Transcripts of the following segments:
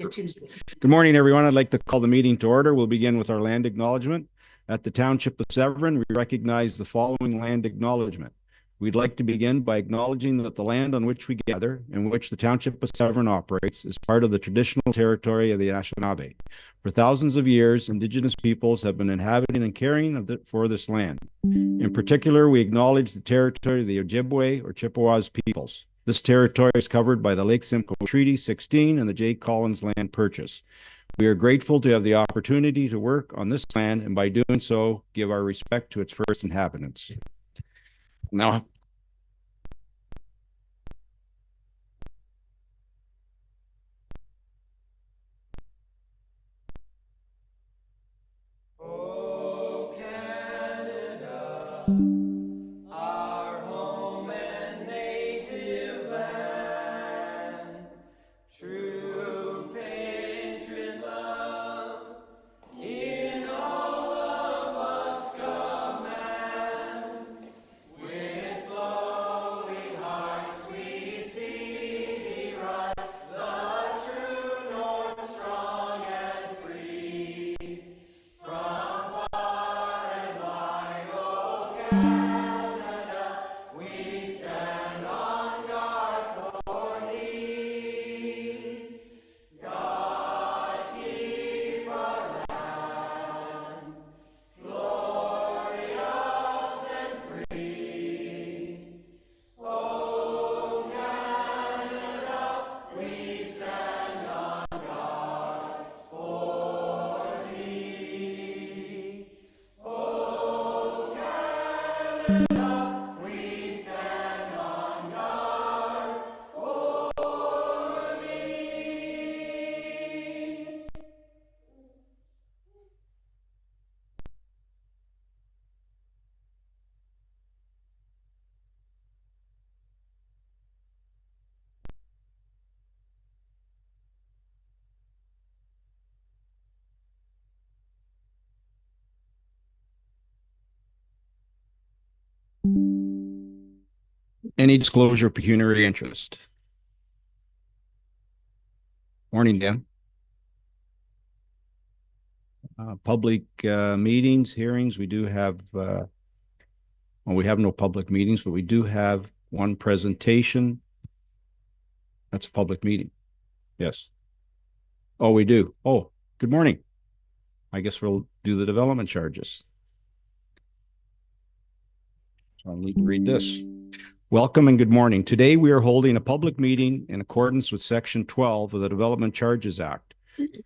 Okay. Tuesday. Good morning, everyone. I'd like to call the meeting to order. We'll begin with our land acknowledgement. At the Township of Severn, we recognize the following land acknowledgement. We'd like to begin by acknowledging that the land on which we gather, in which the Township of Severn operates, is part of the traditional territory of the Anishinaabe. For thousands of years, Indigenous peoples have been inhabiting and caring for this land. In particular, we acknowledge the territory of the Ojibwe or Chippewas peoples. This territory is covered by the Lake Simcoe Treaty 16 and the J. Collins Land Purchase. We are grateful to have the opportunity to work on this land, and by doing so, give our respect to its first inhabitants. Now, any disclosure of pecuniary interest? Morning, Dan. Public meetings, hearings, we do have, well, we have no public meetings, but we do have one presentation. That's a public meeting. Yes. Oh, we do. Oh, good morning. I guess we'll do the development charges. So I'll need to read this. Welcome and good morning. Today we are holding a public meeting in accordance with Section 12 of the Development Charges Act.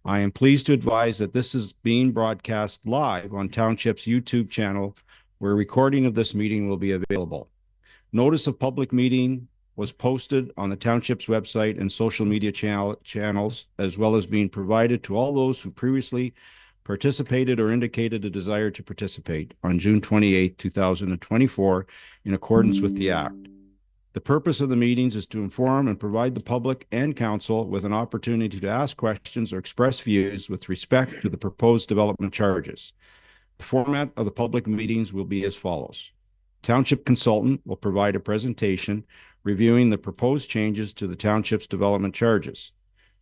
I am pleased to advise that this is being broadcast live on Township's YouTube channel, where a recording of this meeting will be available. Notice of public meeting was posted on the Township's website and social media channels, as well as being provided to all those who previously participated or indicated a desire to participate on June 28, 2024, in accordance with the Act. The purpose of the meetings is to inform and provide the public and council with an opportunity to ask questions or express views with respect to the proposed development charges. The format of the public meetings will be as follows. Township consultant will provide a presentation reviewing the proposed changes to the Township's development charges.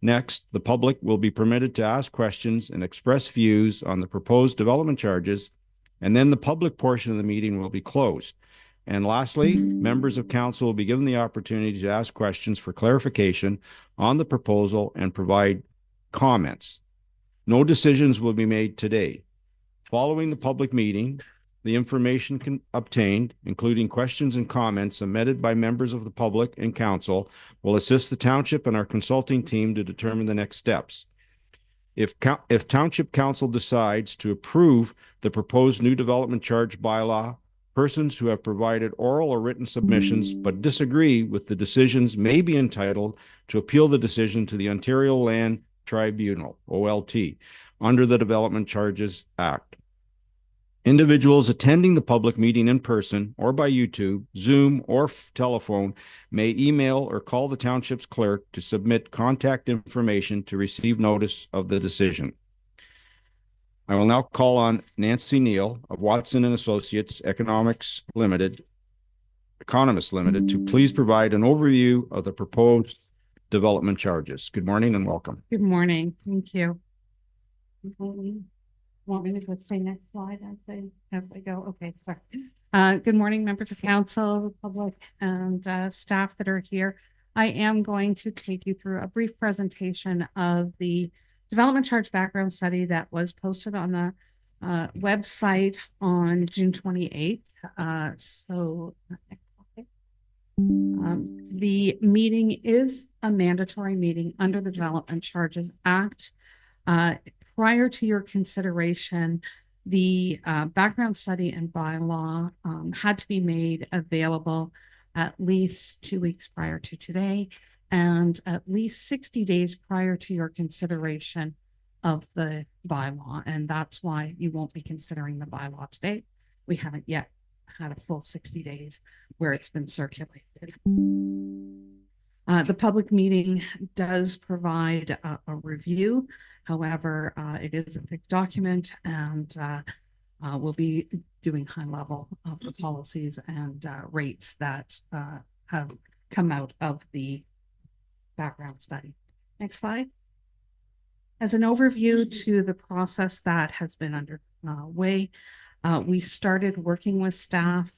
Next, the public will be permitted to ask questions and express views on the proposed development charges, and then the public portion of the meeting will be closed. And lastly, members of council will be given the opportunity to ask questions for clarification on the proposal and provide comments. No decisions will be made today. Following the public meeting, the information obtained, including questions and comments submitted by members of the public and council, will assist the township and our consulting team to determine the next steps. If Township Council decides to approve the proposed new development charge bylaw, persons who have provided oral or written submissions but disagree with the decisions may be entitled to appeal the decision to the Ontario Land Tribunal, OLT, under the Development Charges Act. Individuals attending the public meeting in person or by YouTube, Zoom, or telephone may email or call the township's clerk to submit contact information to receive notice of the decision. I will now call on Nancy Neale of Watson and Associates Economics Limited, Economists Limited, to please provide an overview of the proposed development charges. Good morning and welcome. Good morning. Thank you. Want me to say next slide as I go? Okay, sorry. Good morning, members of council, public, and staff that are here. I am going to take you through a brief presentation of the development charge background study that was posted on the website on June 28th. The meeting is a mandatory meeting under the Development Charges Act. Prior to your consideration, the background study and bylaw had to be made available at least 2 weeks prior to today and at least 60 days prior to your consideration of the bylaw. And that's why you won't be considering the bylaw today. We haven't yet had a full 60 days where it's been circulated. The public meeting does provide a review. However, it is a big document, and we'll be doing high level of the policies and rates that have come out of the background study. Next slide. As an overview to the process that has been underway, we started working with staff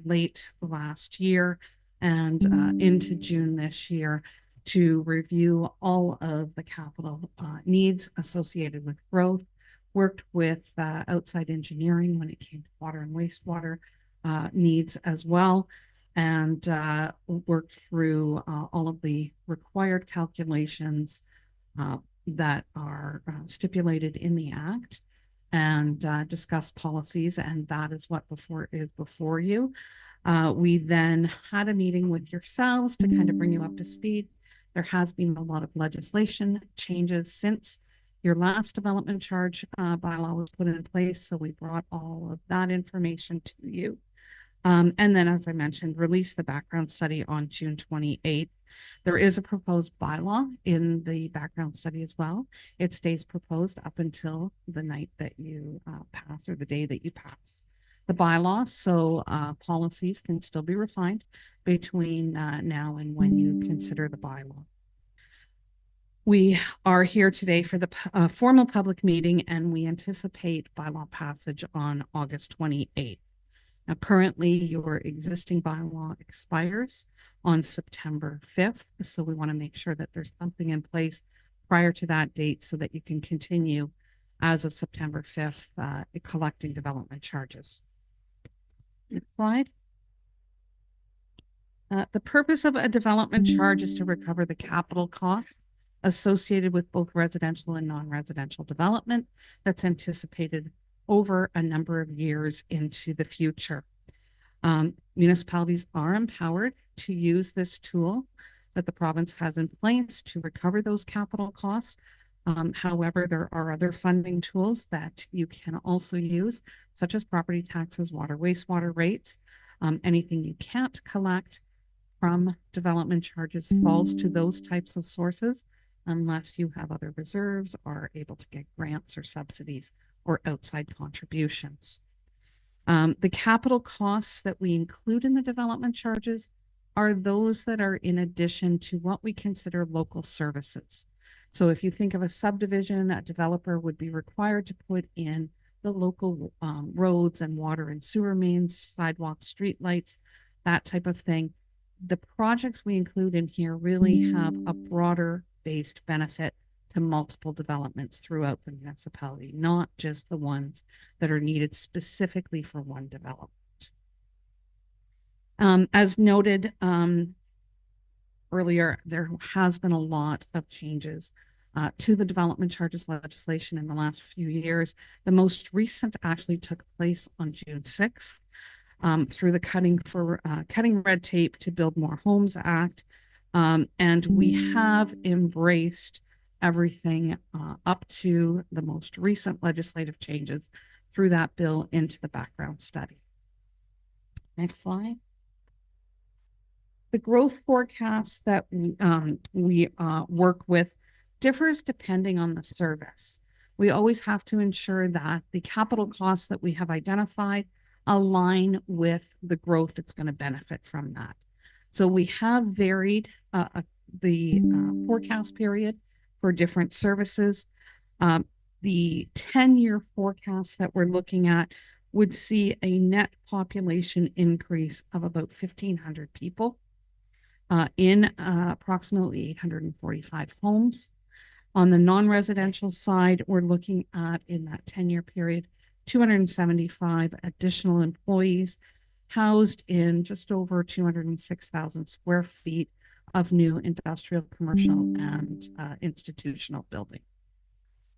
late last year and into June this year to review all of the capital needs associated with growth, worked with outside engineering when it came to water and wastewater needs as well, and worked through all of the required calculations that are stipulated in the Act, and discussed policies, and that is what is before you. We then had a meeting with yourselves to kind of bring you up to speed. There has been a lot of legislation changes since your last development charge bylaw was put in place. So we brought all of that information to you. And then, as I mentioned, released the background study on June 28th. There is a proposed bylaw in the background study as well. It stays proposed up until the night that you pass, or the day that you pass the bylaw. So policies can still be refined between now and when you consider the bylaw. We are here today for the formal public meeting, and we anticipate bylaw passage on August 28th. Now, currently, your existing bylaw expires on September 5th, so we want to make sure that there's something in place prior to that date so that you can continue as of September 5th collecting development charges. Next slide. The purpose of a development charge is to recover the capital costs associated with both residential and non-residential development that's anticipated over a number of years into the future. Municipalities are empowered to use this tool that the province has in place to recover those capital costs. However, there are other funding tools that you can also use, such as property taxes, water, wastewater rates. Anything you can't collect from development charges falls to those types of sources unless you have other reserves or are able to get grants or subsidies or outside contributions. The capital costs that we include in the development charges are those that are in addition to what we consider local services. So if you think of a subdivision, a developer would be required to put in the local roads and water and sewer mains, sidewalks, street lights, that type of thing. The projects we include in here really have a broader based benefit to multiple developments throughout the municipality, not just the ones that are needed specifically for one development. As noted earlier, there has been a lot of changes to the development charges legislation in the last few years. The most recent actually took place on June 6th through the Cutting Red Tape to Build More Homes Act. And we have embraced everything up to the most recent legislative changes through that bill into the background study. Next slide. The growth forecast that we work with differs depending on the service. We always have to ensure that the capital costs that we have identified align with the growth that's going to benefit from that. So we have varied the forecast period for different services. The 10-year forecast that we're looking at would see a net population increase of about 1,500 people in approximately 845 homes. On the non-residential side, we're looking at, in that 10-year period, 275 additional employees housed in just over 206,000 square feet of new industrial, commercial, and institutional building.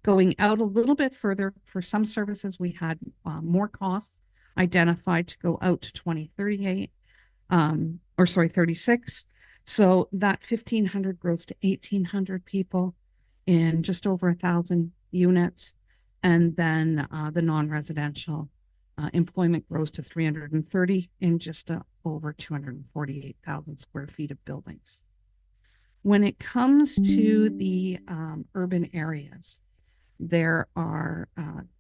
Going out a little bit further, for some services, we had more costs identified to go out to 2038, 36. So that 1,500 grows to 1,800 people in just over 1,000 units. And then the non-residential employment grows to 330 in just over 248,000 square feet of buildings. When it comes to the urban areas, there are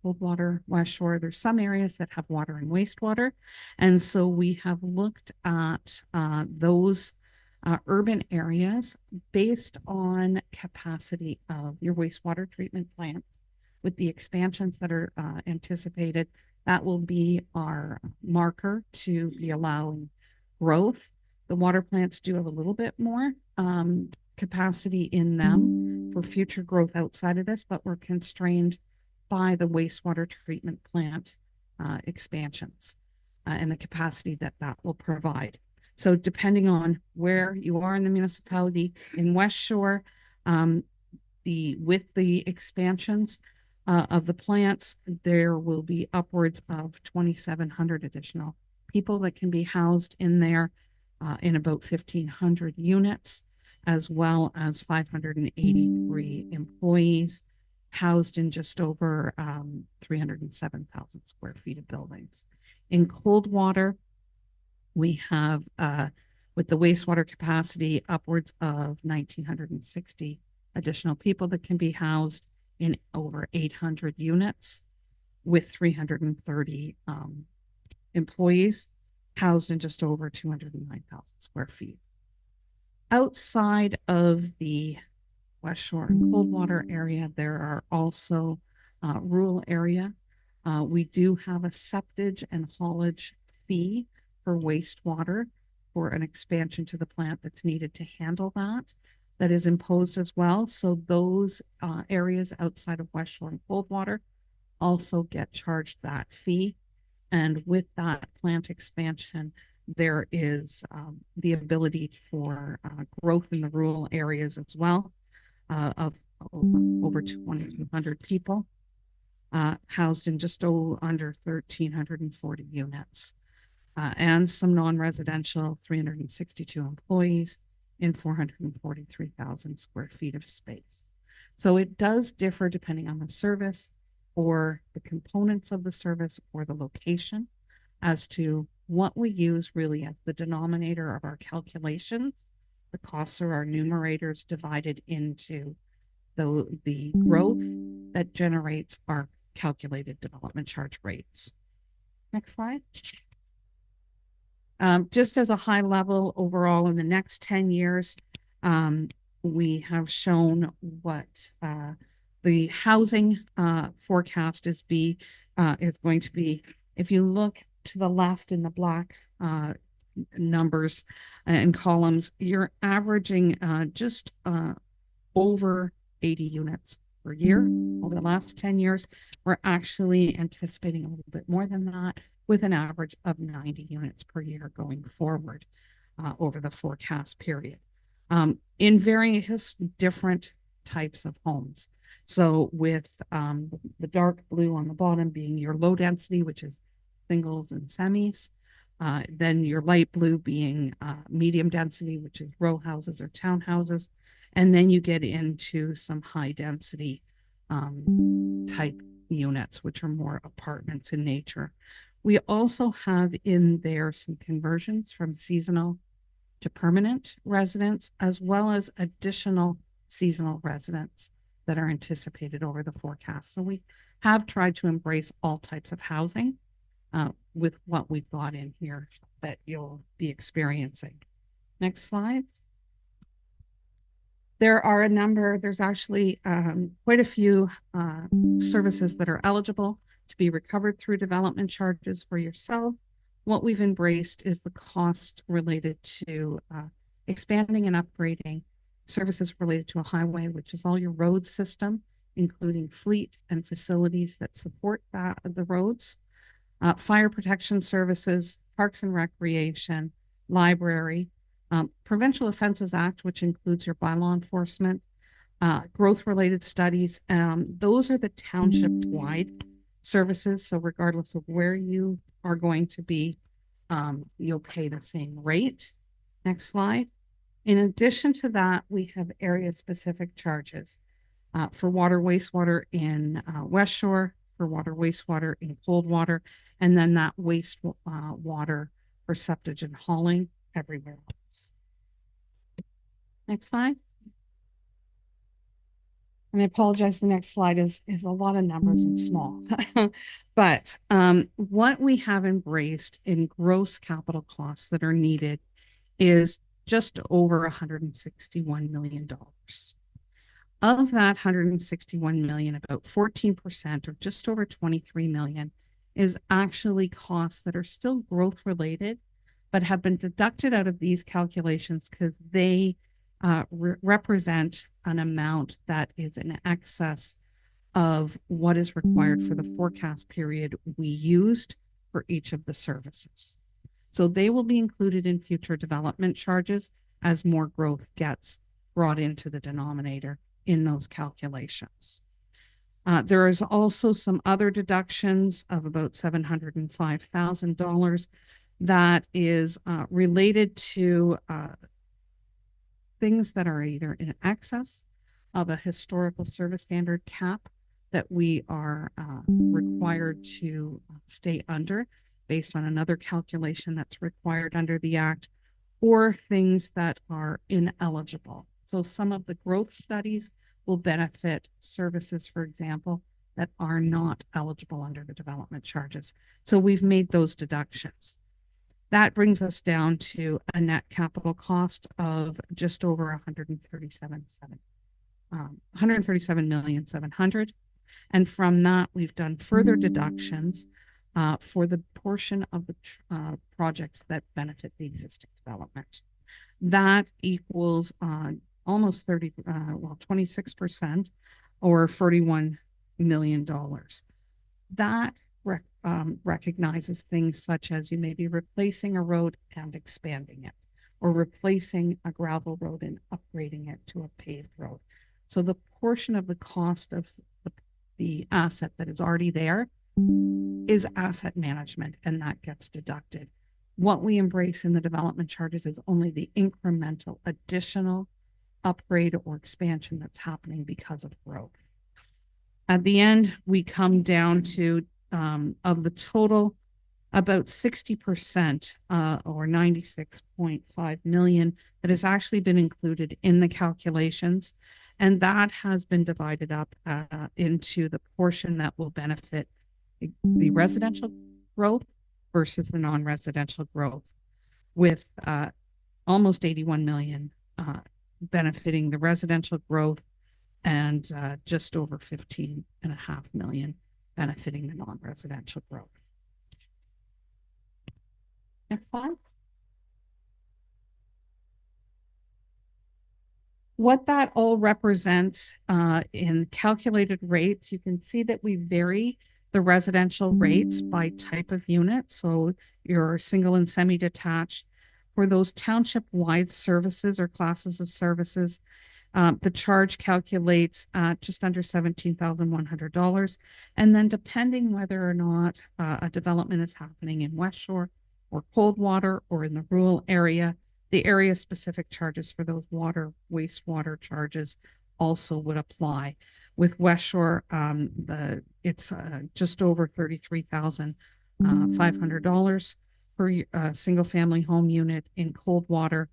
Coldwater, West Shore. There's some areas that have water and wastewater. And so we have looked at those urban areas based on capacity of your wastewater treatment plants. With the expansions that are anticipated, that will be our marker to be allowing growth. The water plants do have a little bit more capacity in them for future growth outside of this, but we're constrained by the wastewater treatment plant expansions and the capacity that that will provide. So depending on where you are in the municipality, in West Shore, with the expansions of the plants, there will be upwards of 2,700 additional people that can be housed in there in about 1,500 units, as well as 583 employees housed in just over 307,000 square feet of buildings. In Coldwater, we have, with the wastewater capacity, upwards of 1,960 additional people that can be housed in over 800 units, with 330 employees housed in just over 209,000 square feet. Outside of the West Shore and Coldwater area, there are also rural area. We do have a septage and haulage fee for wastewater for an expansion to the plant that's needed to handle that is imposed as well. So those areas outside of West Shore and Coldwater also get charged that fee. And with that plant expansion, there is the ability for growth in the rural areas as well, of over 2,200 people housed in just under 1,340 units, and some non-residential 362 employees in 443,000 square feet of space. So it does differ depending on the service or the components of the service or the location as to what we use really as the denominator of our calculations. The costs are our numerators divided into the growth that generates our calculated development charge rates. Next slide. Just as a high level overall, in the next 10 years, we have shown what the housing forecast is going to be. If you look to the left in the black numbers and columns, you're averaging just over 80 units per year. Over the last 10 years, we're actually anticipating a little bit more than that, with an average of 90 units per year going forward over the forecast period. In various different types of homes. So with the dark blue on the bottom being your low density, which is singles and semis, then your light blue being medium density, which is row houses or townhouses, and then you get into some high density type units, which are more apartments in nature. We also have in there some conversions from seasonal to permanent residents, as well as additional seasonal residents that are anticipated over the forecast. So we have tried to embrace all types of housing with what we've got in here that you'll be experiencing. Next slide. There's actually quite a few services that are eligible to be recovered through development charges for yourself. What we've embraced is the cost related to expanding and upgrading services related to a highway, which is all your road system, including fleet and facilities that support the roads, fire protection services, parks and recreation, library, Provincial Offences Act, which includes your bylaw enforcement, growth-related studies. Those are the township-wide services. So regardless of where you are going to be, you'll pay the same rate. Next slide. In addition to that, we have area-specific charges for water, wastewater in West Shore, for water, wastewater in Coldwater, and then that water for septage and hauling everywhere else. Next slide. And I apologize, the next slide is a lot of numbers and small. But what we have embraced in gross capital costs that are needed is just over $161 million. Of that $161 million, about 14%, or just over $23 million, is actually costs that are still growth related, but have been deducted out of these calculations because they represent an amount that is in excess of what is required for the forecast period we used for each of the services. So they will be included in future development charges as more growth gets brought into the denominator in those calculations. There is also some other deductions of about $705,000 that is related to things that are either in excess of a historical service standard cap that we are required to stay under based on another calculation that's required under the Act, or things that are ineligible. So some of the growth studies will benefit services, for example, that are not eligible under the development charges. So we've made those deductions. That brings us down to a net capital cost of just over $137,700,000. And from that, we've done further deductions for the portion of the projects that benefit the existing development. That equals almost 26%, or $41 million. That recognizes things such as you may be replacing a road and expanding it, or replacing a gravel road and upgrading it to a paved road. So the portion of the cost of the asset that is already there is asset management, and that gets deducted. What we embrace in the development charges is only the incremental additional upgrade or expansion that's happening because of growth. At the end, we come down to of the total, about 60% or $96.5 million that has actually been included in the calculations. And that has been divided up into the portion that will benefit the residential growth versus the non-residential growth, with almost 81 million benefiting the residential growth and just over 15.5 million benefiting the non-residential growth. Next slide. what that all represents in calculated rates, you can see that we vary the residential rates by type of unit. So your single and semi-detached. For those township-wide services or classes of services, the charge calculates just under $17,100. And then depending whether or not a development is happening in West Shore or Coldwater or in the rural area, the area specific charges for those water, wastewater charges also would apply. With West Shore, it's just over $33,500 per single family home unit. In Coldwater,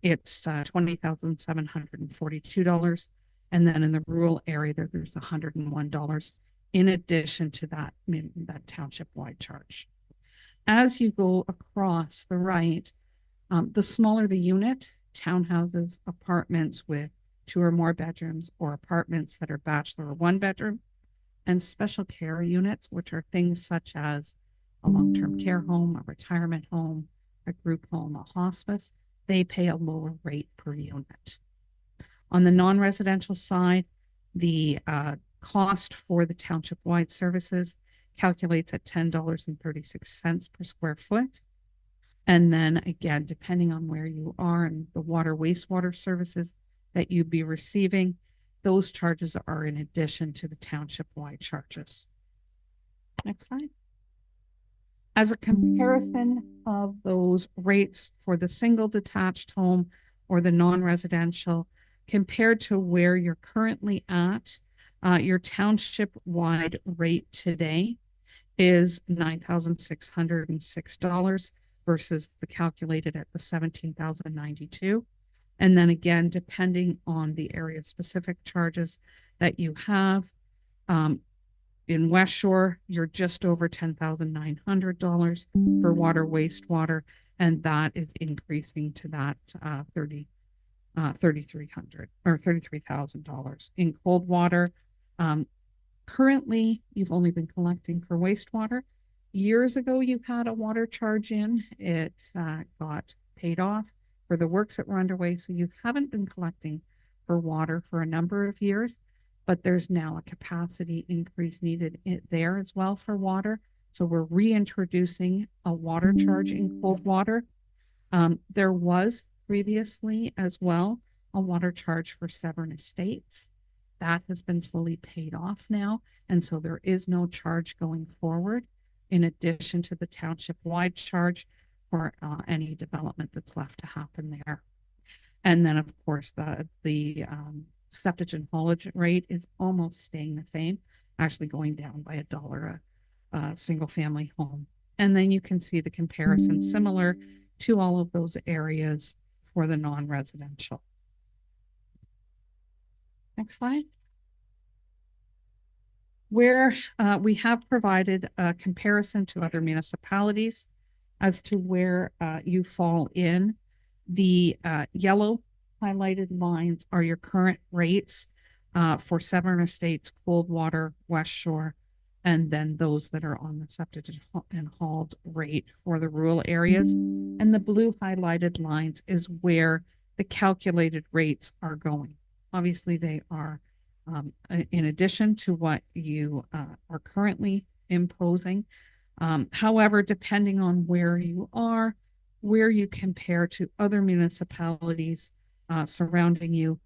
it's $20,742. And then in the rural area, there's $101 in addition to that township-wide charge. As you go across the right, the smaller the unit, townhouses, apartments with 2 or more bedrooms, or apartments that are bachelor or 1 bedroom, and special care units, which are things such as a long-term care home, a retirement home, a group home, a hospice, they pay a lower rate per unit. On the non-residential side, the cost for the township-wide services calculates at $10.36 per square foot. And then again, depending on where you are and the water, wastewater services that you'd be receiving, those charges are in addition to the township-wide charges. Next slide. As a comparison of those rates for the single detached home or the non-residential compared to where you're currently at, your township-wide rate today is $9,606 versus the calculated at the $17,092. And then again, depending on the area specific charges that you have, in West Shore, you're just over $10,900 for water, wastewater, and that is increasing to that $3,300 or $33,000. In Coldwater, currently, you've only been collecting for wastewater. Years ago, you had a water charge in. It got paid off for the works that were underway, so you haven't been collecting for water for a number of years, but there's now a capacity increase needed there as well for water. So we're reintroducing a water charge in Coldwater. There was previously as well a water charge for Severn Estates. That has been fully paid off now, and so there is no charge going forward, in addition to the township-wide charge for any development that's left to happen there. And then, of course, the septage and haulage rate is almost staying the same, actually going down by $1 a single-family home. And then you can see the comparison similar to all of those areas for the non-residential. Next slide. Where we have provided a comparison to other municipalities as to where you fall in. The yellow highlighted lines are your current rates for Severn Estates, Coldwater, West Shore, and then those that are on the septic and hauled rate for the rural areas. And the blue highlighted lines is where the calculated rates are going. Obviously, they are in addition to what you are currently imposing. However, depending on where you are, where you compare to other municipalities surrounding you,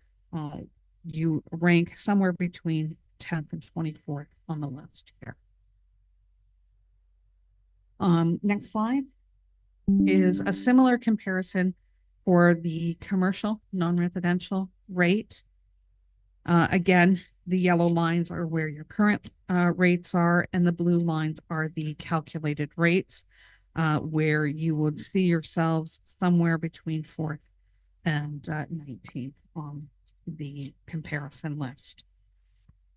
you rank somewhere between 10th and 24th on the list here. Next slide is a similar comparison for the commercial non-residential rate. Again, the yellow lines are where your current rates are, and the blue lines are the calculated rates, where you would see yourselves somewhere between 4th and 19th on the comparison list.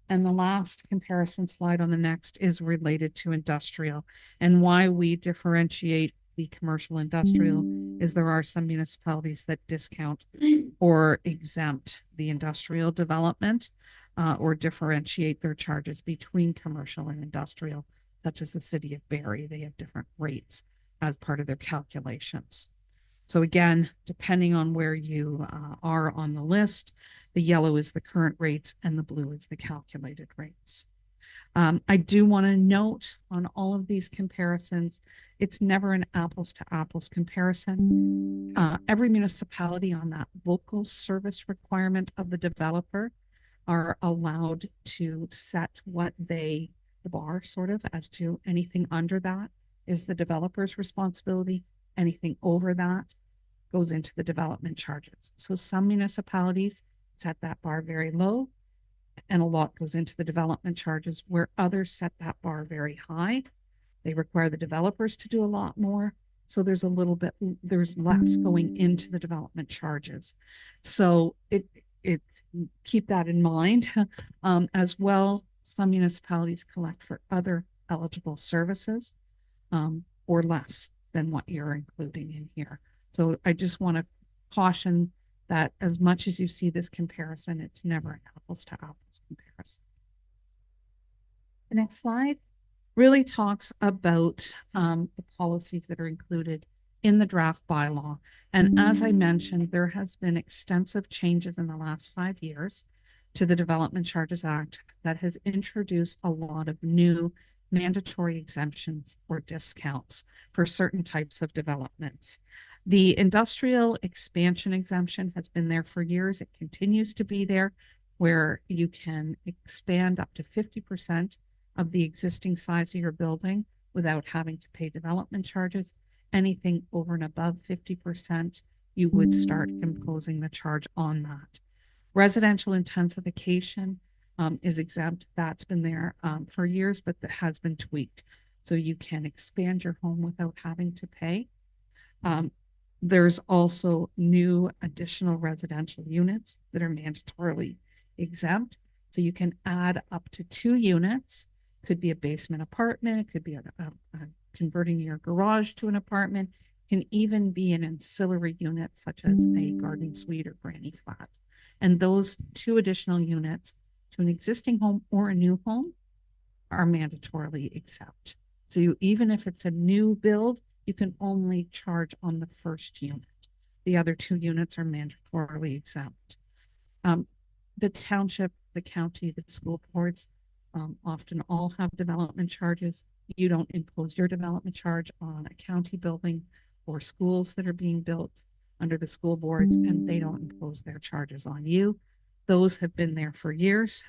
And the last comparison slide on the next is related to industrial, and why we differentiate the commercial industrial is there are some municipalities that discount or exempt the industrial development or differentiate their charges between commercial and industrial, such as the city of Barrie. They have different rates as part of their calculations. So again, depending on where you are on the list, the yellow is the current rates and the blue is the calculated rates. I do want to note on all of these comparisons, it's never an apples to apples comparison. Every municipality on that local service requirement of the developer are allowed to set what the bar sort of as to anything under that is the developer's responsibility. Anything over that goes into the development charges. So some municipalities set that bar very low and a lot goes into the development charges, where others set that bar very high. They require the developers to do a lot more. So there's there's less going into the development charges. So keep that in mind. As well, some municipalities collect for other eligible services or less than what you're including in here. So I just want to caution that as much as you see this comparison, it's never an apples to apples comparison. The next slide really talks about the policies that are included in the draft bylaw. And as I mentioned, there has been extensive changes in the last 5 years to the Development Charges Act that has introduced a lot of new mandatory exemptions or discounts for certain types of developments. The industrial expansion exemption has been there for years. It continues to be there, where you can expand up to 50% of the existing size of your building without having to pay development charges. Anything over and above 50%, you would start imposing the charge on that. Residential intensification is exempt. That's been there for years, but that has been tweaked. So you can expand your home without having to pay. There's also new additional residential units that are mandatorily exempt. So you can add up to 2 units. Could be a basement apartment. It could be converting your garage to an apartment. Can even be an ancillary unit such as a garden suite or granny flat. And those 2 additional units to an existing home or a new home are mandatorily exempt. So even if it's a new build, you can only charge on the first unit. The other 2 units are mandatorily exempt. The township, the county, the school boards often all have development charges. You don't impose your development charge on a county building or schools that are being built under the school boards, and they don't impose their charges on you. Those have been there for years.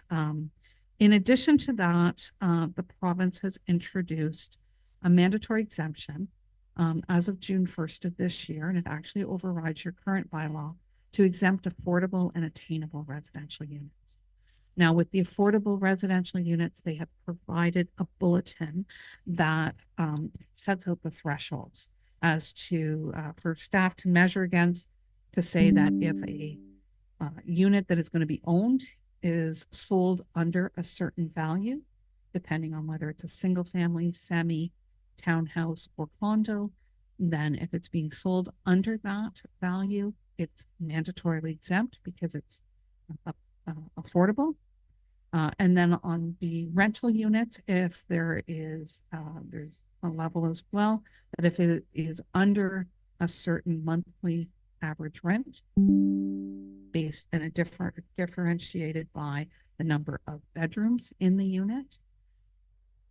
In addition to that, the province has introduced a mandatory exemption as of June 1st of this year, and it actually overrides your current bylaw to exempt affordable and attainable residential units. Now, with the affordable residential units, they have provided a bulletin that sets out the thresholds as to for staff to measure against, to say that if a unit that is going to be owned is sold under a certain value, depending on whether it's a single family, semi, townhouse, or condo, then if it's being sold under that value, it's mandatorily exempt because it's affordable. And then on the rental units, if there is, there's a level as well, that if it is under a certain monthly average rent, based and differentiated by the number of bedrooms in the unit,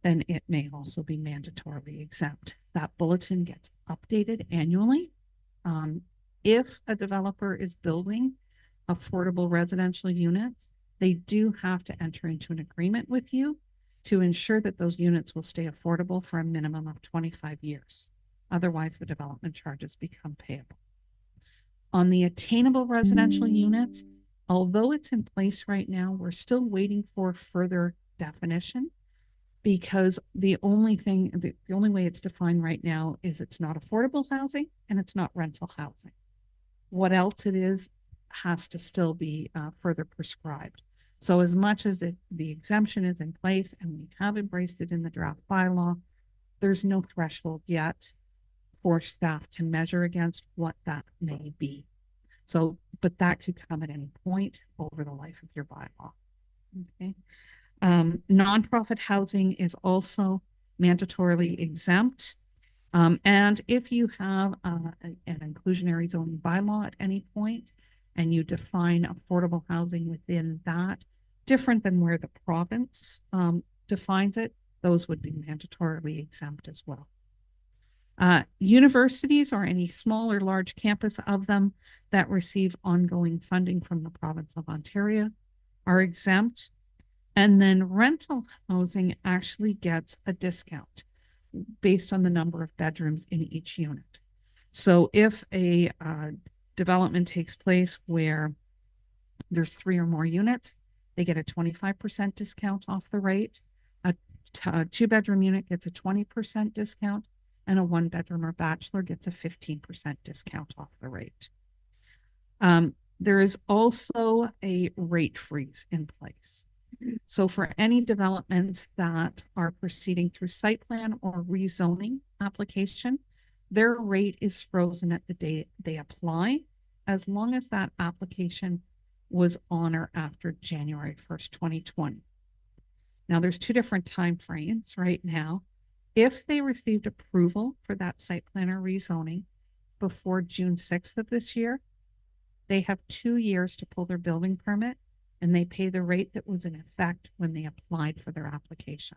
then it may also be mandatorily exempt. That bulletin gets updated annually. If a developer is building affordable residential units, they do have to enter into an agreement with you to ensure that those units will stay affordable for a minimum of 25 years. Otherwise, the development charges become payable. On the attainable residential units, although it's in place right now, we're still waiting for further definition, because the only way it's defined right now is it's not affordable housing and it's not rental housing. What else it is has to still be further prescribed. So as much as the exemption is in place and we have embraced it in the draft bylaw, there's no threshold yet for staff to measure against what that may be. So, but that could come at any point over the life of your bylaw. Okay. Nonprofit housing is also mandatorily exempt. And if you have an inclusionary zoning bylaw at any point and you define affordable housing within that, different than where the province defines it, those would be mandatorily exempt as well. Universities or any small or large campus of them that receive ongoing funding from the province of Ontario are exempt. And then rental housing actually gets a discount based on the number of bedrooms in each unit. So if a development takes place where there's 3 or more units, they get a 25% discount off the rate. A 2-bedroom unit gets a 20% discount, and a 1-bedroom or bachelor gets a 15% discount off the rate. There is also a rate freeze in place. So for any developments that are proceeding through site plan or rezoning application, their rate is frozen at the day they apply, as long as that application was on or after January 1st, 2020. Now there's 2 different time frames right now. If they received approval for that site plan or rezoning before June 6th of this year, they have 2 years to pull their building permit, and they pay the rate that was in effect when they applied for their application.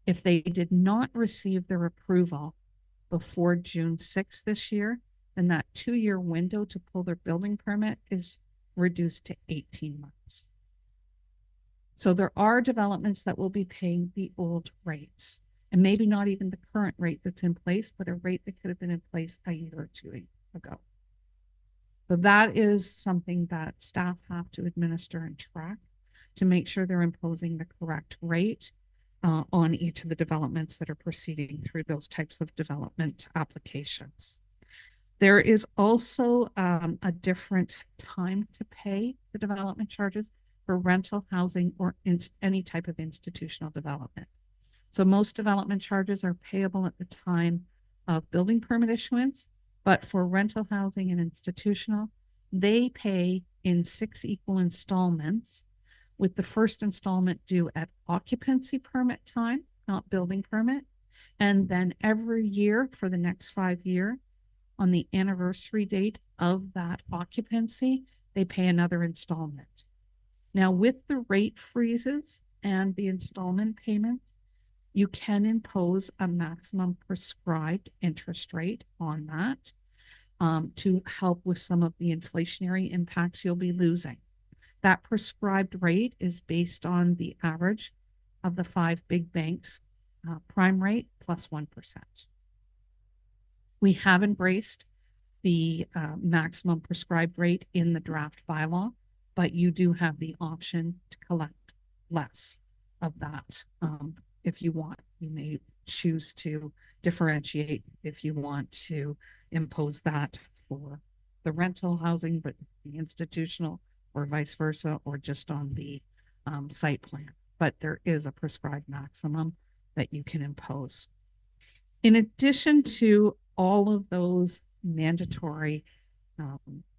If they did not receive their approval before June 6th this year, then that 2-year window to pull their building permit is reduced to 18 months. So there are developments that will be paying the old rates, and maybe not even the current rate that's in place, but a rate that could have been in place a year or 2 ago. So that is something that staff have to administer and track to make sure they're imposing the correct rate on each of the developments that are proceeding through those types of development applications. There is also a different time to pay the development charges for rental housing or any type of institutional development. So most development charges are payable at the time of building permit issuance, but for rental housing and institutional, they pay in 6 equal installments, with the first installment due at occupancy permit time, not building permit. And then every year for the next 5 years, on the anniversary date of that occupancy, they pay another installment. Now, with the rate freezes and the installment payments, you can impose a maximum prescribed interest rate on that to help with some of the inflationary impacts you'll be losing. That prescribed rate is based on the average of the 5 big banks' prime rate plus 1%. We have embraced the maximum prescribed rate in the draft bylaw, but you do have the option to collect less of that if you want. You may choose to differentiate if you want to impose that for the rental housing, but the institutional, or vice versa, or just on the site plan. But there is a prescribed maximum that you can impose. In addition to all of those mandatory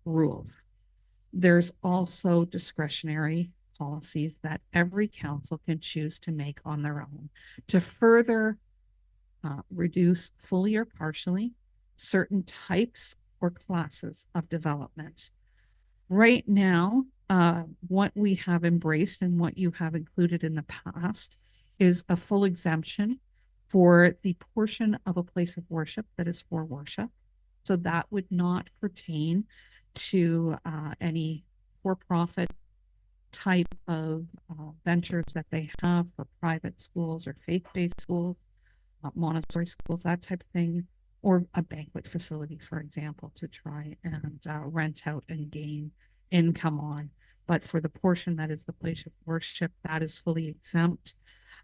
rules, there's also discretionary policies that every council can choose to make on their own to further reduce fully or partially certain types or classes of development. Right now, what we have embraced and what you have included in the past is a full exemption for the portion of a place of worship that is for worship. So that would not pertain to any for-profit type of ventures that they have for private schools or faith-based schools, Montessori schools, that type of thing, or a banquet facility, for example, to try and rent out and gain income on. But for the portion that is the place of worship, that is fully exempt.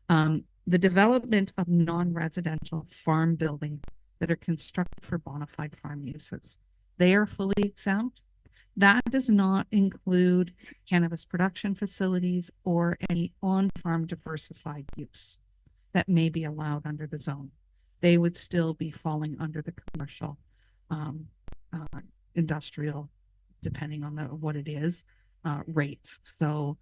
The development of non-residential farm buildings that are constructed for bona fide farm uses, they are fully exempt. That does not include cannabis production facilities or any on-farm diversified use that may be allowed under the zone. They would still be falling under the commercial, industrial, depending on what it is, rates. So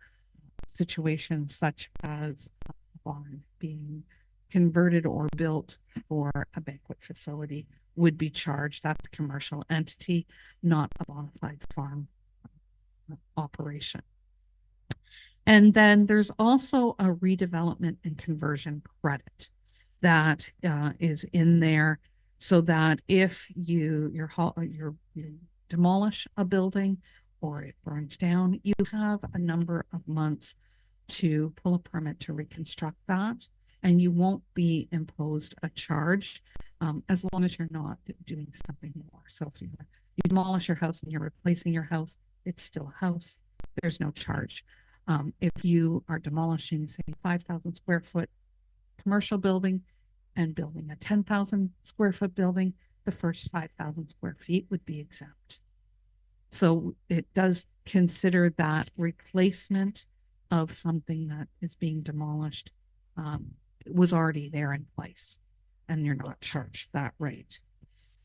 situations such as a barn being converted or built for a banquet facility would be charged. That's a commercial entity, not a bona fide farm operation. And then there's also a redevelopment and conversion credit that is in there, so that if you demolish a building or it burns down, you have a number of months to pull a permit to reconstruct that, and you won't be imposed a charge as long as you're not doing something more. So if you demolish your house and you're replacing your house, it's still a house. There's no charge. If you are demolishing, say, 5,000 square foot commercial building and building a 10,000 square foot building, the first 5,000 square feet would be exempt. So it does consider that replacement of something that is being demolished was already there in place, and you're not charged that rate.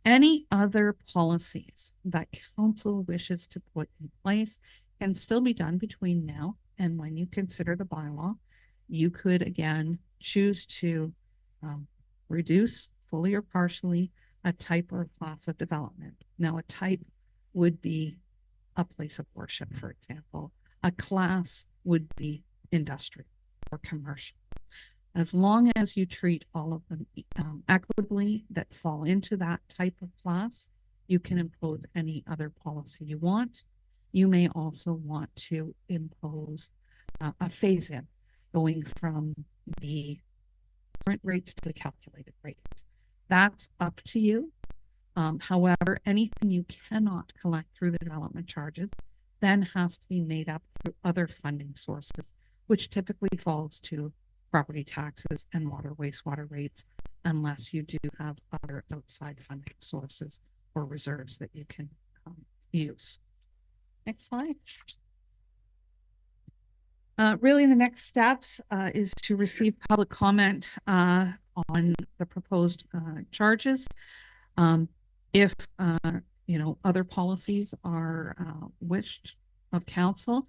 Any other policies that council wishes to put in place can still be done between now and when you consider the bylaw. You could again choose to reduce fully or partially a type or class of development. Now, a type would be a place of worship, for example. A class would be industrial or commercial. As long as you treat all of them equitably that fall into that type of class, you can impose any other policy you want. You may also want to impose a phase-in, going from the current rates to the calculated rates. That's up to you. However, anything you cannot collect through the development charges then has to be made up through other funding sources, which typically falls to property taxes and water wastewater rates, unless you do have other outside funding sources or reserves that you can use. Next slide. Really, the next steps is to receive public comment on the proposed charges. If other policies are wished of council,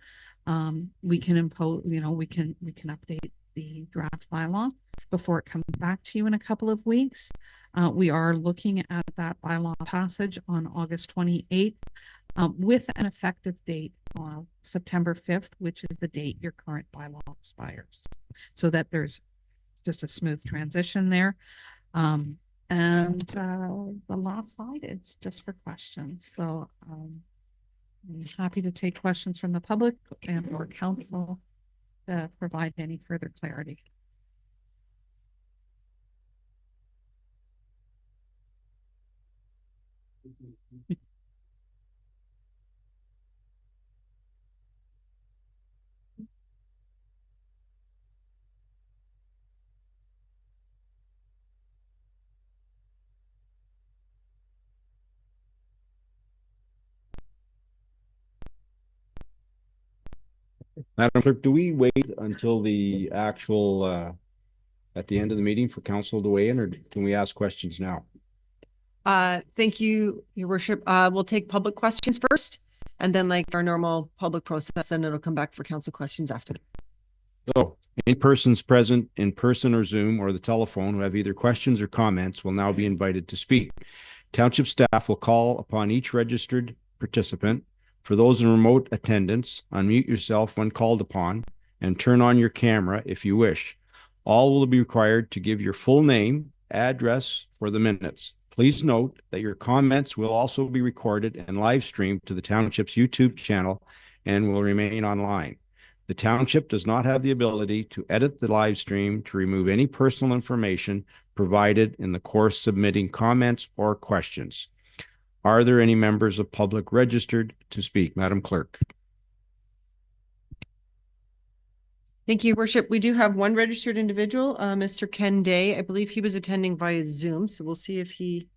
we can impose. We can update the draft bylaw before it comes back to you in a couple of weeks. We are looking at that bylaw passage on August 28th. With an effective date of September 5th, which is the date your current bylaw expires, so that there's just a smooth transition there. And the last slide is just for questions. So I'm happy to take questions from the public and or council to provide any further clarity. Madam Clerk, do we wait until the actual at the end of the meeting for council to weigh in, or can we ask questions now? Thank you, Your Worship. We'll take public questions first, and then like our normal public process, and it'll come back for council questions after. So, any persons present in person or Zoom or the telephone who have either questions or comments will now be invited to speak. Township staff will call upon each registered participant. For those in remote attendance, unmute yourself when called upon and turn on your camera if you wish. All will be required to give your full name, address for the minutes. Please note that your comments will also be recorded and live streamed to the Township's YouTube channel and will remain online. The Township does not have the ability to edit the live stream to remove any personal information provided in the course submitting comments or questions. Are there any members of public registered to speak? Madam Clerk. Thank you, Worship. We do have one registered individual, Mr. Ken Day. I believe he was attending via Zoom, so we'll see if he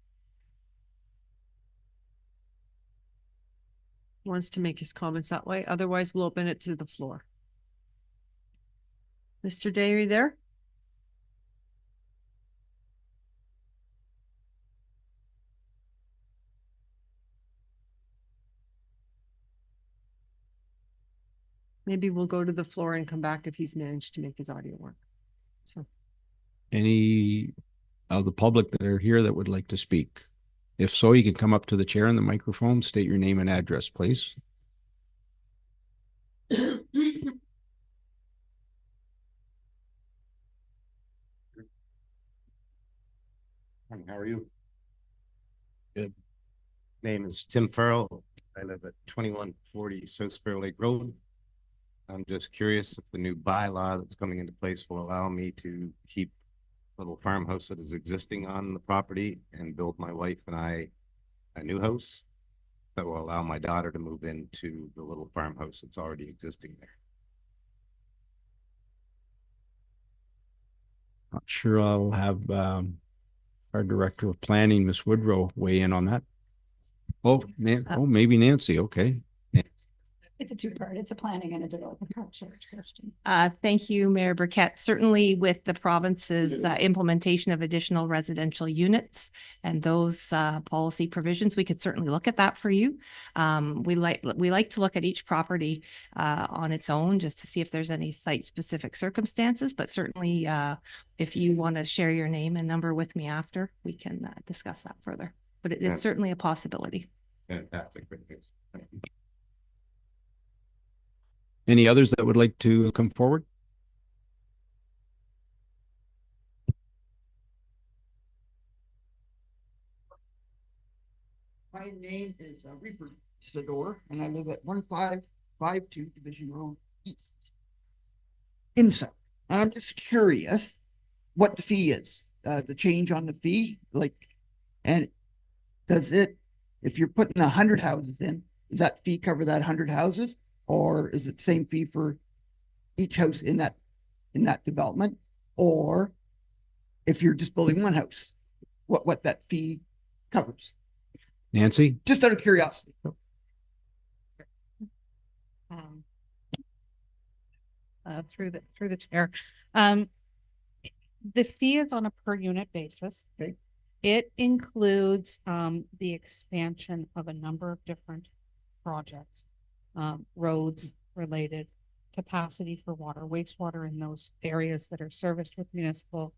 wants to make his comments that way. Otherwise, we'll open it to the floor. Mr. Day, are you there? Maybe we'll go to the floor and come back if he's managed to make his audio work. So, Any of the public that are here that would like to speak? If so, you can come up to the chair and the microphone, state your name and address, please. How are you? Good. Name is Tim Farrell. I live at 2140 South Sparrow Lake Road. I'm just curious if the new bylaw that's coming into place will allow me to keep a little farmhouse that is existing on the property and build my wife and I a new house that will allow my daughter to move into the little farmhouse that's already existing there. Not sure. I'll have our Director of Planning, Ms. Woodrow, weigh in on that. Oh, maybe Nancy. Okay. It's a two-part. It's a planning and a development question. Thank you, Mayor Burkett. Certainly with the province's implementation of additional residential units and those policy provisions, we could certainly look at that for you. We like to look at each property on its own just to see if there's any site-specific circumstances, but certainly if you want to share your name and number with me after, we can discuss that further. But it is certainly a possibility. Fantastic. Thank you. Any others that would like to come forward? My name is Reaper Sador, and I live at 1552 Division Road East. Inside. And I'm just curious what the fee is, the change on the fee, and does it, if you're putting 100 houses in, does that fee cover that 100 houses? Or is it the same fee for each house in that development? Or if you're just building one house, what that fee covers? Nancy? Just out of curiosity. Through the chair. The fee is on a per unit basis. Okay. It includes the expansion of a number of different projects. Roads related, capacity for water, wastewater in those areas that are serviced with municipal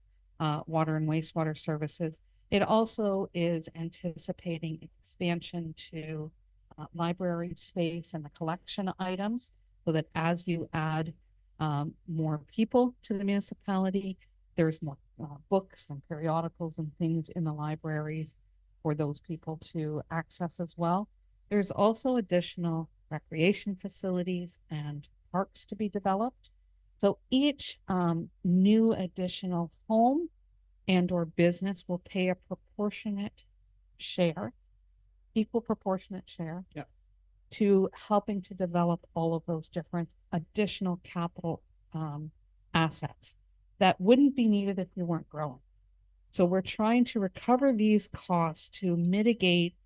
water and wastewater services. It also is anticipating expansion to library space and the collection items, so that as you add more people to the municipality, there's more books and periodicals and things in the libraries for those people to access as well. There's also additional recreation facilities and parks to be developed. So each new additional home and or business will pay a proportionate share, equal proportionate share, to helping to develop all of those different additional capital assets that wouldn't be needed if you weren't growing. So we're trying to recover these costs to mitigate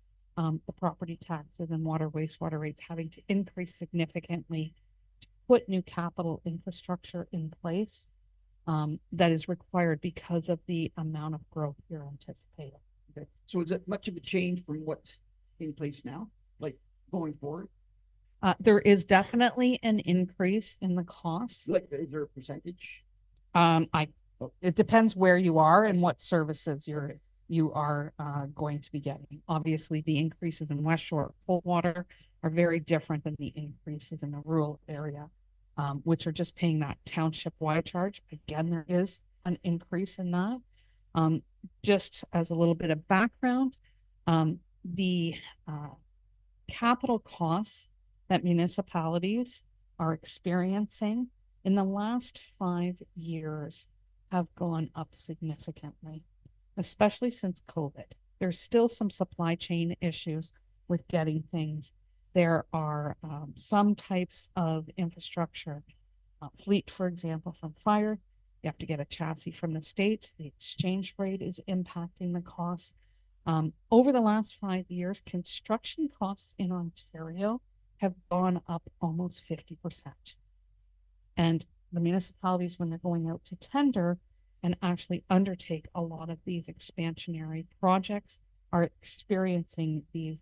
the property taxes and water wastewater rates having to increase significantly to put new capital infrastructure in place that is required because of the amount of growth you're anticipating. Okay. So is it much of a change from what's in place now, like going forward? There is definitely an increase in the cost. Like, is there a percentage? It depends where you are and what services you are going to be getting. Obviously, the increases in West Shore Coldwater are very different than the increases in the rural area, which are just paying that township-wide charge. Again, there is an increase in that. Just as a little bit of background, the capital costs that municipalities are experiencing in the last 5 years have gone up significantly, especially since COVID. There's still some supply chain issues with getting things. There are some types of infrastructure, fleet, for example, from fire. You have to get a chassis from the States. The exchange rate is impacting the costs. Over the last 5 years, construction costs in Ontario have gone up almost 50%. And the municipalities, when they're going out to tender and actually undertake a lot of these expansionary projects, are experiencing these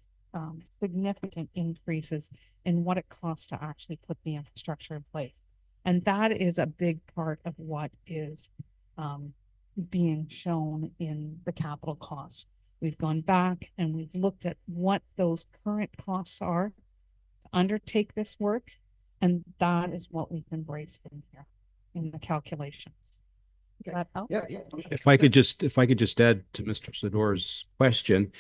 significant increases in what it costs to actually put the infrastructure in place. And that is a big part of what is being shown in the capital costs. We've gone back and we've looked at what those current costs are to undertake this work, and that is what we've embraced in here in the calculations. Does that help? Yeah, yeah. If I could just add to Mr. Sador's question,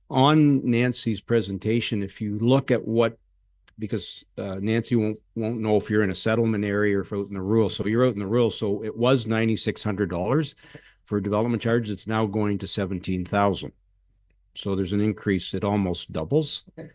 on Nancy's presentation, if you look at what, because Nancy won't know if you're in a settlement area or if out in the rural. So you're out in the rural. So it was $9,600 for development charges. It's now going to 17,000. So there's an increase. It almost doubles. Okay.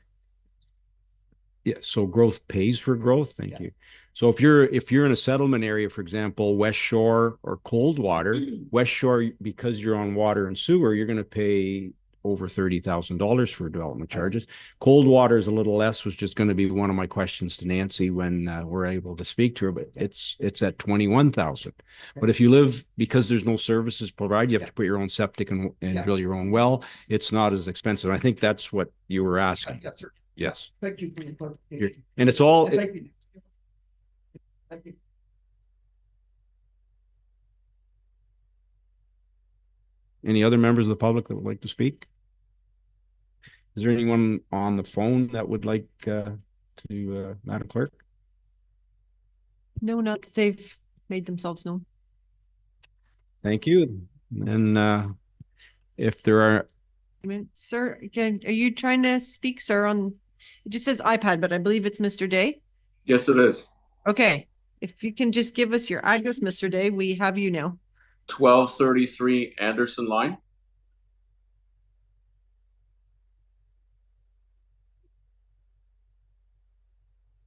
Yeah. So growth pays for growth. Thank you. So if you're in a settlement area, for example, West Shore or Coldwater, West Shore, because you're on water and sewer, you're going to pay over $30,000 for development charges. Coldwater is a little less, was just going to be one of my questions to Nancy when we're able to speak to her, but it's at 21,000. But if you live, because there's no services provided, you have to put your own septic and drill your own well, it's not as expensive. I think that's what you were asking. Yes, sir. Yes. Thank you for your clarification. And it's all, Thank you. Thank you. any other members of the public that would like to speak? Is there anyone on the phone that would like to, Madam Clerk? No, not that they've made themselves known. Thank you. And if there are, I mean, sir, again, are you trying to speak, sir, on, it just says iPad, but I believe it's Mr. Day. Yes, it is. Okay, if you can just give us your address, Mr. Day, we have you now. 1233 Anderson Line.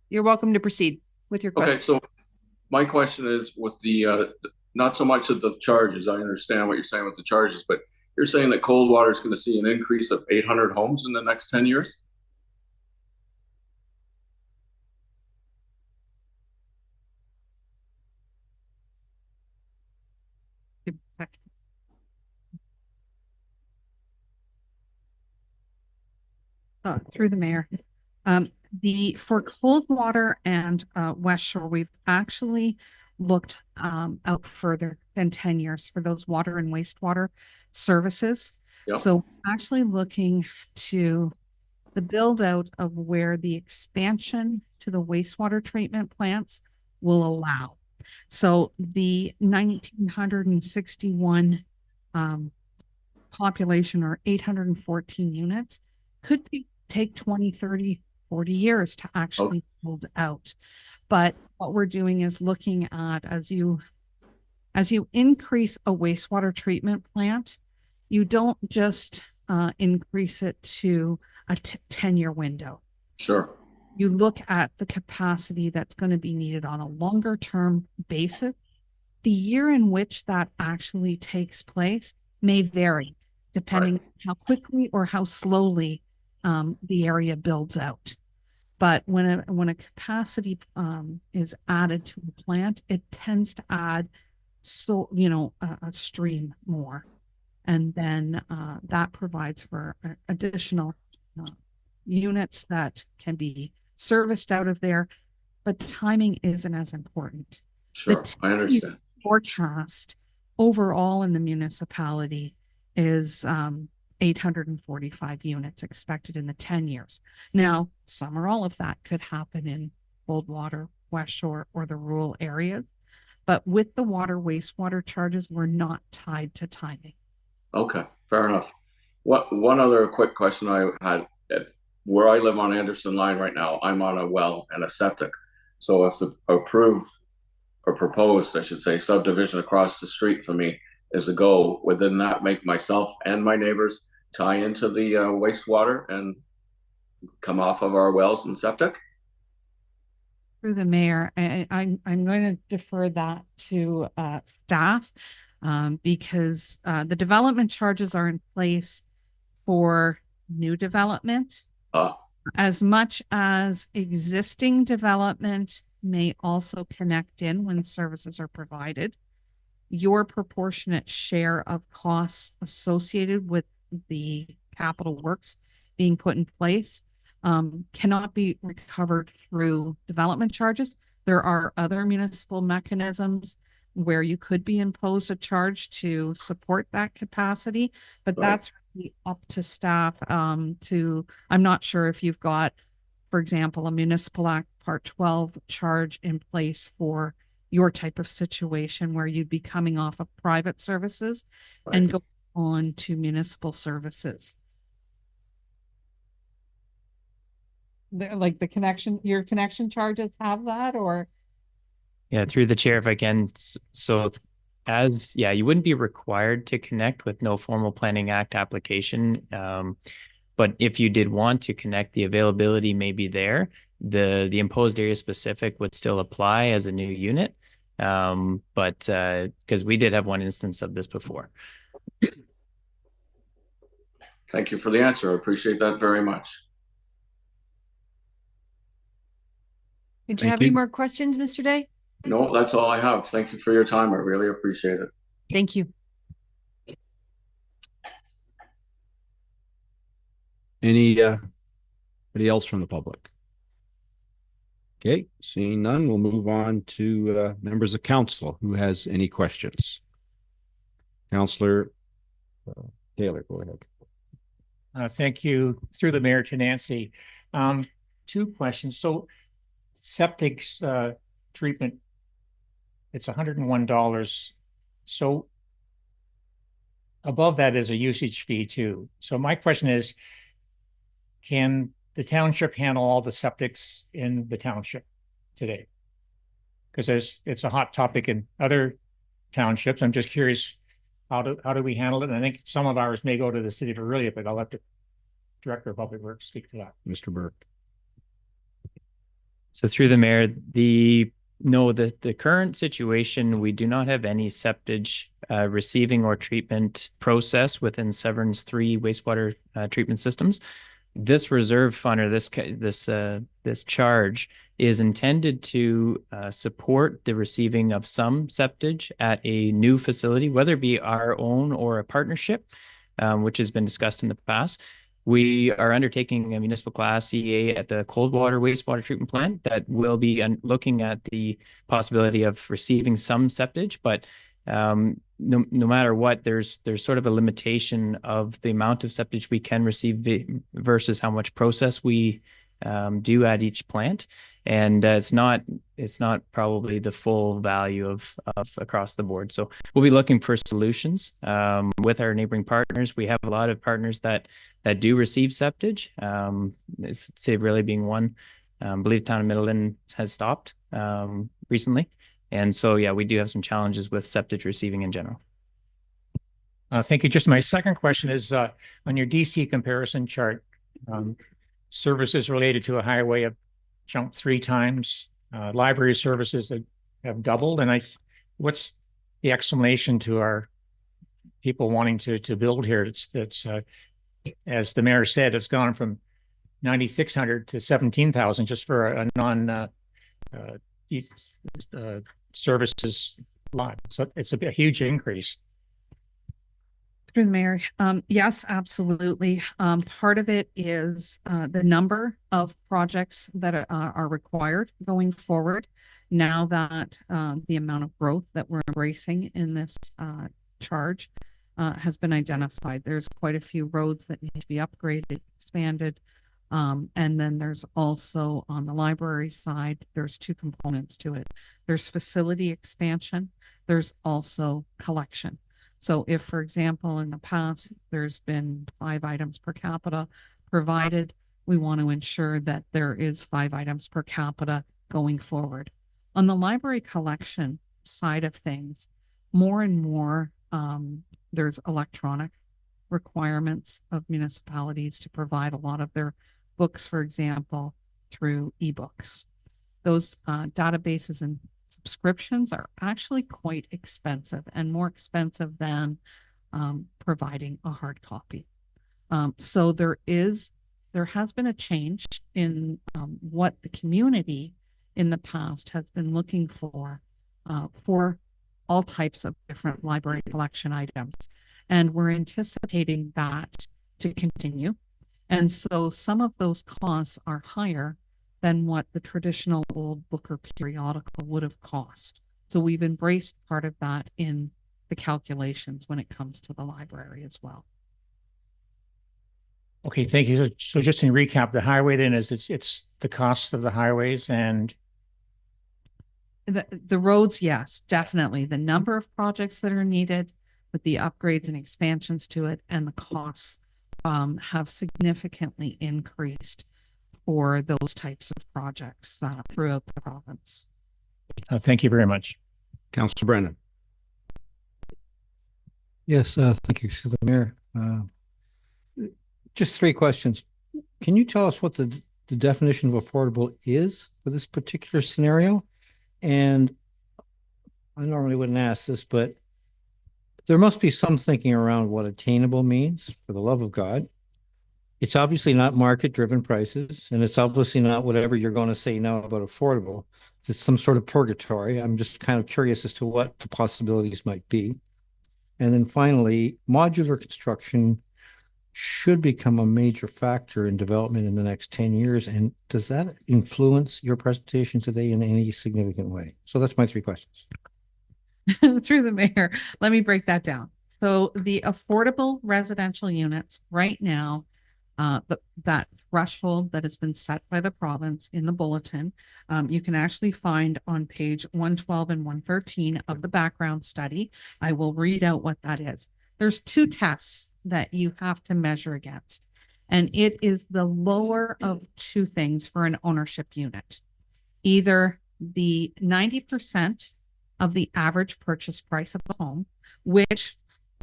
You're welcome to proceed with your Okay, question. so my question is with the not so much of the charges. I understand what you're saying with the charges, but you're saying that Coldwater is going to see an increase of 800 homes in the next 10 years? Through the mayor. For Coldwater and West Shore, we've actually looked out further than 10 years for those water and wastewater services. Yep. So actually looking to the build out of where the expansion to the wastewater treatment plants will allow. So the 1,961 population, or 814 units, could take 20, 30, 40 years to actually build out. But what we're doing is looking at, as you increase a wastewater treatment plant, you don't just increase it to a 10-year window. Sure. You look at the capacity that's going to be needed on a longer term basis. The year in which that actually takes place may vary depending on how quickly or how slowly the area builds out. But when a capacity is added to the plant, it tends to add a stream more, and then that provides for additional units that can be serviced out of there. But timing isn't as important. Sure, I understand. Forecast overall in the municipality is 845 units expected in the 10 years. Now, some or all of that could happen in Coldwater, West Shore, or the rural areas. But with the water wastewater charges, we're not tied to timing. Okay, fair enough. One other quick question I had. Where I live on Anderson Line right now, I'm on a well and a septic. So if the approved or proposed, I should say, subdivision across the street from me is a go, would then that make myself and my neighbors tie into the wastewater and come off of our wells and septic? Through the mayor, I'm going to defer that to staff because the development charges are in place for new development. As much as existing development may also connect in when services are provided, your proportionate share of costs associated with the capital works being put in place cannot be recovered through development charges. There are other municipal mechanisms where you could be imposed a charge to support that capacity, but Right. that's really up to staff. I'm not sure if you've got, for example, a Municipal Act Part 12 charge in place for your type of situation where you'd be coming off of private services and go on to municipal services. Like your connection charges have that, or? Yeah, through the chair, if I can. So you wouldn't be required to connect with no formal Planning Act application. But if you did want to connect, the availability may be there. The imposed area specific would still apply as a new unit. But because we did have one instance of this before. Thank you for the answer. I appreciate that very much. Did you have any more questions, Mr. Day? No, that's all I have. Thank you for your time. I really appreciate it. Thank you. Anybody else from the public? Okay, seeing none, we'll move on to members of council. Who has any questions? Councillor Taylor, go ahead. Thank you. Through the mayor to Nancy. Two questions. So septic treatment, it's $101. So above that is a usage fee too. So my question is, can the township handle all the septics in the township today? Because it's a hot topic in other townships. I'm just curious, how do we handle it? And I think some of ours may go to the city of Aurelia, but I'll let the Director of Public Works speak to that. Mr. Burke. So through the mayor, the current situation, we do not have any septage receiving or treatment process within Severn's 3 wastewater treatment systems. This reserve fund, or this charge, is intended to support the receiving of some septage at a new facility, whether it be our own or a partnership, which has been discussed in the past. We are undertaking a municipal class EA at the Coldwater wastewater treatment plant that will be looking at the possibility of receiving some septage, but no matter what, there's sort of a limitation of the amount of septage we can receive versus how much process we do at each plant, and it's not probably the full value of across the board. So we'll be looking for solutions with our neighboring partners. We have a lot of partners that do receive septage. Save really being one. I believe Town of Middleton has stopped recently. And so, yeah, we do have some challenges with septage receiving in general. Thank you. Just my second question is on your DC comparison chart, services related to a highway have jumped 3 times. Library services that have doubled. And what's the explanation to our people wanting to build here? It's as the mayor said, it's gone from 9,600 to 17,000 just for a non services line. So it's a huge increase. Through the mayor, yes, absolutely. Part of it is the number of projects that are required going forward. Now that the amount of growth that we're embracing in this charge has been identified, there's quite a few roads that need to be upgraded, expanded. And then there's also on the library side, there's 2 components to it. There's facility expansion. There's also collection. So if, for example, in the past, there's been 5 items per capita provided, we want to ensure that there is 5 items per capita going forward. On the library collection side of things, more and more, there's electronic requirements of municipalities to provide a lot of their books, for example, through ebooks. Those databases and subscriptions are actually quite expensive, and more expensive than providing a hard copy. So there has been a change in what the community in the past has been looking for all types of different library collection items. And we're anticipating that to continue. And so some of those costs are higher than what the traditional old book or periodical would have cost. So we've embraced part of that in the calculations when it comes to the library as well. Okay, thank you. So just in recap, the highway then is it's the cost of the highways and The roads, yes, definitely. The number of projects that are needed with the upgrades and expansions to it, and the costs have significantly increased for those types of projects throughout the province. thank you very much. Councillor Brennan. Yes, thank you, Mr. Mayor. Just three questions. Can you tell us what the definition of affordable is for this particular scenario? And I normally wouldn't ask this, but there must be some thinking around what attainable means, for the love of God. It's obviously not market-driven prices, and it's obviously not whatever you're going to say now about affordable. It's some sort of purgatory. I'm just kind of curious as to what the possibilities might be. And then finally, modular construction should become a major factor in development in the next 10 years. And does that influence your presentation today in any significant way? So that's my three questions. Through the mayor, let me break that down. So the affordable residential units right now, that threshold that has been set by the province in the bulletin, you can actually find on page 112 and 113 of the background study. I will read out what that is. There's two tests that you have to measure against, and it is the lower of two things for an ownership unit. Either the 90% of the average purchase price of the home, which,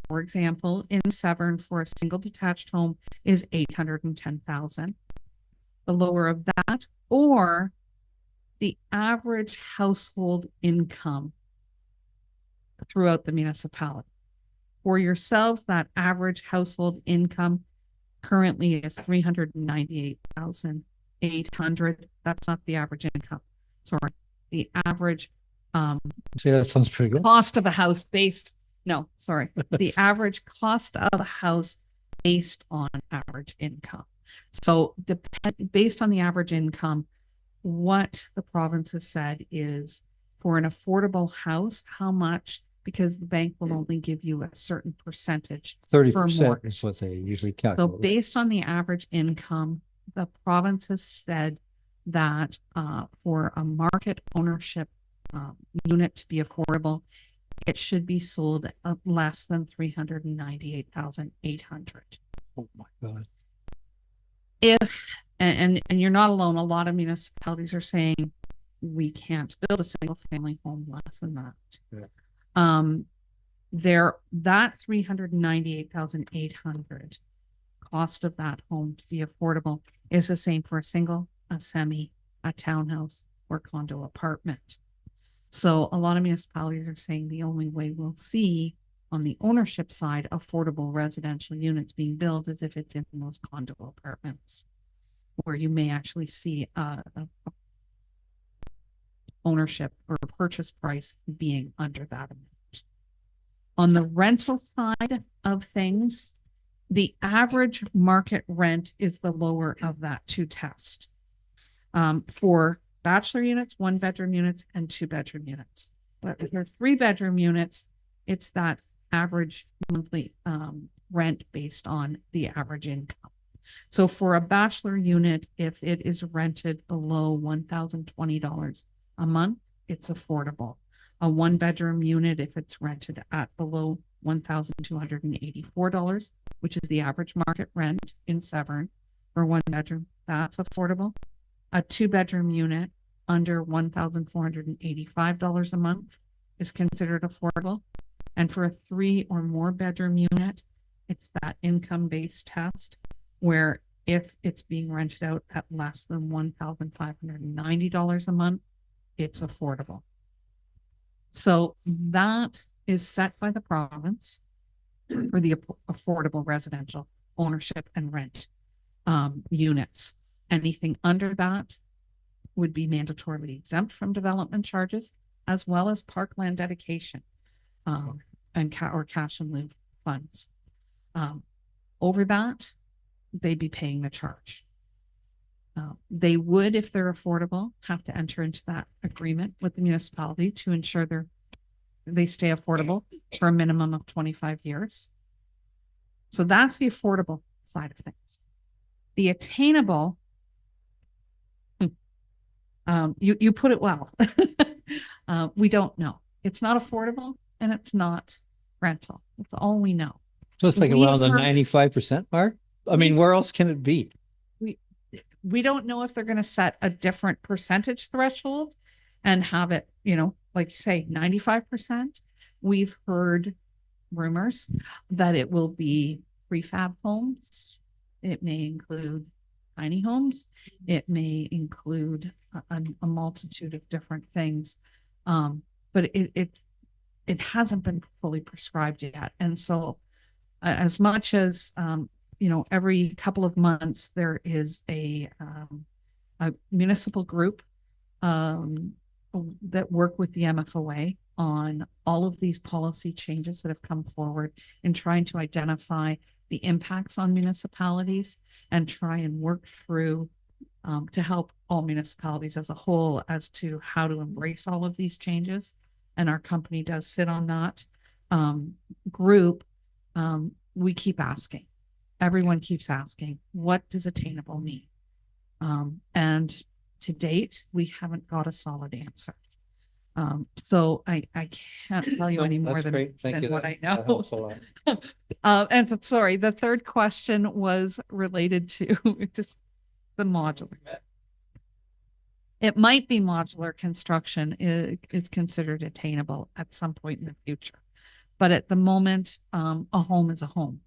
for example, in Severn for a single detached home is $810,000. The lower of that, or the average household income throughout the municipality. For yourselves, that average household income currently is $398,800. That's not the average income. Sorry, the average See, that sounds pretty good. cost of a house based. No, sorry, the average cost of a house based on average income. So based on the average income, what the province has said is for an affordable house, how much, because the bank will only give you a certain percentage. 30% is what they usually So calculate. based on the average income, the province has said that for a market ownership unit to be affordable, it should be sold at less than $398,800. Oh my God. And you're not alone. A lot of municipalities are saying we can't build a single family home less than that. Yeah. That $398,800 cost of that home to be affordable is the same for a single, a semi, a townhouse, or condo apartment. So a lot of municipalities are saying the only way we'll see on the ownership side affordable residential units being built is if it's in those condo apartments, where you may actually see a ownership or a purchase price being under that amount. On the rental side of things, the average market rent is the lower of that two test. For bachelor units, 1-bedroom units, and 2-bedroom units. But if they're 3-bedroom units, it's that average monthly rent based on the average income. So for a bachelor unit, if it is rented below $1,020 a month, it's affordable. A 1-bedroom unit, if it's rented at below $1,284, which is the average market rent in Severn for 1-bedroom, that's affordable. A 2-bedroom unit under $1,485 a month is considered affordable. And for a 3 or more bedroom unit, it's that income-based test where if it's being rented out at less than $1,590 a month, it's affordable. So that is set by the province for the affordable residential ownership and rent units. Anything under that would be mandatorily exempt from development charges, as well as parkland dedication and cash in lieu funds. Over that, they'd be paying the charge. They would, if they're affordable, have to enter into that agreement with the municipality to ensure they're they stay affordable for a minimum of 25 years. So that's the affordable side of things. The attainable, you put it well. We don't know. It's not affordable and it's not rental. That's all we know. So it's like We've around the heard- 95% mark? I mean, where else can it be? We don't know if they're going to set a different percentage threshold and have it, like you say, 95%. We've heard rumors that it will be prefab homes. It may include tiny homes. It may include a multitude of different things. But it hasn't been fully prescribed yet. And so as much as, every couple of months there is a municipal group that work with the MFOA on all of these policy changes that have come forward in trying to identify the impacts on municipalities and try and work through to help all municipalities as a whole as to how to embrace all of these changes. And our company does sit on that group. We keep asking. Everyone keeps asking, what does attainable mean? And to date, we haven't got a solid answer. So I can't tell you any more That's than, great. Thank you. what That- I that know. helps a lot. And so, sorry, the third question was related to just the modular. It might be modular construction is considered attainable at some point in the future. But at the moment, a home is a home.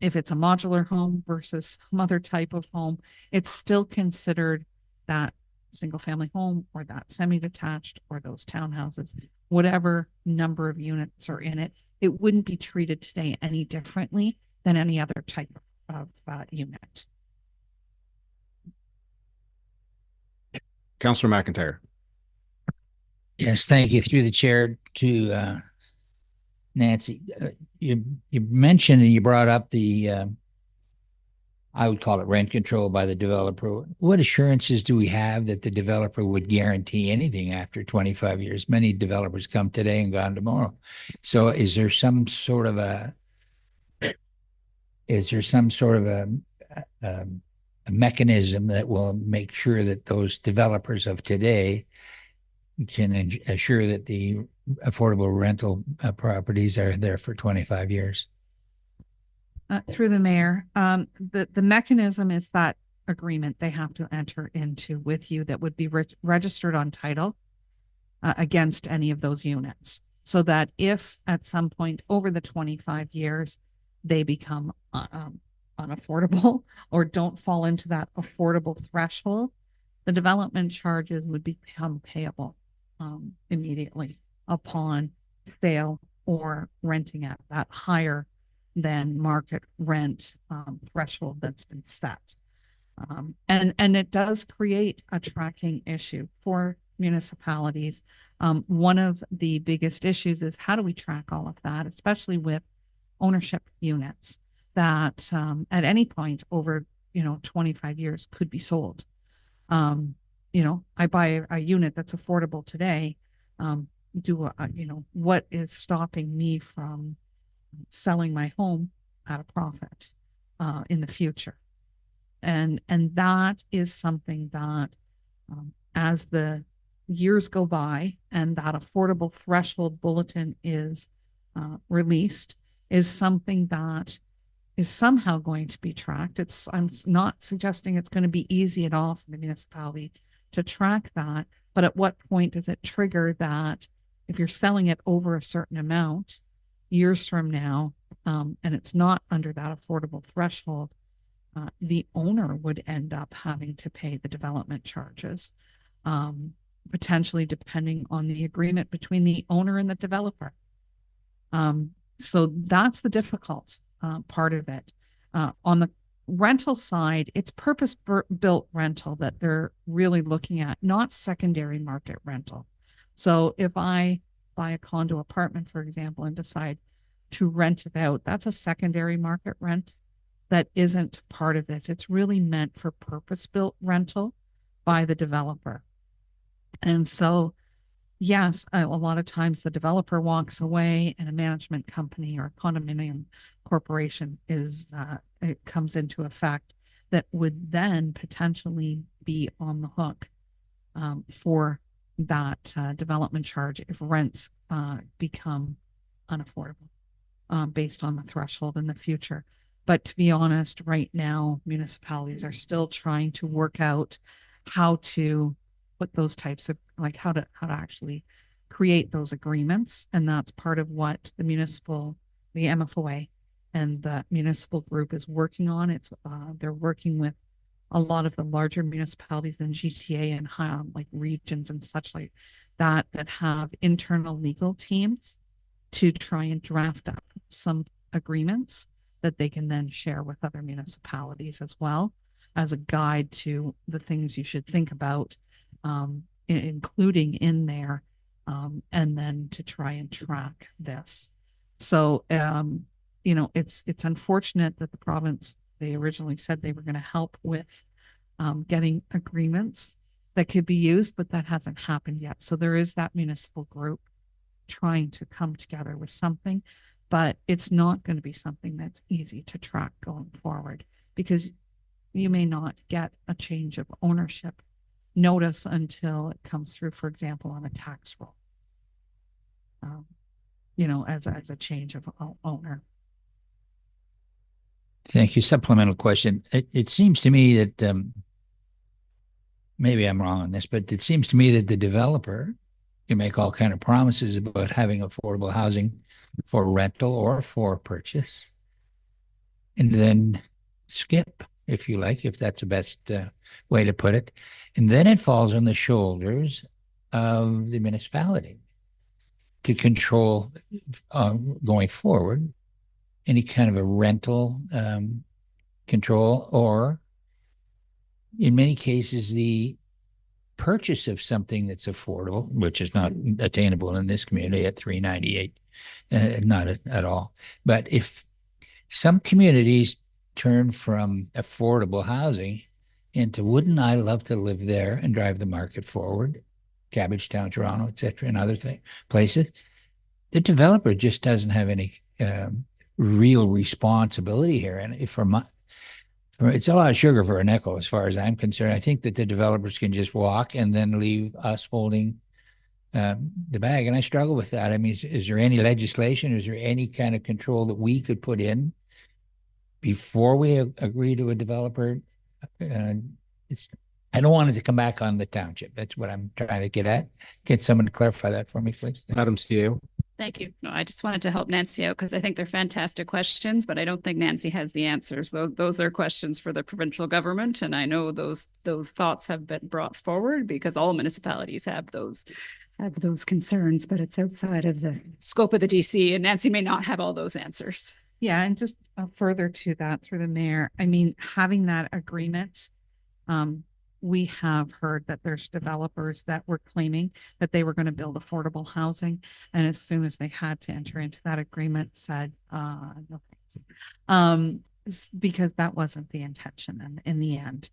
If it's a modular home versus some other type of home, it's still considered that single family home or that semi-detached or those townhouses, whatever number of units are in it. It wouldn't be treated today any differently than any other type of unit. Councillor McIntyre. Yes, thank you. Through the chair to Nancy. You mentioned and you brought up the I would call it rent control by the developer. What assurances do we have that the developer would guarantee anything after 25 years? Many developers come today and gone tomorrow. So is there some sort of a mechanism that will make sure that those developers of today can assure that the affordable rental properties are there for 25 years? Through the mayor, the mechanism is that agreement they have to enter into with you that would be registered on title against any of those units. So that if at some point over the 25 years, they become unaffordable or don't fall into that affordable threshold, the development charges would become payable immediately upon sale or renting at that higher than market rent threshold that's been set. And it does create a tracking issue for municipalities. One of the biggest issues is how do we track all of that, especially with ownership units that at any point over 25 years could be sold. I buy a unit that's affordable today. What is stopping me from selling my home at a profit in the future? And that is something that as the years go by and that affordable threshold bulletin is released, is something that is somehow going to be tracked. I'm not suggesting it's going to be easy at all for the municipality to track that, but at what point does it trigger that if you're selling it over a certain amount years from now, and it's not under that affordable threshold, the owner would end up having to pay the development charges, potentially depending on the agreement between the owner and the developer. So that's the difficult part of it. On the rental side, it's purpose-built rental that they're really looking at, not secondary market rental. So if I buy a condo apartment, for example, and decide to rent it out, that's a secondary market rent that isn't part of this. It's really meant for purpose-built rental by the developer. And so yes, a lot of times the developer walks away and a management company or condominium corporation it comes into effect that would then potentially be on the hook for that development charge if rents become unaffordable based on the threshold in the future. But to be honest, right now, municipalities are still trying to work out how to put those types of, like how to actually create those agreements. And that's part of what the MFOA and the municipal group is working on. They're working with a lot of the larger municipalities in GTA and like regions and such like that have internal legal teams to try and draft up some agreements that they can then share with other municipalities as well as a guide to the things you should think about, including in there, and then to try and track this. So, it's unfortunate that the province, they originally said they were going to help with getting agreements that could be used, but that hasn't happened yet. So there is that municipal group trying to come together with something, but it's not going to be something that's easy to track going forward because you may not get a change of ownership notice until it comes through, for example, on a tax roll, as a change of owner. Thank you. Supplemental question. It seems to me that maybe I'm wrong on this, but it seems to me that the developer can make all kind of promises about having affordable housing for rental or for purchase, and then skip, if you like, if that's the best way to put it. And then it falls on the shoulders of the municipality to control going forward any kind of a rental control, or in many cases, the purchase of something that's affordable, which is not attainable in this community at $398, not at all. But if some communities turn from affordable housing into wouldn't I love to live there and drive the market forward, Cabbagetown, Toronto, et cetera, and other places, the developer just doesn't have any real responsibility here. And it's a lot of sugar for a nickel as far as I'm concerned. I think that the developers can just walk and then leave us holding the bag. And I struggle with that. I mean, is there any legislation? Is there any kind of control that we could put in before we agree to a developer? I don't want it to come back on the township. That's what I'm trying to get at. Get someone to clarify that for me, please. Madam CEO. Thank you. No, I just wanted to help Nancy out because I think they're fantastic questions, but I don't think Nancy has the answers. Those are questions for the provincial government. And I know those thoughts have been brought forward because all municipalities have those concerns, but it's outside of the scope of the DC, and Nancy may not have all those answers. Yeah. And just further to that through the mayor, I mean, having that agreement, we have heard that there's developers that were claiming that they were going to build affordable housing. And as soon as they had to enter into that agreement, said, no thanks. Because that wasn't the intention in the end.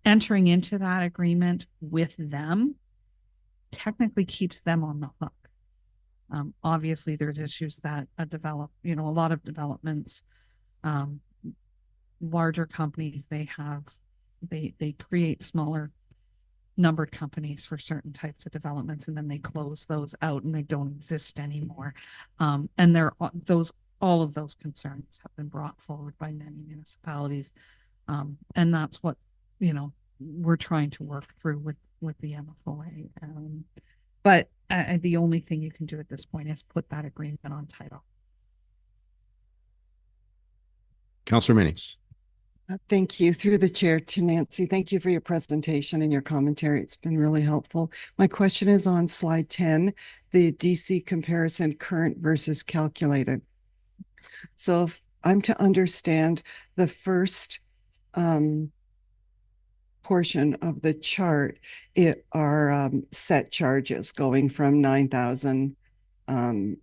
Entering into that agreement with them technically keeps them on the hook. Obviously, there's issues that a lot of developments, larger companies, they create smaller numbered companies for certain types of developments, and then they close those out and they don't exist anymore. And all of those concerns have been brought forward by many municipalities. And that's what, we're trying to work through with the MFOA. But the only thing you can do at this point is put that agreement on title. Councillor Minnings. Thank you. Through the chair to Nancy. Thank you for your presentation and your commentary. It's been really helpful. My question is on slide 10, the DC comparison current versus calculated. So if I'm to understand the first portion of the chart, it are set charges going from 9,000 and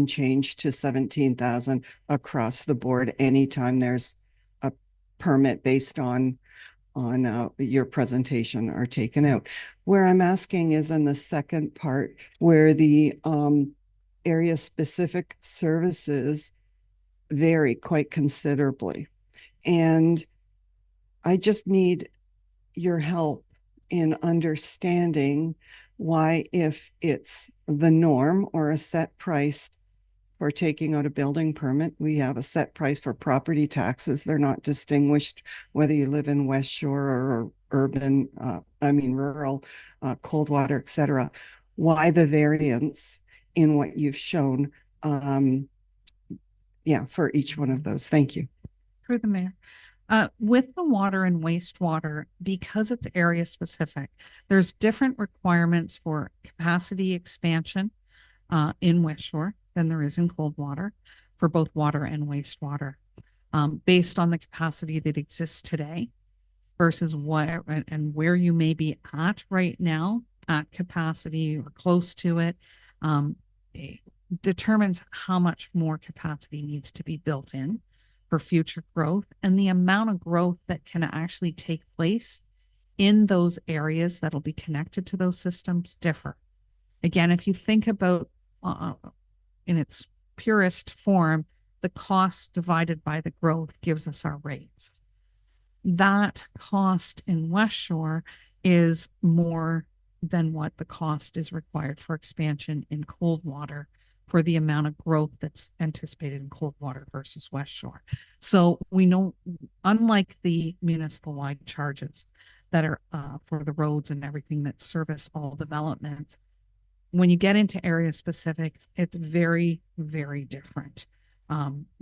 change to 17,000 across the board anytime there's a permit based on your presentation are taken out. Where I'm asking is in the second part where the area specific services vary quite considerably. And I just need your help in understanding why, if it's the norm or a set price for taking out a building permit, we have a set price for property taxes. They're not distinguished whether you live in West Shore or urban, rural, Coldwater, etc. Why the variance in what you've shown? For each one of those. Thank you. Through the mayor. With the water and wastewater, because it's area specific, there's different requirements for capacity expansion in West Shore than there is in Coldwater for both water and wastewater, based on the capacity that exists today versus what and where you may be at right now at capacity or close to it. Determines how much more capacity needs to be built in for future growth, and the amount of growth that can actually take place in those areas that'll be connected to those systems differ. Again, if you think about in its purest form, the cost divided by the growth gives us our rates. That cost in West Shore is more than what the cost is required for expansion in Coldwater for the amount of growth that's anticipated in Coldwater versus West Shore. So we know, unlike the municipal-wide charges that are for the roads and everything that service all developments, when you get into area specific, it's very, very different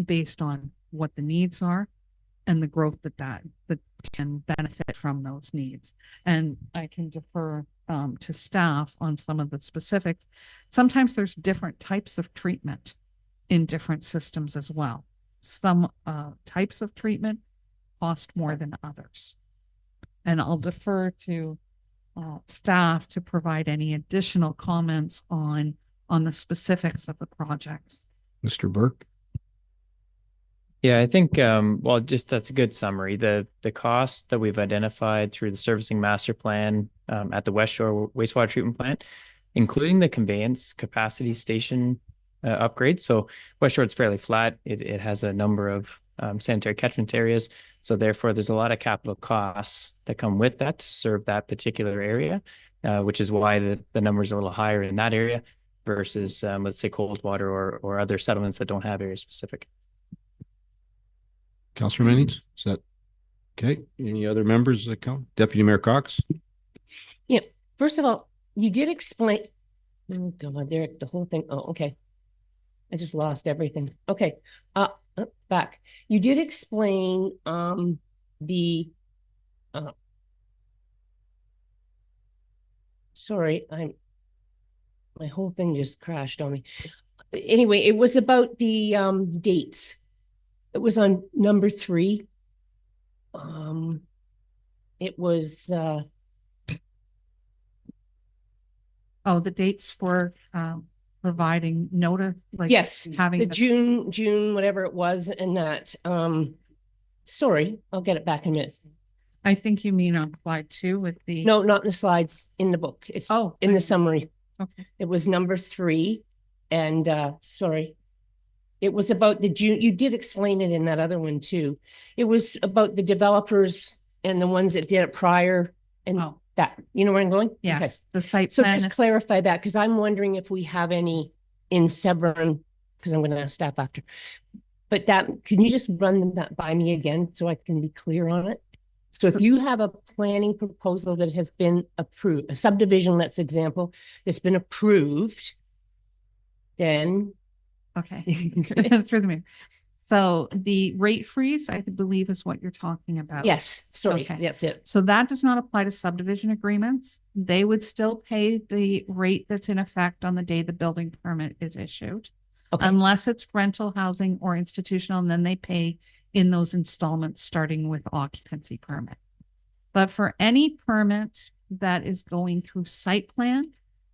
based on what the needs are and the growth that can benefit from those needs. And I can defer to staff on some of the specifics. Sometimes there's different types of treatment in different systems as well. Some types of treatment cost more than others. And I'll defer to staff to provide any additional comments on the specifics of the projects. Mr. Burke? Yeah, I think, well, just that's a good summary. The cost that we've identified through the servicing master plan at the West Shore wastewater treatment plant, including the conveyance capacity station upgrades. So West Shore, it's fairly flat. It has a number of sanitary catchment areas. So therefore, there's a lot of capital costs that come with that to serve that particular area, which is why the numbers are a little higher in that area versus, let's say, Coldwater or other settlements that don't have area specific. Councillor Mannings, is that okay? Any other members that come? Deputy Mayor Cox? Yeah. First of all, you did explain. Oh God, Derek, the whole thing. Oh, okay. I just lost everything. Okay. Back. You did explain the sorry, my whole thing just crashed on me. Anyway, it was about the dates. It was on number 3. It was the dates for providing notice, like yes, having the June, whatever it was, and that sorry, I'll get it back in a minute. I think you mean on slide 2 with the no, not in the slides, in the book. It's in the summary. Okay. It was number 3, and sorry. It was about the June. You did explain it in that other one too. It was about the developers and the ones that did it prior and that. You know where I'm going? Yes. Okay. The site so plan. Just clarify that, because I'm wondering if we have any in Severn, because I'm going to ask staff after. But that, can you just run that by me again so I can be clear on it? So if you have a planning proposal that has been approved, a subdivision, let's example, that's been approved, then okay. Through the mayor. So the rate freeze, I believe, is what you're talking about. Yes. Sorry. Okay. That's it. So that does not apply to subdivision agreements. They would still pay the rate that's in effect on the day the building permit is issued. Okay. Unless it's rental housing or institutional, and then they pay in those installments starting with occupancy permit. But for any permit that is going through site plan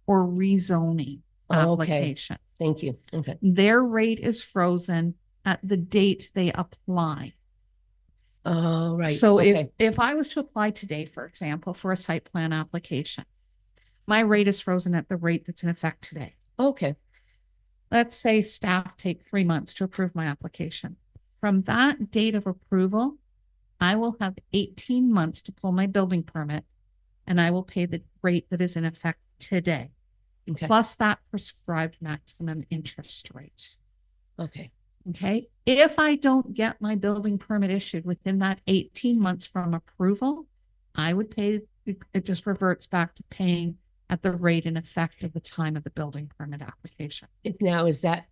or rezoning application. Thank you. Okay. Their rate is frozen at the date they apply. Oh, right. So Okay. if I was to apply today, for example, for a site plan application, my rate is frozen at the rate that's in effect today. Okay. Let's say staff take 3 months to approve my application. From that date of approval, I will have 18 months to pull my building permit, and I will pay the rate that is in effect today, Okay. plus that prescribed maximum interest rate. Okay. Okay. If I don't get my building permit issued within that 18 months from approval, I would pay, it just reverts back to paying at the rate in effect of the time of the building permit application. If now is that,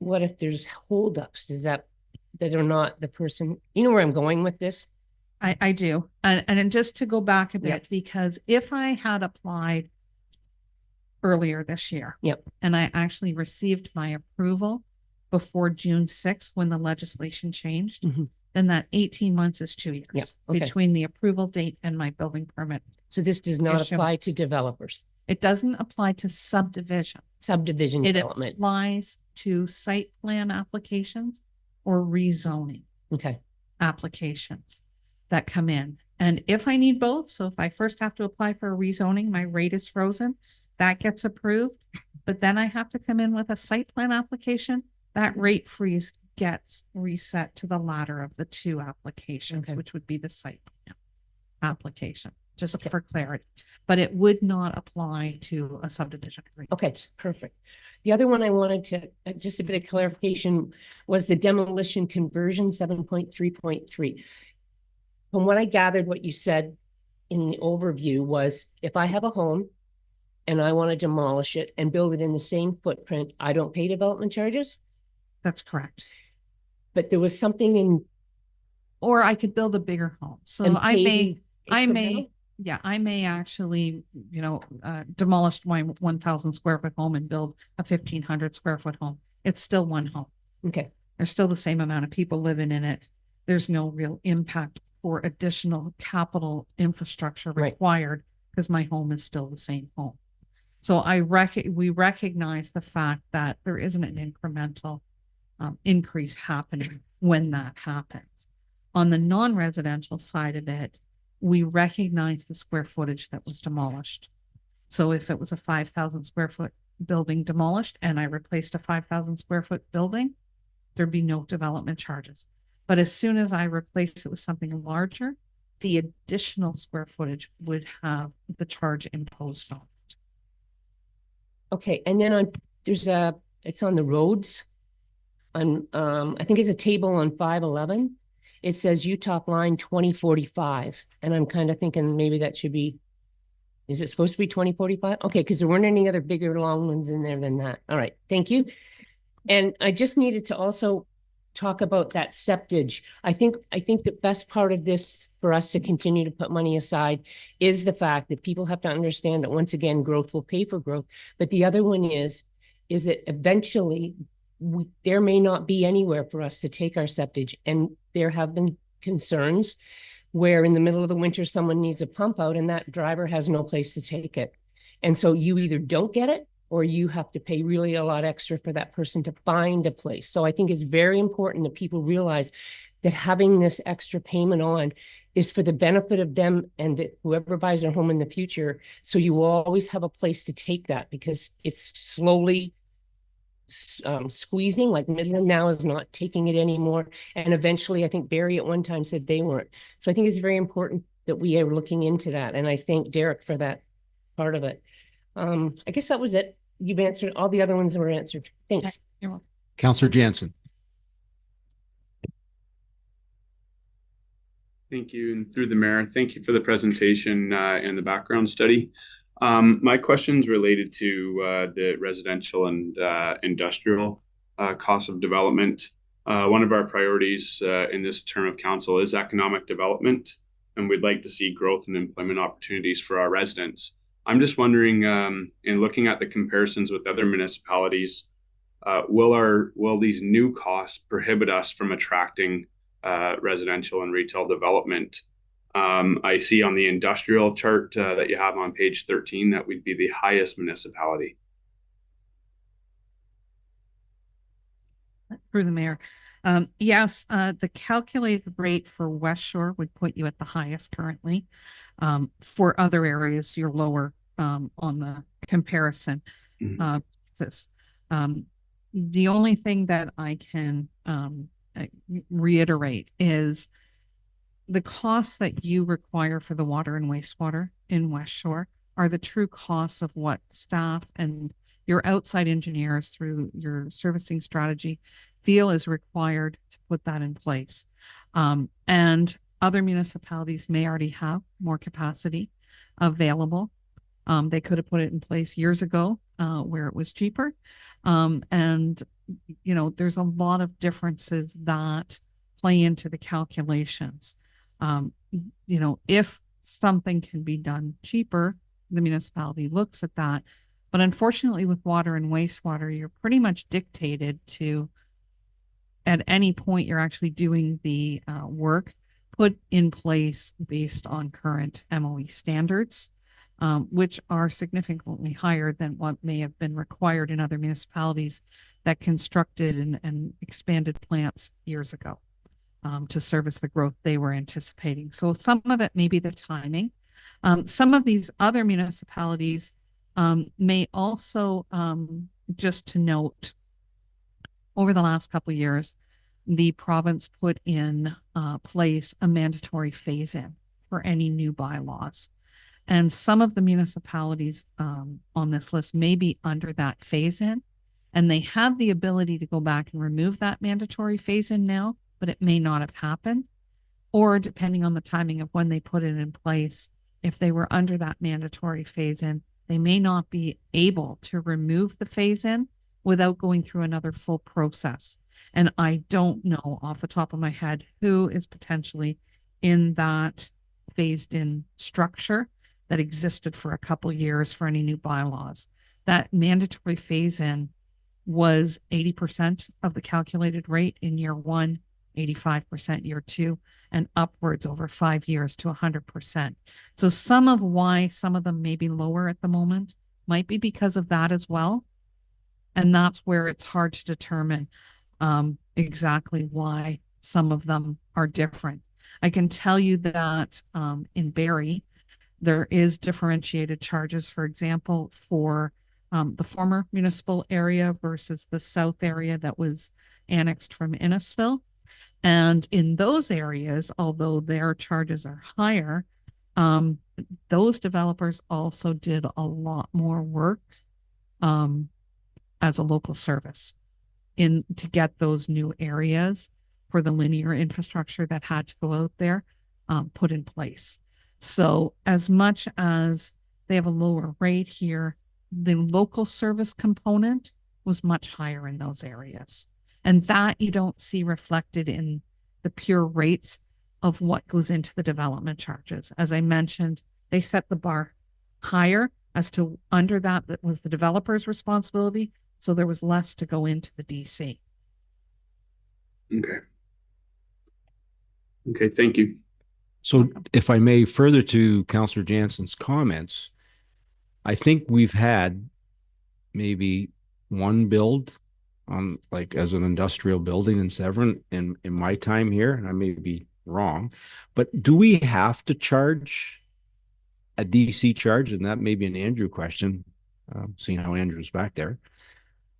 what if there's holdups? Is that are not the person, you know where I'm going with this? I do. And just to go back a bit, Yep. because if I had applied earlier this year, Yep. and I actually received my approval before June 6th, when the legislation changed, Mhm. then that 18 months is 2 years Yep. Okay. between the approval date and my building permit. So this does not Issue. apply to developers, It doesn't apply to subdivision. subdivision It development. applies to site plan applications or rezoning Okay. applications that come in. And if I need both, so if I first have to apply for a rezoning, my rate is frozen, that gets approved. But then I have to come in with a site plan application, that rate freeze gets reset to the latter of the two applications, Okay. which would be the site plan application, just for clarity. But it would not apply to a subdivision agreement. Okay, perfect. The other one I wanted to, just a bit of clarification, was the demolition conversion 7.3.3. From what I gathered, what you said in the overview was, if I have a home and I want to demolish it and build it in the same footprint, I don't pay development charges? That's correct. But there was something in. Or I could build a bigger home. So and I pay may, the I may, incremental? yeah, I may actually, demolish my 1,000 square foot home and build a 1,500 square foot home. It's still one home. Okay. There's still the same amount of people living in it. There's no real impact for additional capital infrastructure Right. required because my home is still the same home. So we recognize the fact that there isn't an incremental increase happening when that happens. On the non-residential side of it, we recognize the square footage that was demolished. So if it was a 5,000 square foot building demolished and I replaced a 5,000 square foot building, there'd be no development charges. But as soon as I replace it with something larger, the additional square footage would have the charge imposed on it. Okay, and then it's on the roads. On, I think it's a table on 511. It says Utah line 2045. And I'm kind of thinking maybe that should be, is it supposed to be 2045? Okay, because there weren't any other bigger long ones in there than that. All right, thank you. And I just needed to also talk about that septage. I think the best part of this for us to continue to put money aside is the fact that people have to understand that once again, growth will pay for growth. But the other one is that eventually there may not be anywhere for us to take our septage. And there have been concerns where in the middle of the winter, someone needs a pump out and that driver has no place to take it. And so you either don't get it or you have to pay really a lot extra for that person to find a place. So I think it's very important that people realize that having this extra payment on is for the benefit of them and that whoever buys their home in the future. So you will always have a place to take that because it's slowly squeezing, like Midland now is not taking it anymore. And eventually I think Barrie at one time said they weren't. So I think it's very important that we are looking into that. And I thank Derek for that part of it. I guess that was it. You've answered all the other ones that were answered. Thanks. You're welcome. Councillor Jansen. Thank you. And through the mayor, thank you for the presentation and the background study. My question's related to the residential and industrial cost of development. One of our priorities in this term of council is economic development, and we'd like to see growth and employment opportunities for our residents. I'm just wondering, in looking at the comparisons with other municipalities, will these new costs prohibit us from attracting residential and retail development? I see on the industrial chart that you have on page 13 that we'd be the highest municipality. Let's Through the mayor. Yes, the calculated rate for West Shore would put you at the highest currently. For other areas, you're lower on the comparison. Basis. The only thing that I can reiterate is the costs that you require for the water and wastewater in West Shore are the true costs of what staff and your outside engineers through your servicing strategy feel is required to put that in place. And other municipalities may already have more capacity available. They could have put it in place years ago where it was cheaper. And, you know, there's a lot of differences that play into the calculations. You know, if something can be done cheaper, the municipality looks at that. But unfortunately, with water and wastewater, you're pretty much dictated to, at any point you're actually doing the work, put in place based on current MOE standards, which are significantly higher than what may have been required in other municipalities that constructed and expanded plants years ago to service the growth they were anticipating. So some of it may be the timing. Some of these other municipalities may also, just to note, over the last couple of years, the province put in place a mandatory phase-in for any new bylaws. And some of the municipalities on this list may be under that phase-in, and they have the ability to go back and remove that mandatory phase-in now, but it may not have happened. Or depending on the timing of when they put it in place, if they were under that mandatory phase-in, they may not be able to remove the phase-in without going through another full process. And I don't know off the top of my head who is potentially in that phased-in structure that existed for a couple years for any new bylaws. That mandatory phase-in was 80% of the calculated rate in year one, 85% year two, and upwards over 5 years to 100%. So some of why some of them may be lower at the moment might be because of that as well. And that's where it's hard to determine exactly why some of them are different. I can tell you that in Barrie, there is differentiated charges, for example, for the former municipal area versus the south area that was annexed from Innisfil. And in those areas, although their charges are higher, those developers also did a lot more work as a local service to get those new areas for the linear infrastructure that had to go out there put in place. So as much as they have a lower rate here, the local service component was much higher in those areas. And that you don't see reflected in the pure rates of what goes into the development charges. As I mentioned, they set the bar higher as to under that was the developer's responsibility. So there was less to go into the DC. Okay. Okay, thank you. So if I may, further to Councillor Jansen's comments, I think we've had maybe one build like as an industrial building in Severn in my time here, and I may be wrong, but do we have to charge a DC charge? And that may be an Andrew question, seeing how Andrew's back there.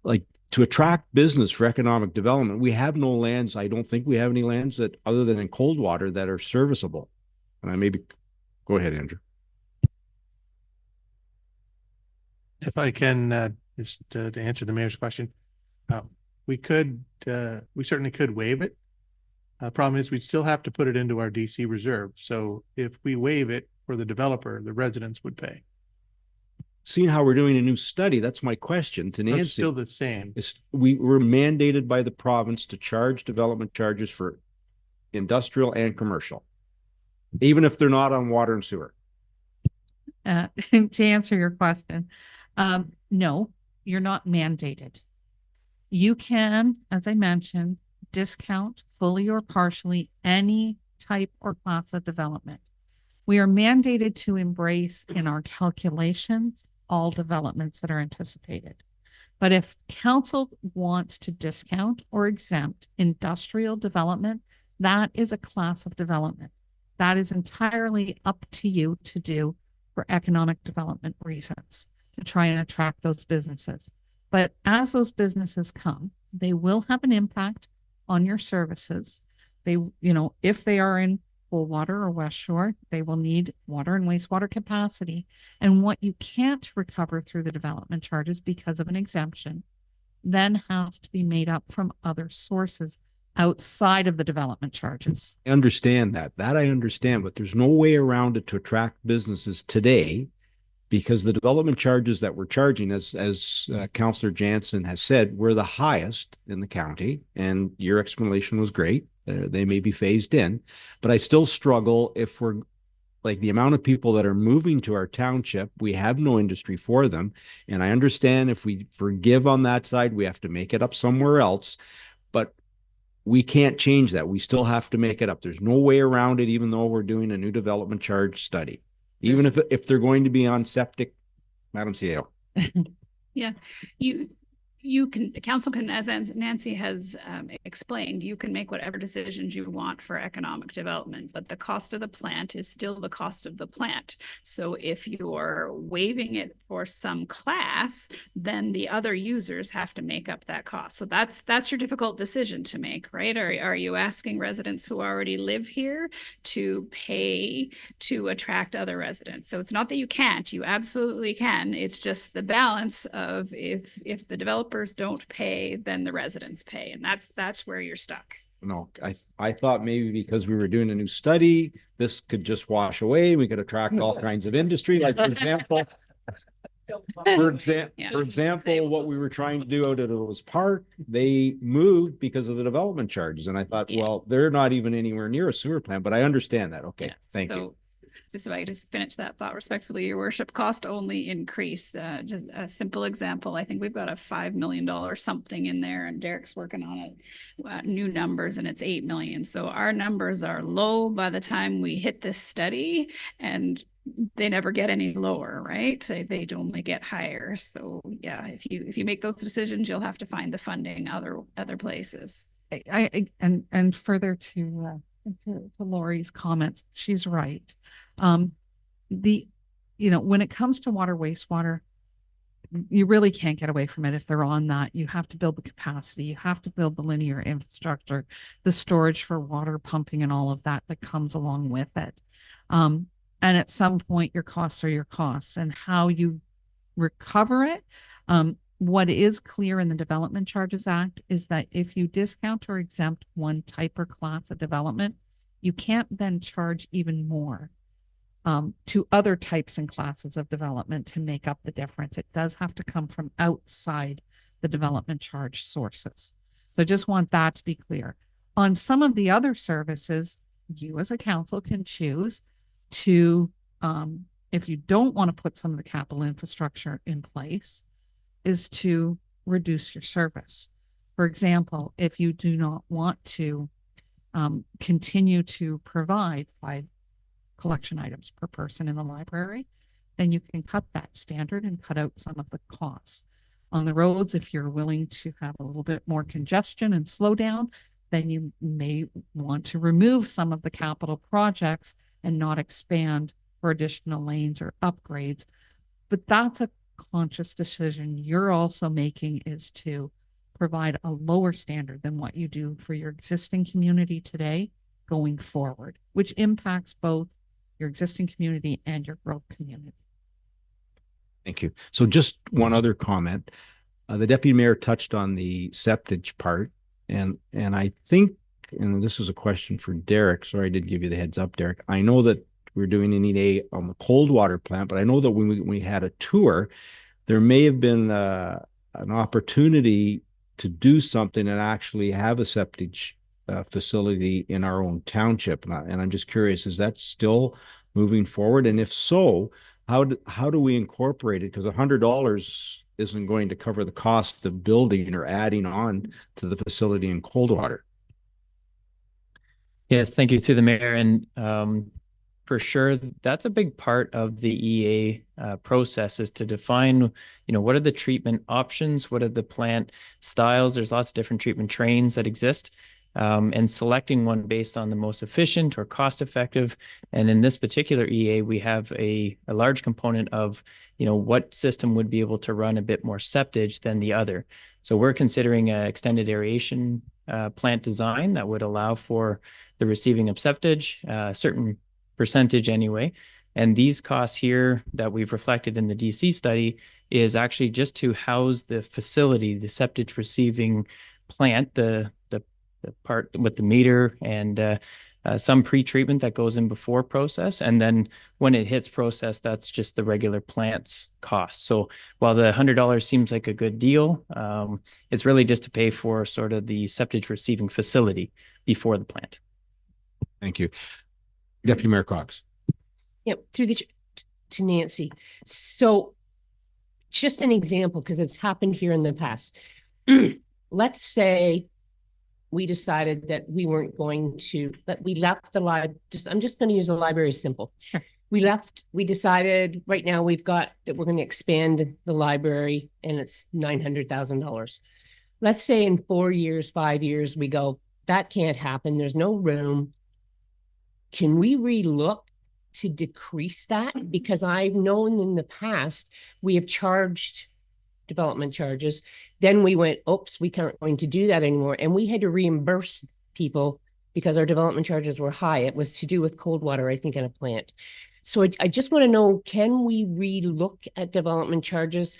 Like, to attract business for economic development, we have no lands. I don't think we have any lands that other than in Coldwater that are serviceable. And I maybe go ahead, Andrew. If I can just to answer the mayor's question, we certainly could waive it. Problem is, we'd still have to put it into our DC reserve. So if we waive it for the developer, the residents would pay. Seeing how we're doing a new study, that's my question to Nancy. It's still the same. We're mandated by the province to charge development charges for industrial and commercial, even if they're not on water and sewer. To answer your question, no, you're not mandated. You can, as I mentioned, discount fully or partially any type or class of development. We are mandated to embrace in our calculations all developments that are anticipated. But if council wants to discount or exempt industrial development, that is a class of development. That is entirely up to you to do for economic development reasons, to try and attract those businesses. But as those businesses come, they will have an impact on your services. They, if they are in Coldwater or West Shore, they will need water and wastewater capacity. And what you can't recover through the development charges because of an exemption then has to be made up from other sources outside of the development charges. I understand that. I understand, but there's no way around it to attract businesses today, because the development charges that we're charging, as Councillor Jansen has said, we're the highest in the county, and your explanation was great. They may be phased in, but I still struggle if we're like the amount of people that are moving to our township, we have no industry for them. And I understand if we forgive on that side, we have to make it up somewhere else, but we can't change that. We still have to make it up. There's no way around it, even though we're doing a new development charge study. Even if they're going to be on septic, Madam CEO. Yeah, council can, as Nancy has explained, you can make whatever decisions you want for economic development, but the cost of the plant is still the cost of the plant. So if you're waiving it for some class, then the other users have to make up that cost. So that's your difficult decision to make, right? Are you asking residents who already live here to pay to attract other residents? So it's not that you can't, you absolutely can. It's just the balance of if the developer don't pay, then the residents pay, and that's where you're stuck. No, I thought maybe because we were doing a new study, this could just wash away. We could attract all kinds of industry, like for example, what we were trying to do out at Otis Park, they moved because of the development charges, and I thought, well, they're not even anywhere near a sewer plant. But I understand that. Okay, thank you. Just if I just finish that thought respectfully, your worship, cost only increase. Just a simple example, I think we've got a $5 million something in there, and Derek's working on it, new numbers, and it's 8 million. So our numbers are low by the time we hit this study, and they never get any lower, right? They only get higher. So yeah, if you make those decisions, you'll have to find the funding other places. And further to Lori's comments, she's right. When it comes to water, wastewater, you really can't get away from it. If they're on that, you have to build the capacity, you have to build the linear infrastructure, the storage for water pumping and all of that comes along with it. And at some point, your costs are your costs, and how you recover it. What is clear in the Development Charges Act is that if you discount or exempt one type or class of development, you can't then charge even more to other types and classes of development to make up the difference. It does have to come from outside the development charge sources. So I just want that to be clear. On some of the other services, you as a council can choose to, if you don't want to put some of the capital infrastructure in place, is to reduce your service. For example, if you do not want to continue to provide 5 collection items per person in the library, then you can cut that standard and cut out some of the costs. On the roads, if you're willing to have a little bit more congestion and slow down, then you may want to remove some of the capital projects and not expand for additional lanes or upgrades. But that's a conscious decision you're also making, is to provide a lower standard than what you do for your existing community today going forward, which impacts both your existing community and your growth community. Thank you. So just one other comment. The deputy mayor touched on the septage part, and I think, and this is a question for Derek. Sorry, I did give you the heads up, Derek. I know that we're doing an EA on the Coldwater plant, but I know that when we had a tour, there may have been an opportunity to do something and actually have a septage facility in our own township. And I'm just curious, is that still moving forward? And if so, how do we incorporate it? Because $100 isn't going to cover the cost of building or adding on to the facility in Coldwater. Yes, thank you, through the mayor. And for sure. That's a big part of the EA process, is to define, what are the treatment options? What are the plant styles? There's lots of different treatment trains that exist, and selecting one based on the most efficient or cost effective. And in this particular EA, we have a large component of, what system would be able to run a bit more septage than the other. So we're considering an extended aeration plant design that would allow for the receiving of septage, a certain percentage anyway. And these costs here that we've reflected in the DC study is actually just to house the facility, the septage receiving plant, the part with the meter and some pre-treatment that goes in before process. And then when it hits process, that's just the regular plant's cost. So while the $100 seems like a good deal, it's really just to pay for sort of the septage receiving facility before the plant. Thank you. Deputy Mayor Cox. Yep, to Nancy. So just an example, because it's happened here in the past. Let's say we decided that we weren't going to, that we left the I'm just going to use the library simple. Sure. We decided right now we're going to expand the library and it's $900,000. Let's say in 4 years, 5 years, we go, that can't happen. There's no room. Can we relook to decrease that? Because I've known in the past, we have charged development charges. Then we went, oops, we can't going to do that anymore. And we had to reimburse people because our development charges were high. It was to do with Coldwater, I think, in a plant. So I just want to know, can we relook at development charges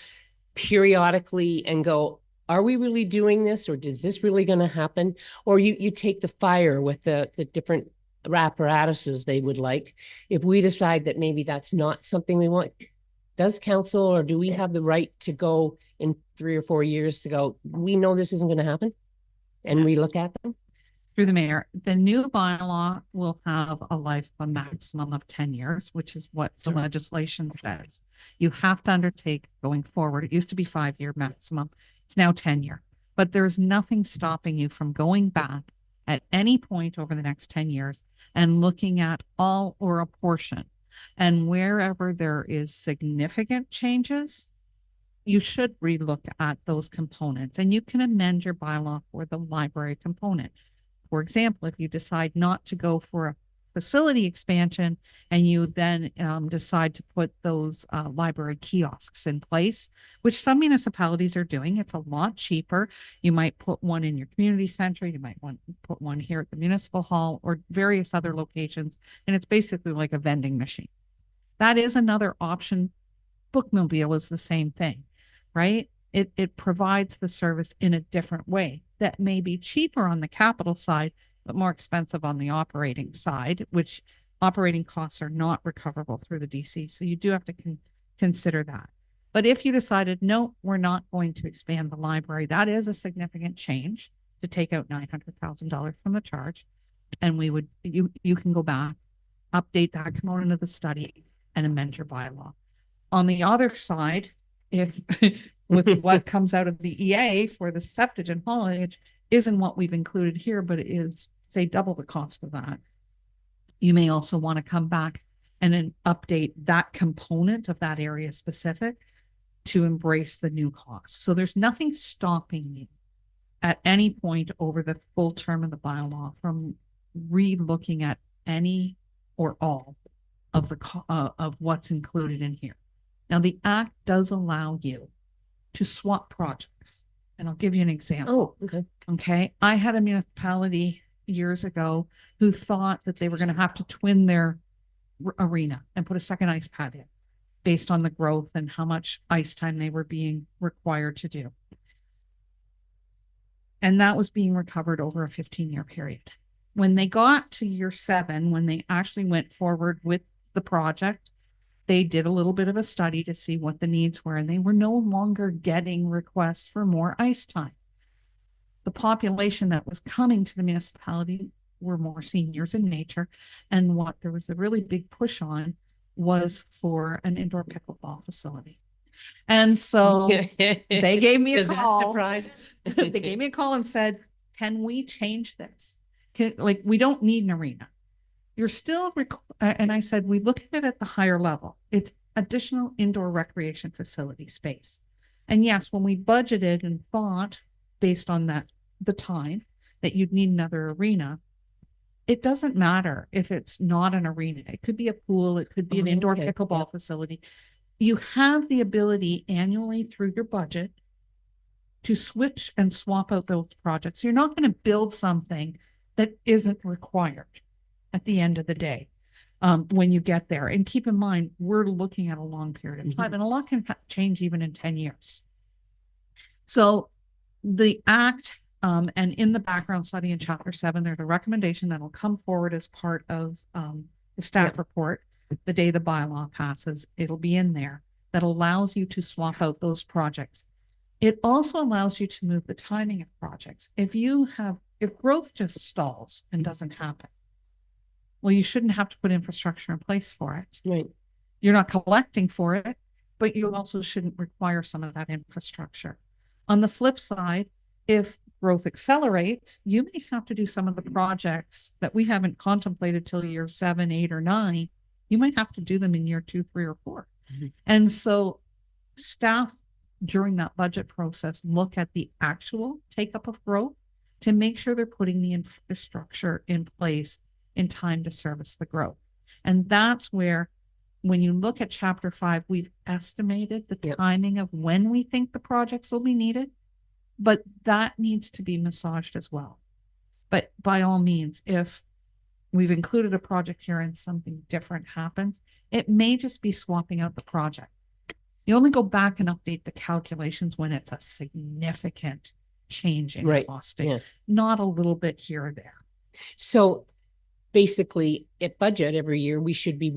periodically and go, are we really doing this, or is this really going to happen? Or you take the fire with the different apparatuses they would like. If we decide that maybe that's not something we want, does council, or do we have the right to go in 3 or 4 years to go, we know this isn't going to happen, and relook at them? Through the mayor, the new bylaw will have a life of a maximum of 10 years, which is what the legislation says. You have to undertake going forward. It used to be 5-year maximum. It's now 10-year. But there's nothing stopping you from going back at any point over the next 10 years and looking at all or a portion. And wherever there is significant changes, you should relook at those components, and you can amend your bylaw for the library component. For example, if you decide not to go for a facility expansion and you then decide to put those library kiosks in place, which some municipalities are doing, it's a lot cheaper. You might put one in your community center, you might want to put one here at the municipal hall or various other locations, and it's basically like a vending machine. That is another option. Bookmobile is the same thing, right? It provides the service in a different way that may be cheaper on the capital side, but more expensive on the operating side, which operating costs are not recoverable through the DC. So you do have to consider that. But if you decided, no, we're not going to expand the library, that is a significant change to take out $900,000 from the charge. And we would, you can go back, update that component of the study and amend your bylaw. On the other side, if with what comes out of the EA for the septage and haulage isn't what we've included here, but it is, say, double the cost of that, you may also want to come back and then update that component of that area specific to embrace the new costs. So there's nothing stopping you at any point over the full term of the bylaw from re-looking at any or all of the of what's included in here. Now, the Act does allow you to swap projects, and I'll give you an example. Oh, okay. Okay. I had a municipality years ago who thought that they were going to have to twin their arena and put a second ice pad in based on the growth and how much ice time they were being required to do. And that was being recovered over a 15-year period. When they got to year 7, when they actually went forward with the project, they did a little bit of a study to see what the needs were, and they were no longer getting requests for more ice time. The population that was coming to the municipality were more seniors in nature, and what there was a really big push on was for an indoor pickleball facility. And so they gave me a call. They gave me a call and said, can we change this? We don't need an arena. you're still, and I said, we look at it at the higher level. It's additional indoor recreation facility space. And yes, when we budgeted and thought based on that, the time that you'd need another arena, it doesn't matter if it's not an arena. It could be a pool, it could be an indoor Okay, pickleball facility. You have the ability annually through your budget to switch and swap out those projects. You're not going to build something that isn't required at the end of the day when you get there. And keep in mind, we're looking at a long period of time, and a lot can change even in 10 years. So the act and in the background study in chapter 7, there's a recommendation that will come forward as part of the staff report the day the bylaw passes. It'll be in there that allows you to swap out those projects. It also allows you to move the timing of projects. If growth just stalls and doesn't happen, well, you shouldn't have to put infrastructure in place for it. Right. You're not collecting for it, but you also shouldn't require some of that infrastructure. On the flip side, if growth accelerates, you may have to do some of the projects that we haven't contemplated till year 7, 8, or 9. You might have to do them in year 2, 3, or 4. And so staff during that budget process look at the actual take up of growth to make sure they're putting the infrastructure in place in time to service the growth. And that's where, when you look at chapter 5, we've estimated the timing of when we think the projects will be needed, but that needs to be massaged as well. But by all means, if we've included a project here and something different happens, it may just be swapping out the project. You only go back and update the calculations when it's a significant change in costing, not a little bit here or there. So basically, at budget every year, we should be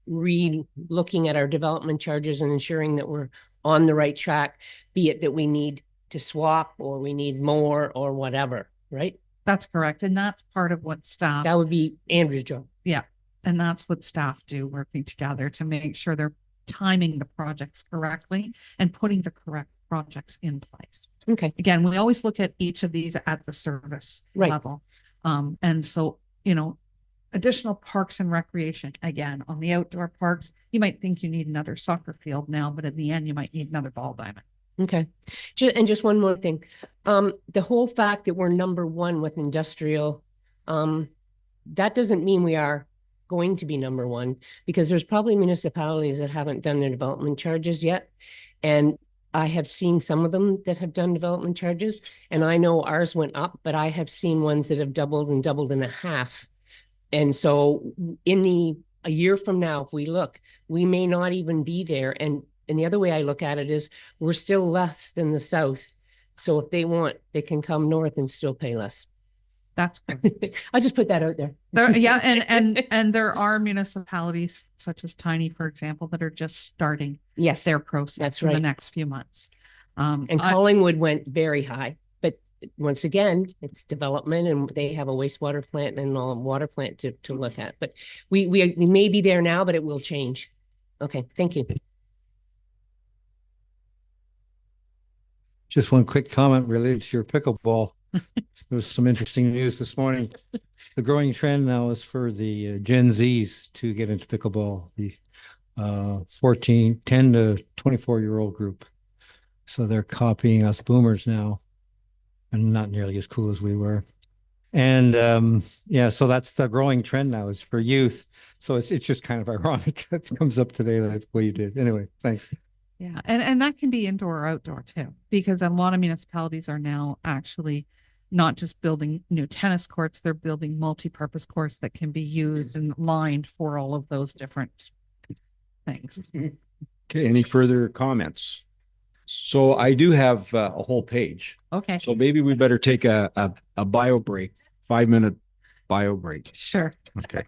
looking at our development charges and ensuring that we're on the right track, be it that we need to swap or we need more or whatever, right? That's correct. And that's part of what staff. That would be Andrew's job. Yeah. And that's what staff do, working together to make sure they're timing the projects correctly and putting the correct projects in place. Okay. Again, we always look at each of these at the service level. And so, additional parks and recreation, again, on the outdoor parks, you might think you need another soccer field now, but in the end, you might need another ball diamond. Okay. And just one more thing. The whole fact that we're number 1 with industrial, that doesn't mean we are going to be number 1, because there's probably municipalities that haven't done their development charges yet. And I have seen some of them that have done development charges, and I know ours went up, but I have seen ones that have doubled and a half. And so a year from now, if we look, we may not even be there. And the other way I look at it is we're still less than the South. So if they want, they can come north and still pay less. That's I'll just put that out there. And there are municipalities such as Tiny, for example, that are just starting their process in the next few months. And Collingwood went very high, but once again, it's development, and they have a wastewater plant and a water plant to look at. But we may be there now, but it will change. Okay, thank you. Just one quick comment related to your pickleball. There was some interesting news this morning. The growing trend now is for the Gen Zs to get into pickleball, the 10 to 24-year-old group. So they're copying us boomers now, and not nearly as cool as we were. And so that's the growing trend now, is for youth. So it's just kind of ironic that it comes up today the way you did. Anyway, thanks. Yeah, and that can be indoor or outdoor too, because a lot of municipalities are now actually not just building new tennis courts, they're building multi-purpose courts that can be used and lined for all of those different things. Okay, any further comments? So I do have a whole page. Okay. So maybe we better take a bio break, 5-minute bio break. Sure. Okay.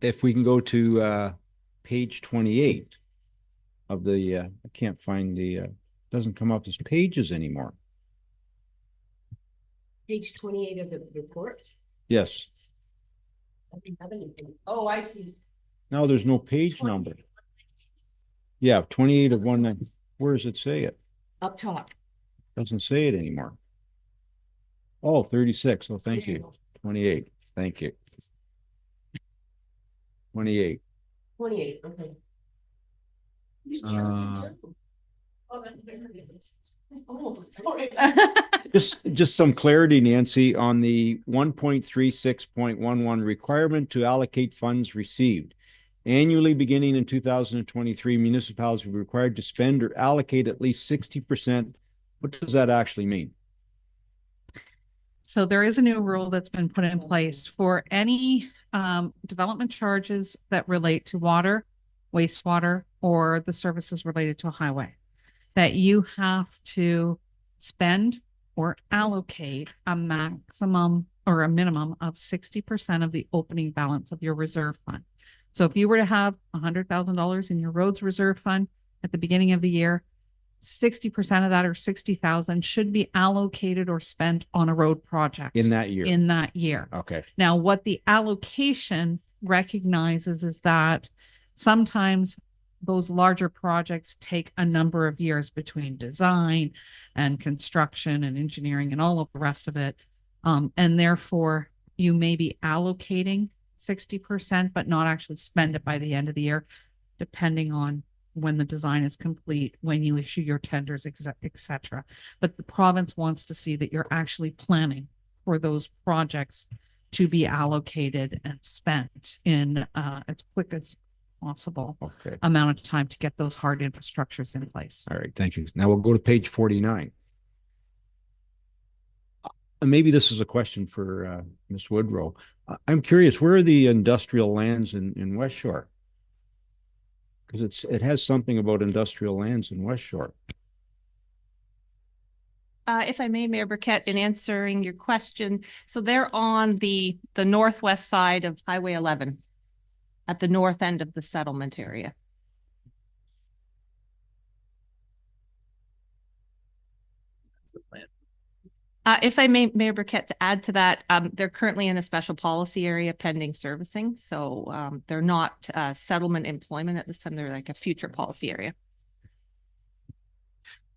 If we can go to page 28 of the, I can't find the, doesn't come up as pages anymore. Page 28 of the report. Yes. I didn't have anything. Oh, I see. No, there's no page number. Yeah, 28 of 1. Where does it say it? Up top. Doesn't say it anymore. Oh, 36. Oh, thank you. 28. Thank you. 28. 28, okay. Oh, that's very good. Oh, sorry. Just some clarity, Nancy, on the 1.36.11 requirement to allocate funds received. Annually, beginning in 2023, municipalities will be required to spend or allocate at least 60%. What does that actually mean? So there is a new rule that's been put in place for any development charges that relate to water, wastewater, or the services related to a highway, that you have to spend or allocate a maximum or a minimum of 60% of the opening balance of your reserve fund. So if you were to have $100,000 in your roads reserve fund at the beginning of the year, 60% of that, or 60,000, should be allocated or spent on a road project In that year. in that year. Okay. Now, what the allocation recognizes is that sometimes those larger projects take a number of years between design and construction and engineering and all of the rest of it. And therefore, you may be allocating 60%, but not actually spend it by the end of the year, depending on when the design is complete, when you issue your tenders, etc. But the province wants to see that you're actually planning for those projects to be allocated and spent in as quick as possible amount of time to get those hard infrastructures in place. All right, thank you. Now we'll go to page 49. Maybe this is a question for Ms. Woodrow. I'm curious, where are the industrial lands in West Shore? Because it has something about industrial lands in West Shore. If I may, Mayor Burkett, in answering your question, so they're on the northwest side of Highway 11, at the north end of the settlement area. That's the plan. If I may, Mayor Burkett, to add to that, they're currently in a special policy area pending servicing. So they're not settlement employment at this time. They're like a future policy area.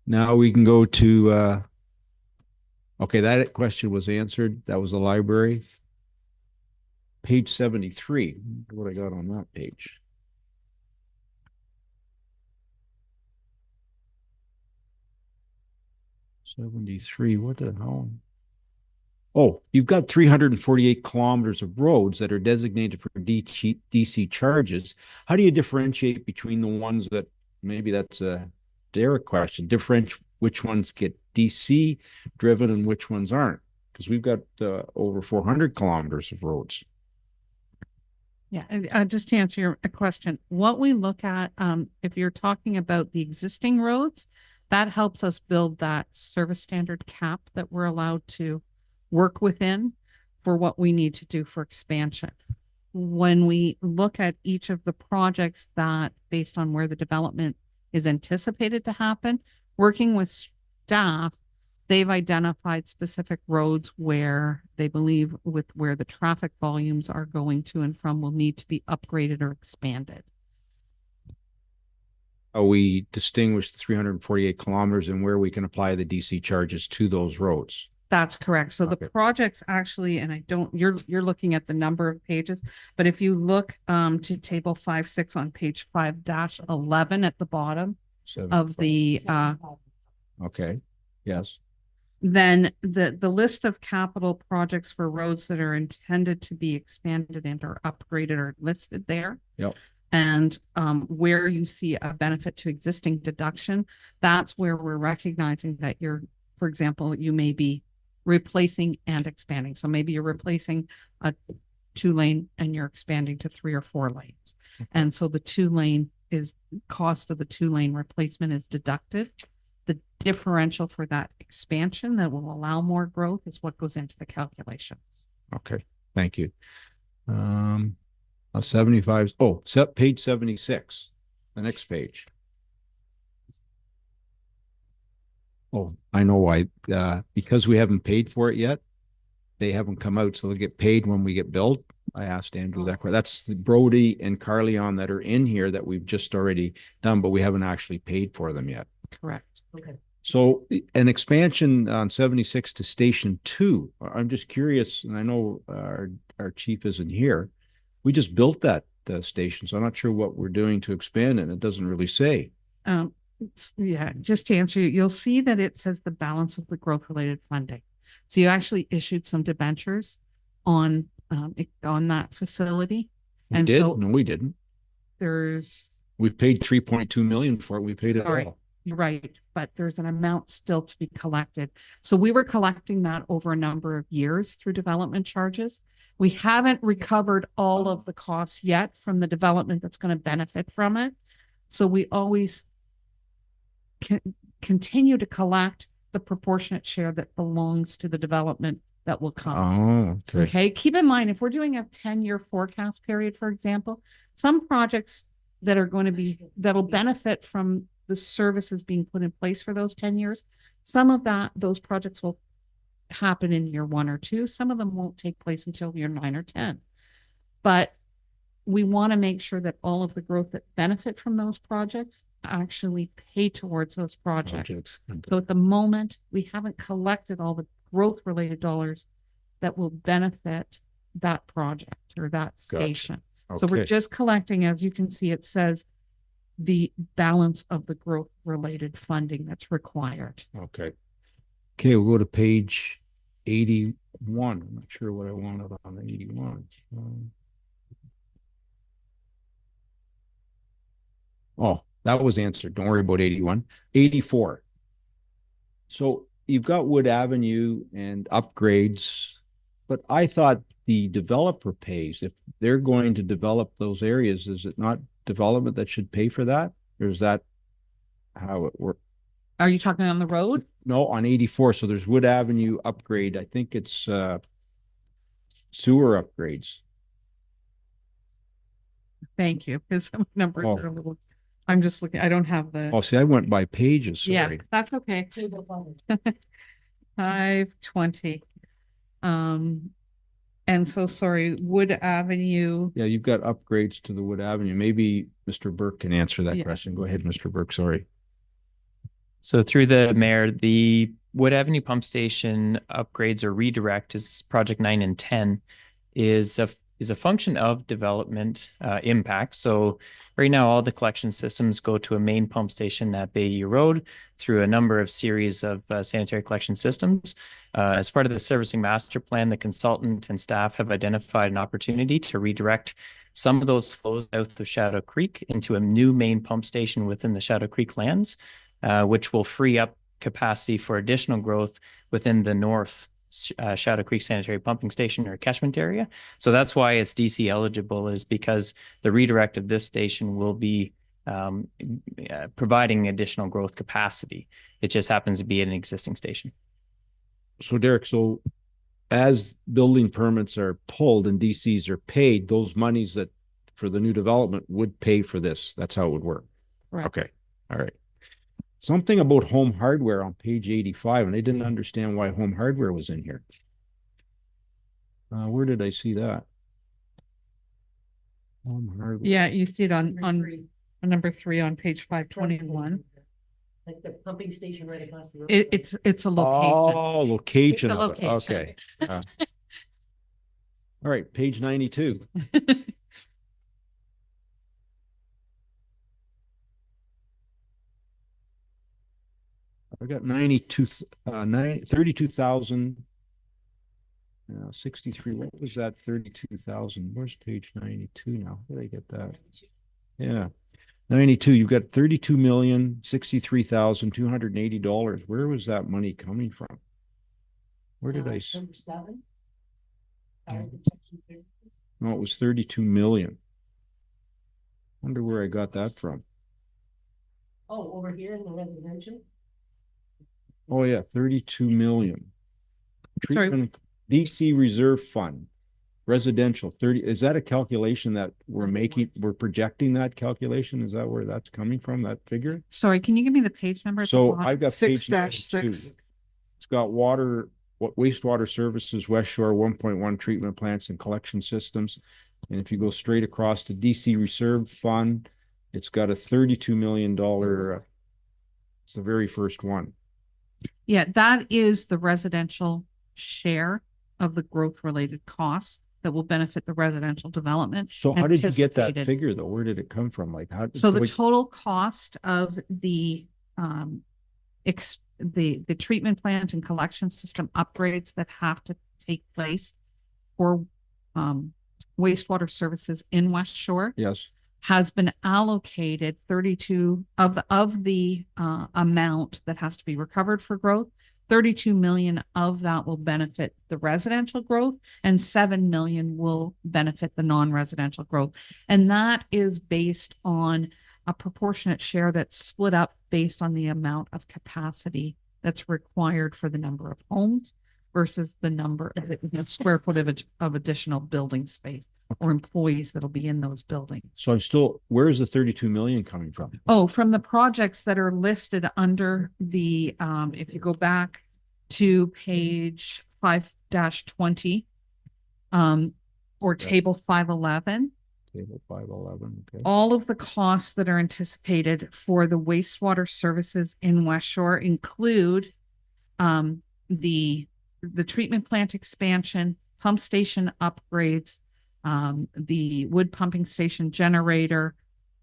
Now we can go to, okay, that question was answered. That was the library. Page 73, what I got on that page. What the hell? Oh, you've got 348 kilometers of roads that are designated for DC charges. How do you differentiate between the ones that, maybe that's a Derek question, differentiate which ones get DC driven and which ones aren't? Because we've got over 400 kilometers of roads. Yeah, and just to answer your question, what we look at, if you're talking about the existing roads, that helps us build that service standard cap that we're allowed to work within for what we need to do for expansion. When we look at each of the projects that, based on where the development is anticipated to happen, working with staff, they've identified specific roads where they believe with where the traffic volumes are going to and from will need to be upgraded or expanded. We distinguish the 348 kilometers and where we can apply the DC charges to those roads. That's correct. So the projects actually, and I don't, you're looking at the number of pages, but if you look to table 5.6 on page 5-11 at the bottom of the okay, yes. Then the list of capital projects for roads that are intended to be expanded and or upgraded are listed there. Yep. And where you see a benefit to existing deduction, that's where we're recognizing that you're, for example, you may be replacing and expanding. So maybe you're replacing a 2-lane and you're expanding to 3 or 4 lanes. Okay. And so the 2-lane is cost of the 2-lane replacement is deducted. The differential for that expansion that will allow more growth is what goes into the calculations. Okay, thank you. 75. Oh, page 76, the next page. Oh, I know why. Because we haven't paid for it yet. They haven't come out, so they'll get paid when we get billed. I asked Andrew that. That's Brody and Carleon that are in here that we've just already done, but we haven't actually paid for them yet. Correct. Okay. So an expansion on 76 to Station 2. I'm just curious, and I know our chief isn't here. We just built that station, so I'm not sure what we're doing to expand it. It doesn't really say. Yeah, just to answer you, you'll see that it says the balance of the growth related funding. So you actually issued some debentures on that facility. We did? No, we didn't. We paid 3.2 million for it. We paid it all. You're right, but there's an amount still to be collected. So we were collecting that over a number of years through development charges. We haven't recovered all of the costs yet from the development that's going to benefit from it. So we always continue to collect the proportionate share that belongs to the development that will come. Oh, okay. Keep in mind, if we're doing a 10-year forecast period, for example, some projects that are going to be, that'll benefit from the services being put in place for those 10 years, some of those projects will happen in year 1 or 2. Some of them won't take place until year 9 or 10. But we want to make sure that all of the growth that benefit from those projects actually pay towards those projects. So at the moment, we haven't collected all the growth related dollars that will benefit that project or that station. So we're just collecting, as you can see, it says the balance of the growth related funding that's required. Okay, we'll go to page 81. I'm not sure what I wanted on the 81. Oh, that was answered. Don't worry about 81. 84. So you've got Wood Avenue and upgrades, but I thought the developer pays. If they're going to develop those areas, is it not development that should pay for that? Or is that how it works? Are you talking on the road? No, on 84. So there's Wood Avenue upgrade. I think it's sewer upgrades. Thank you. Because some numbers are a little, I'm just looking, I don't have the. Oh, see, I went by pages. Sorry. Yeah, that's okay. 520. And so sorry, Wood Avenue. Yeah, you've got upgrades to the Wood Avenue. Maybe Mr. Burke can answer that question. Go ahead, Mr. Burke. Sorry. So through the mayor, the Wood Avenue pump station upgrades or redirect is project 9 and 10 is a function of development impact. So right now, all the collection systems go to a main pump station at Bayview Road through a number of series of sanitary collection systems. As part of the servicing master plan, the consultant and staff have identified an opportunity to redirect some of those flows south of Shadow Creek into a new main pump station within the Shadow Creek lands, which will free up capacity for additional growth within the north Shadow Creek sanitary pumping station or catchment area. So that's why it's DC eligible, is because the redirect of this station will be providing additional growth capacity. It just happens to be an existing station. So Derek, so as building permits are pulled and DCs are paid, those monies that for the new development would pay for this. That's how it would work. Right. Okay. All right. Something about home hardware on page 85, and I didn't understand why home hardware was in here. Where did I see that? Home hardware. Yeah, you see it on number 3 on page 521. Like the pumping station right across the road. It's a location. Oh, location. It's a location. Okay. All right, page 92. I got 32,000. 63. What was that? 32,000. Where's page 92 now? Where did I get that? Yeah. 92. You've got $32,063,280. Where was that money coming from? Where did I see? No, it was 32 million. Wonder where I got that from. Oh, over here in the residential? Oh yeah, 32 million. Treatment DC Reserve Fund. residential 30, is that a calculation that we're projecting that calculation? Is that where that's coming from, that figure? Sorry, can you give me the page number? at the So bottom? I've got page 6-6. 2. It's got wastewater services, West Shore 1.1 treatment plants and collection systems. And if you go straight across to DC Reserve Fund, it's got a $32 million, it's the very first one. Yeah, that is the residential share of the growth-related costs that will benefit the residential development. So how did you get that anticipated. figure though? Where did it come from? Like how? So the total cost of the treatment plant and collection system upgrades that have to take place for wastewater services in West Shore, yes, has been allocated 32 of the amount that has to be recovered for growth. 32 million of that will benefit the residential growth and 7 million will benefit the non-residential growth. And that is based on a proportionate share that's split up based on the amount of capacity that's required for the number of homes versus the number of square footage of additional building space or employees that'll be in those buildings. so I'm still, where's the 32 million coming from? Oh, from the projects that are listed under the, if you go back to page 5-20, or table 511, Table 511, okay. all of the costs that are anticipated for the wastewater services in West Shore include the treatment plant expansion, pump station upgrades, the wood pumping station generator,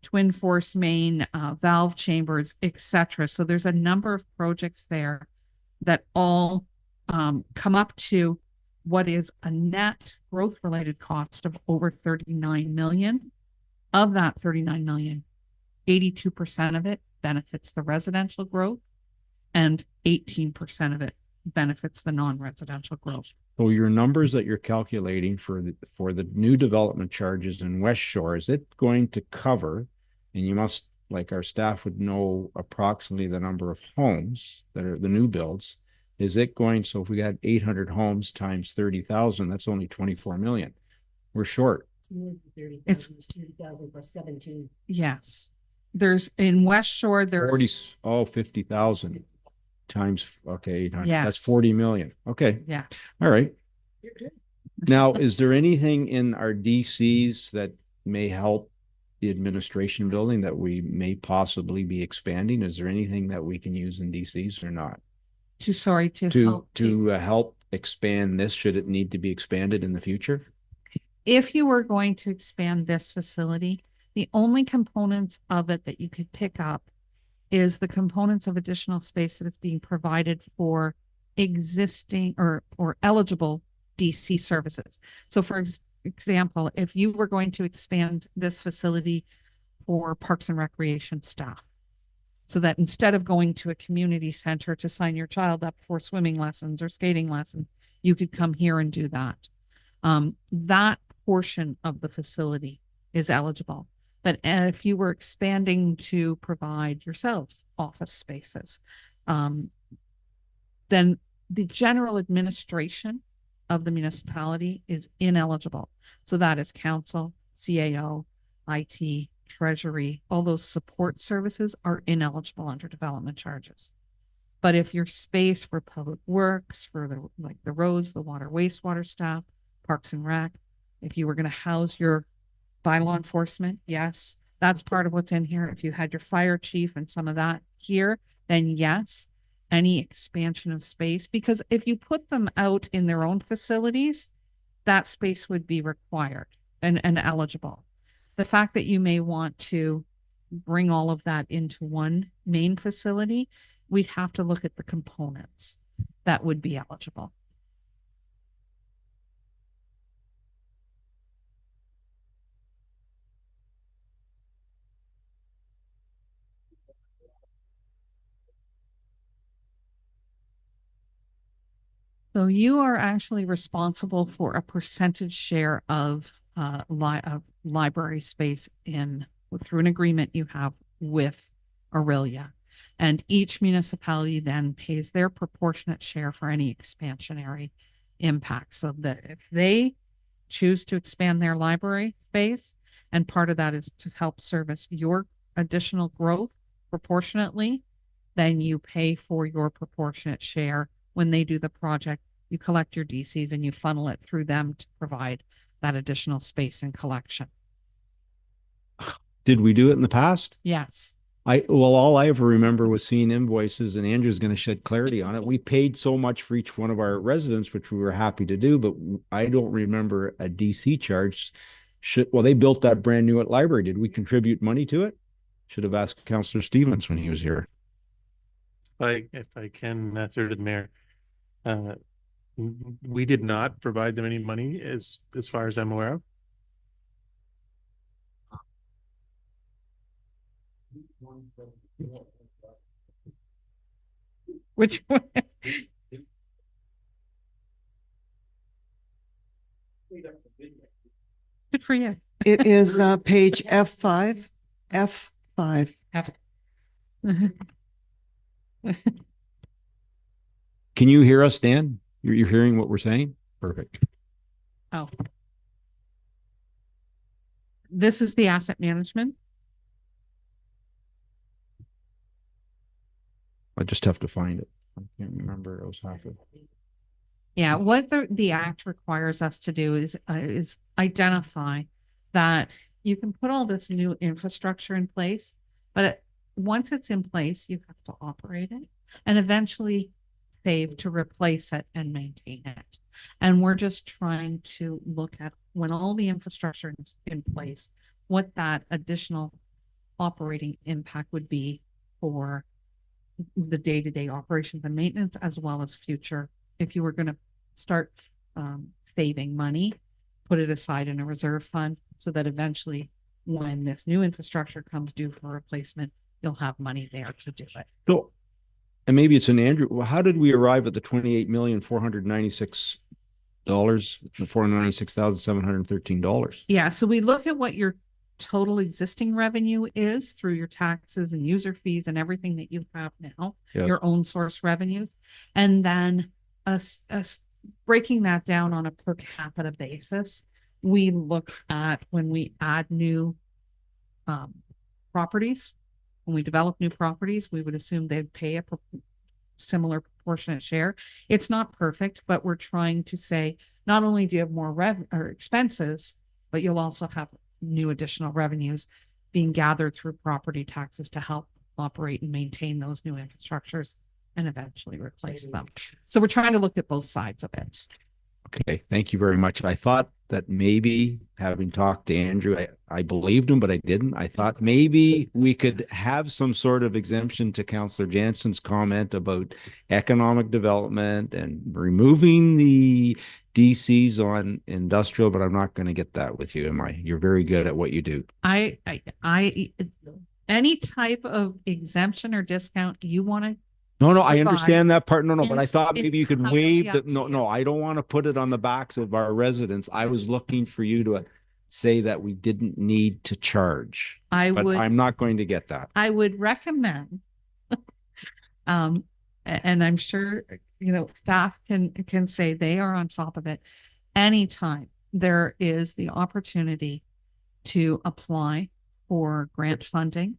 twin force main, valve chambers, etc. So there's a number of projects there that all come up to what is a net growth related cost of over 39 million. Of that 39 million, 82% of it benefits the residential growth and 18% of it benefits the non-residential growth. So your numbers that you're calculating for the new development charges in West Shore, is it going to cover, and you must, like our staff would know approximately the number of homes that are the new builds, is it going, so if we got 800 homes times 30,000, that's only 24 million. We're short. It's 30,000 plus 17. Yes. There's in West Shore, there's 50,000 times, okay, 800. Yes. That's 40 million. Okay. Yeah. All right. Now, is there anything in our DCs that may help the administration building that we may possibly be expanding? Is there anything that we can use in DCs or not? To help expand this, should it need to be expanded in the future? If you were going to expand this facility, the only components of it that you could pick up is the components of additional space that is being provided for existing or eligible DC services. So for example, if you were going to expand this facility for Parks and Recreation staff, so that instead of going to a community center to sign your child up for swimming lessons or skating lessons, you could come here and do that. That portion of the facility is eligible. But if you were expanding to provide yourselves office spaces, then the general administration of the municipality is ineligible. So that is council, CAO, IT, treasury, all those support services are ineligible under development charges. But if your space for public works, for the roads, the water, wastewater staff, Parks and Rec, if you were going to house your bylaw enforcement, yes, that's part of what's in here. If you had your fire chief and some of that here, then yes, any expansion of space, because if you put them out in their own facilities, that space would be required and eligible. The fact that you may want to bring all of that into one main facility, we'd have to look at the components that would be eligible. So you are actually responsible for a percentage share of library space through an agreement you have with Aurelia. And each municipality then pays their proportionate share for any expansionary impact. So that if they choose to expand their library space, and part of that is to help service your additional growth proportionately, then you pay for your proportionate share. When they do the project, you collect your DCs and you funnel it through them to provide that additional space and collection. Did we do it in the past? Yes. All I ever remember was seeing invoices, and Andrew's going to shed clarity on it. We paid so much for each one of our residents, which we were happy to do, but I don't remember a DC charge. They built that brand new at library. Did we contribute money to it? Should have asked Councillor Stevens when he was here. If I can, through to the mayor, we did not provide them any money as far as I'm aware of. Which one? Good for you. It is page F5. F5. Can you hear us, Dan? You're hearing what we're saying? Perfect. Oh. This is the asset management. I just have to find it. I can't remember. It was half of it. Yeah, what the act requires us to do is identify that you can put all this new infrastructure in place, but once it's in place, you have to operate it and eventually save to replace it and maintain it. And we're just trying to look at, when all the infrastructure is in place, what that additional operating impact would be for the day-to-day operations and maintenance, as well as future. If you were going to start saving money, put it aside in a reserve fund so that eventually when this new infrastructure comes due for replacement, you'll have money there to do it. So, and maybe it's an Andrew. Well, how did we arrive at the $28,496,713? Yeah, so we look at what your total existing revenue is through your taxes and user fees and everything that you have now, Yes. your own source revenues, and then us breaking that down on a per capita basis. We look at when we add new properties, when we develop new properties, we would assume they'd pay a similar proportionate share. It's not perfect, but we're trying to say not only do you have more expenses, but you'll also have new additional revenues being gathered through property taxes to help operate and maintain those new infrastructures and eventually replace them. So we're trying to look at both sides of it. Okay, thank you very much. I thought that maybe, having talked to Andrew, I believed him, but I didn't. I thought maybe we could have some sort of exemption to Councillor Jansen's comment about economic development and removing the DCs on industrial, but I'm not going to get that with you, am I? You're very good at what you do. Any type of exemption or discount you want to. No, I understand that part. No, but I thought It's maybe you could entirely waive up that. to No, you. I don't want to put it on the backs of our residents. I was looking for you to say that we didn't need to charge. But I'm not going to get that. I would recommend, and I'm sure, staff can say they are on top of it. Anytime there is the opportunity to apply for grant funding.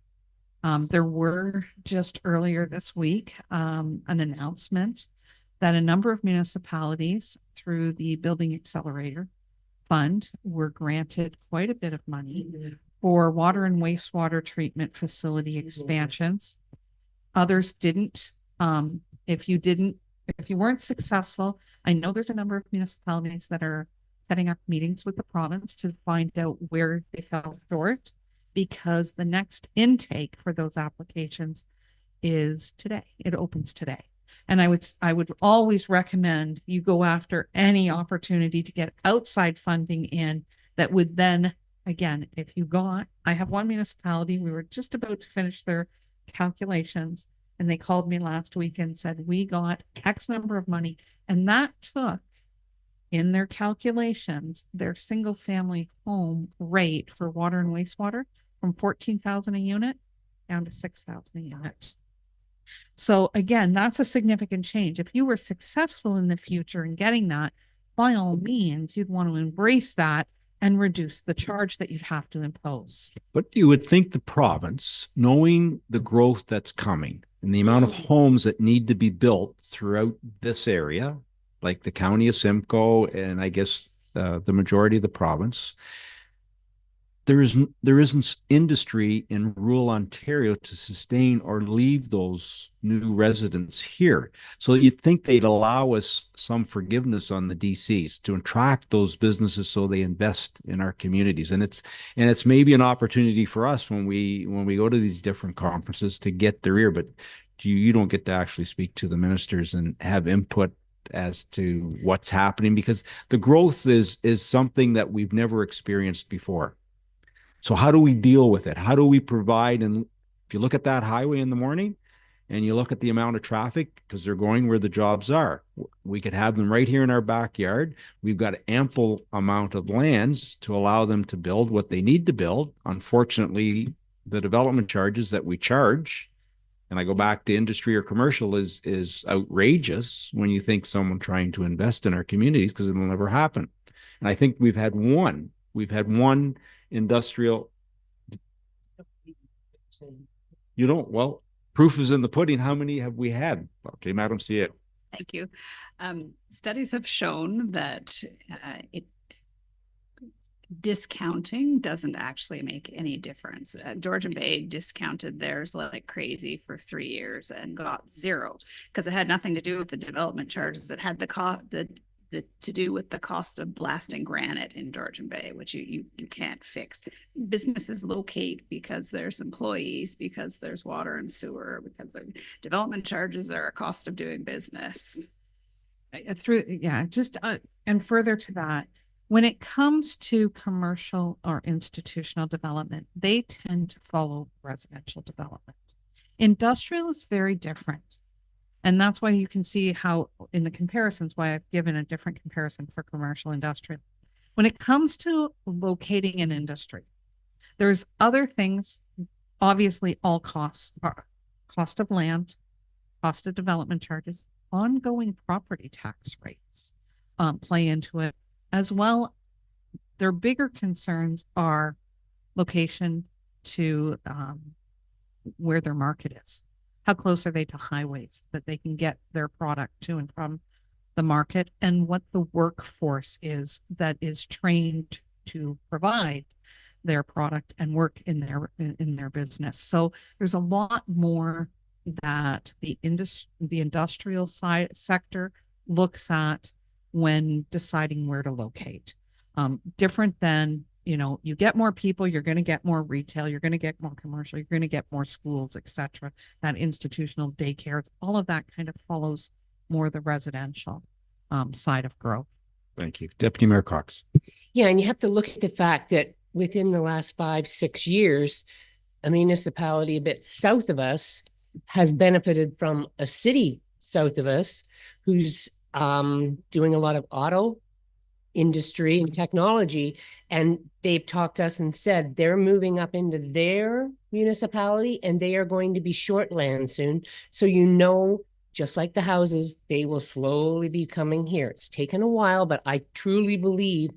There were just earlier this week an announcement that a number of municipalities through the Building Accelerator Fund were granted quite a bit of money for water and wastewater treatment facility expansions. Others didn't. If you weren't successful, I know there's a number of municipalities that are setting up meetings with the province to find out where they fell short, because the next intake for those applications is today. It opens today. And I would always recommend you go after any opportunity to get outside funding in that would then, again, I have one municipality, we were just about to finish their calculations and they called me last week and said, we got X number of money. And that took in their calculations, their single family home rate for water and wastewater from 14,000 a unit down to 6,000 a unit. So again, that's a significant change. If you were successful in the future in getting that, by all means, you'd want to embrace that and reduce the charge that you'd have to impose. But you would think the province, knowing the growth that's coming and the amount of homes that need to be built throughout this area, like the county of Simcoe and I guess the majority of the province, there isn't industry in rural Ontario to sustain or leave those new residents here. So you'd think they'd allow us some forgiveness on the DCs to attract those businesses so they invest in our communities. And it's maybe an opportunity for us when we go to these different conferences to get their ear, but you don't get to actually speak to the ministers and have input as to what's happening, because the growth is something that we've never experienced before. So how do we deal with it? How do we provide? And if you look at that highway in the morning and you look at the amount of traffic, because they're going where the jobs are, we could have them right here in our backyard. We've got an ample amount of lands to allow them to build what they need to build. Unfortunately, the development charges that we charge, and I go back to industry or commercial, is outrageous when you think someone trying to invest in our communities, because it'll never happen. And I think we've had one industrial. Well, proof is in the pudding. How many have we had? Okay, Madam, see it. Thank you. Studies have shown that discounting doesn't actually make any difference. Georgian Bay discounted theirs like crazy for 3 years and got zero, because it had nothing to do with the development charges. It had to do with the cost of blasting granite in Georgian Bay, which you can't fix. Businesses locate because there's employees, because there's water and sewer, because the development charges are a cost of doing business. And further to that, when it comes to commercial or institutional development, they tend to follow residential development. Industrial is very different. And that's why you can see how in the comparisons, why I've given a different comparison for commercial industrial. When it comes to locating an industry, there's other things, obviously all costs are cost of land, cost of development charges, ongoing property tax rates play into it as well. Their bigger concerns are location to where their market is. How close are they to highways that they can get their product to and from the market, and what the workforce is that is trained to provide their product and work in their business. So there's a lot more that the industrial sector looks at when deciding where to locate. Different than, you get more people, you're going to get more retail, you're going to get more commercial, you're going to get more schools, etc. That institutional daycare, all of that kind of follows more the residential side of growth. Thank you. Deputy Mayor Cox. Yeah, and you have to look at the fact that within the last 5-6 years, a municipality a bit south of us has benefited from a city south of us who's doing a lot of auto industry and technology, and they've talked to us and said they're moving up into their municipality and they are going to be short land soon. So just like the houses, they will slowly be coming here. It's taken a while, but I truly believe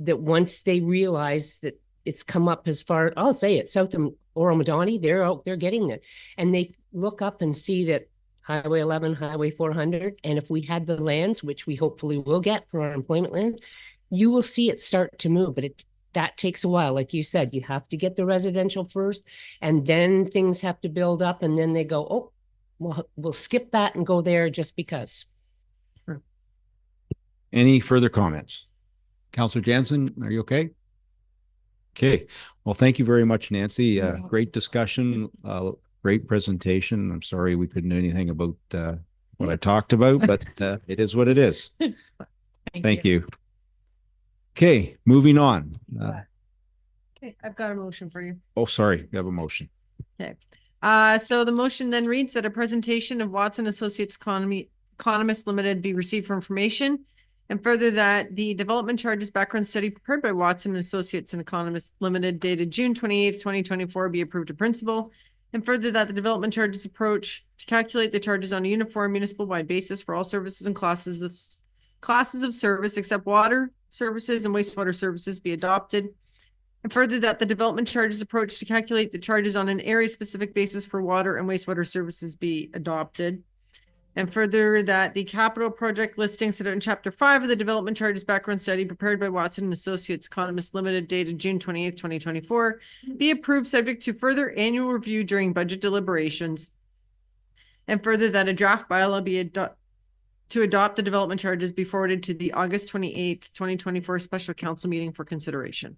that once they realize that it's come up as far, I'll say it, south of Oromadani, they're getting it, and they look up and see that Highway 11, Highway 400. And if we had the lands, which we hopefully will get for our employment land, you will see it start to move. But that takes a while. Like you said, you have to get the residential first, and then things have to build up. And then they go, oh, well, we'll skip that and go there just because. Sure. Any further comments? Councillor Jansen, are you okay? Okay. Well, thank you very much, Nancy. Great discussion. Great presentation. I'm sorry we couldn't do anything about what I talked about, but it is what it is. Thank you. Okay, moving on. Okay, I've got a motion for you. Oh, sorry, we have a motion. Okay. So the motion then reads that a presentation of Watson Associates Economists Limited be received for information, and further that the development charges background study prepared by Watson Associates and Economists Limited dated June 28th, 2024 be approved in principle. And further that the development charges approach to calculate the charges on a uniform municipal-wide basis for all services and classes classes of service except water services and wastewater services be adopted. And further, that the development charges approach to calculate the charges on an area-specific basis for water and wastewater services be adopted. And further, that the capital project listing set out in Chapter 5 of the Development Charges Background Study prepared by Watson and Associates Economists Limited dated June 28th, 2024 be approved subject to further annual review during budget deliberations. And further, that a draft bylaw be to adopt the development charges be forwarded to the August 28th, 2024 special council meeting for consideration.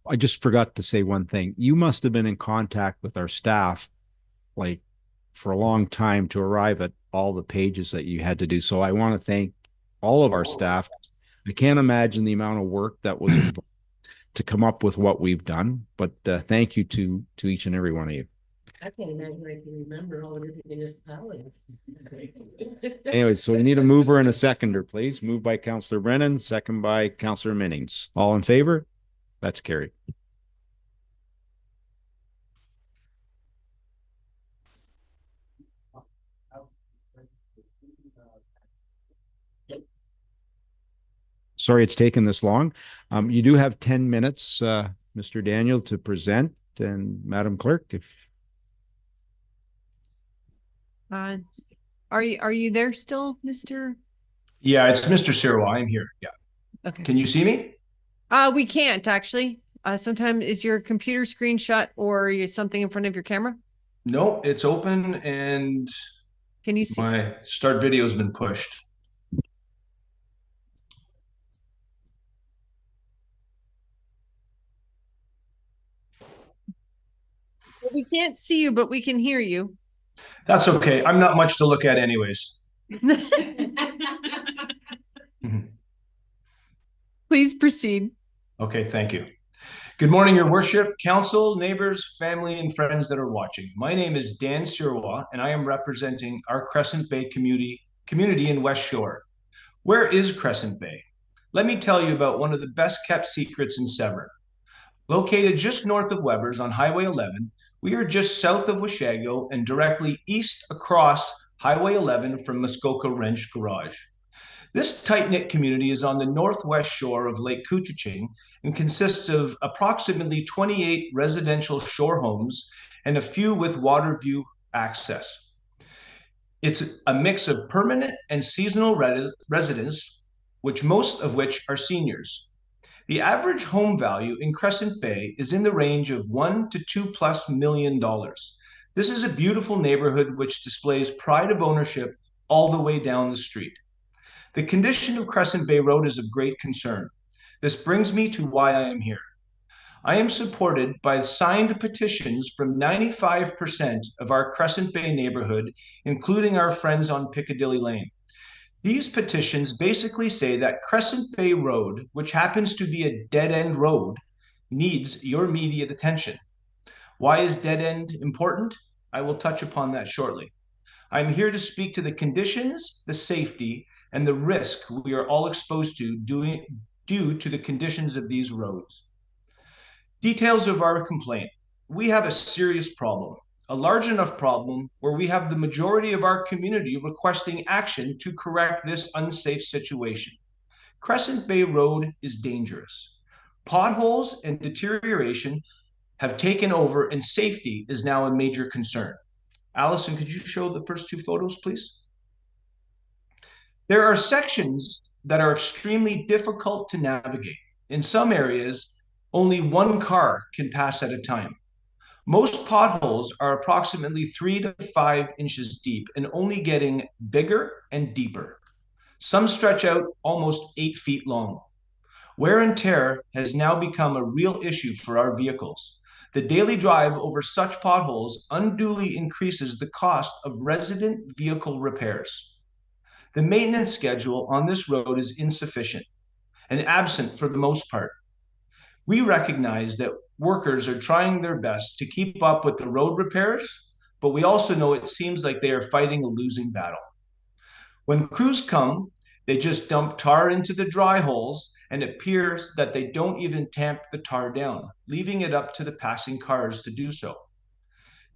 I just forgot to say one thing. You must have been in contact with our staff like for a long time to arrive at all the pages that you had to do. So I want to thank all of our staff. I can't imagine the amount of work that was to come up with what we've done, but thank you to each and every one of you. I can't imagine I can remember all of your municipalities. Anyway, so we need a mover and a seconder, please. Moved by Councillor Brennan, second by Councillor Minnings. All in favor? That's carried. Sorry it's taken this long. You do have 10 minutes, Mr. Daniel, to present, and Madam Clerk, if are you there still, Mr.? Yeah, it's Mr. Sirwa. I'm here. Yeah. Okay. Can you see me? We can't actually. Sometimes is your computer screen shut or something in front of your camera? No, it's open and can you see? My start video has been pushed. Well, we can't see you, but we can hear you. That's okay. I'm not much to look at anyways. Please proceed. Okay, thank you. Good morning, Your Worship, council, neighbors, family, and friends that are watching. My name is Dan Sirwa, and I am representing our Crescent Bay community in West Shore. Where is Crescent Bay? Let me tell you about one of the best kept secrets in Severn. Located just north of Weber's on Highway 11, we are just south of Washago and directly east across Highway 11 from Muskoka Wrench Garage. This tight-knit community is on the northwest shore of Lake Couchiching and consists of approximately 28 residential shore homes and a few with water view access. It's a mix of permanent and seasonal residents, most of which are seniors. The average home value in Crescent Bay is in the range of $1 to $2+ million. This is a beautiful neighborhood which displays pride of ownership all the way down the street. The condition of Crescent Bay Road is of great concern. This brings me to why I am here. I am supported by signed petitions from 95% of our Crescent Bay neighborhood, including our friends on Piccadilly Lane. These petitions basically say that Crescent Bay Road, which happens to be a dead-end road, needs your immediate attention. Why is dead-end important? I will touch upon that shortly. I'm here to speak to the conditions, the safety, and the risk we are all exposed to due to the conditions of these roads. Details of our complaint. We have a serious problem. A large enough problem where we have the majority of our community requesting action to correct this unsafe situation. Crescent Bay Road is dangerous. Potholes and deterioration have taken over and safety is now a major concern. Allison, could you show the first two photos, please? There are sections that are extremely difficult to navigate. In some areas, only one car can pass at a time. Most potholes are approximately 3 to 5 inches deep and only getting bigger and deeper. Some stretch out almost 8 feet long. Wear and tear has now become a real issue for our vehicles. The daily drive over such potholes unduly increases the cost of resident vehicle repairs. The maintenance schedule on this road is insufficient and absent for the most part. We recognize that workers are trying their best to keep up with the road repairs, but we also know it seems like they are fighting a losing battle. When crews come, they just dump tar into the dry holes, and it appears that they don't even tamp the tar down, leaving it up to the passing cars to do so.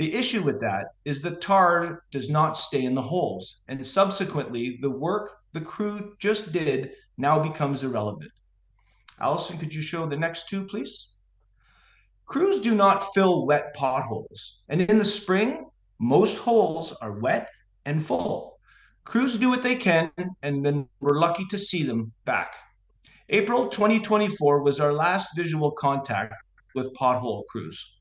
The issue with that is the tar does not stay in the holes, and subsequently the work the crew just did now becomes irrelevant. Allison, could you show the next two, please? Crews do not fill wet potholes, and in the spring, most holes are wet and full. Crews do what they can, and then we're lucky to see them back. April 2024 was our last visual contact with pothole crews.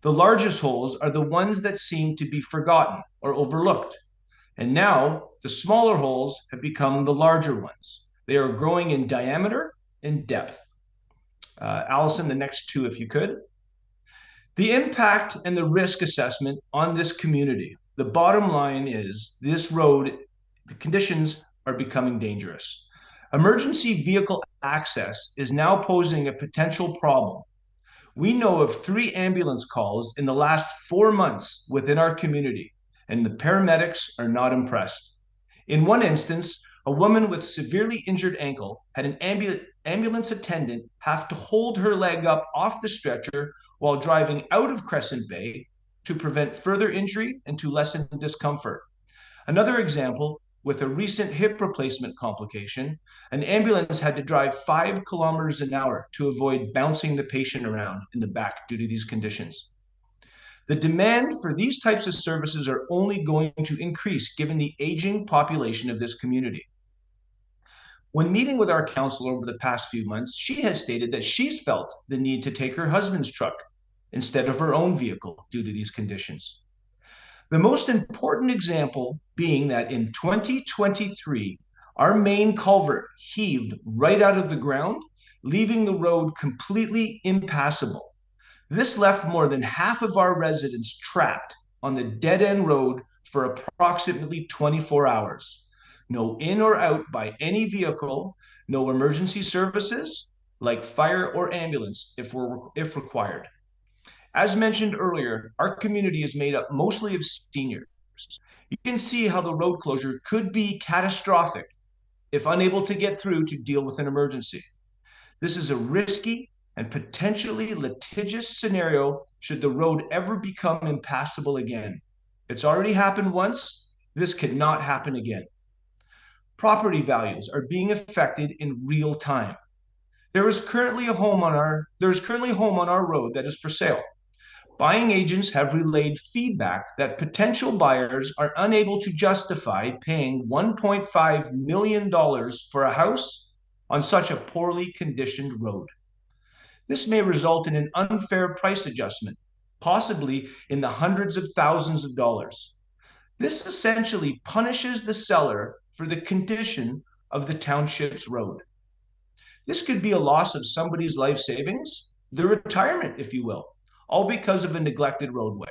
The largest holes are the ones that seem to be forgotten or overlooked. And now the smaller holes have become the larger ones. They are growing in diameter and depth. Allison, the next two, if you could. The impact and the risk assessment on this community. The bottom line is this road, the conditions are becoming dangerous. Emergency vehicle access is now posing a potential problem. We know of 3 ambulance calls in the last 4 months within our community, and the paramedics are not impressed. In one instance, a woman with severely injured ankle had an ambulance attendant have to hold her leg up off the stretcher while driving out of Crescent Bay to prevent further injury and to lessen discomfort. Another example, with a recent hip replacement complication, an ambulance had to drive 5 kilometers an hour to avoid bouncing the patient around in the back due to these conditions. The demand for these types of services are only going to increase given the aging population of this community. When meeting with our council over the past few months, she has stated that she's felt the need to take her husband's truck instead of her own vehicle due to these conditions. The most important example being that in 2023, our main culvert heaved right out of the ground, leaving the road completely impassable. This left more than half of our residents trapped on the dead-end road for approximately 24 hours. No in or out by any vehicle, no emergency services like fire or ambulance if required. As mentioned earlier, our community is made up mostly of seniors. You can see how the road closure could be catastrophic if unable to get through to deal with an emergency. This is a risky and potentially litigious scenario should the road ever become impassable again. It's already happened once. This cannot happen again. Property values are being affected in real time. There is currently a home on our road that is for sale. Buying agents have relayed feedback that potential buyers are unable to justify paying $1.5 million for a house on such a poorly conditioned road. This may result in an unfair price adjustment, possibly in the hundreds of thousands of dollars. This essentially punishes the seller for the condition of the township's road. This could be a loss of somebody's life savings, their retirement, if you will, all because of a neglected roadway.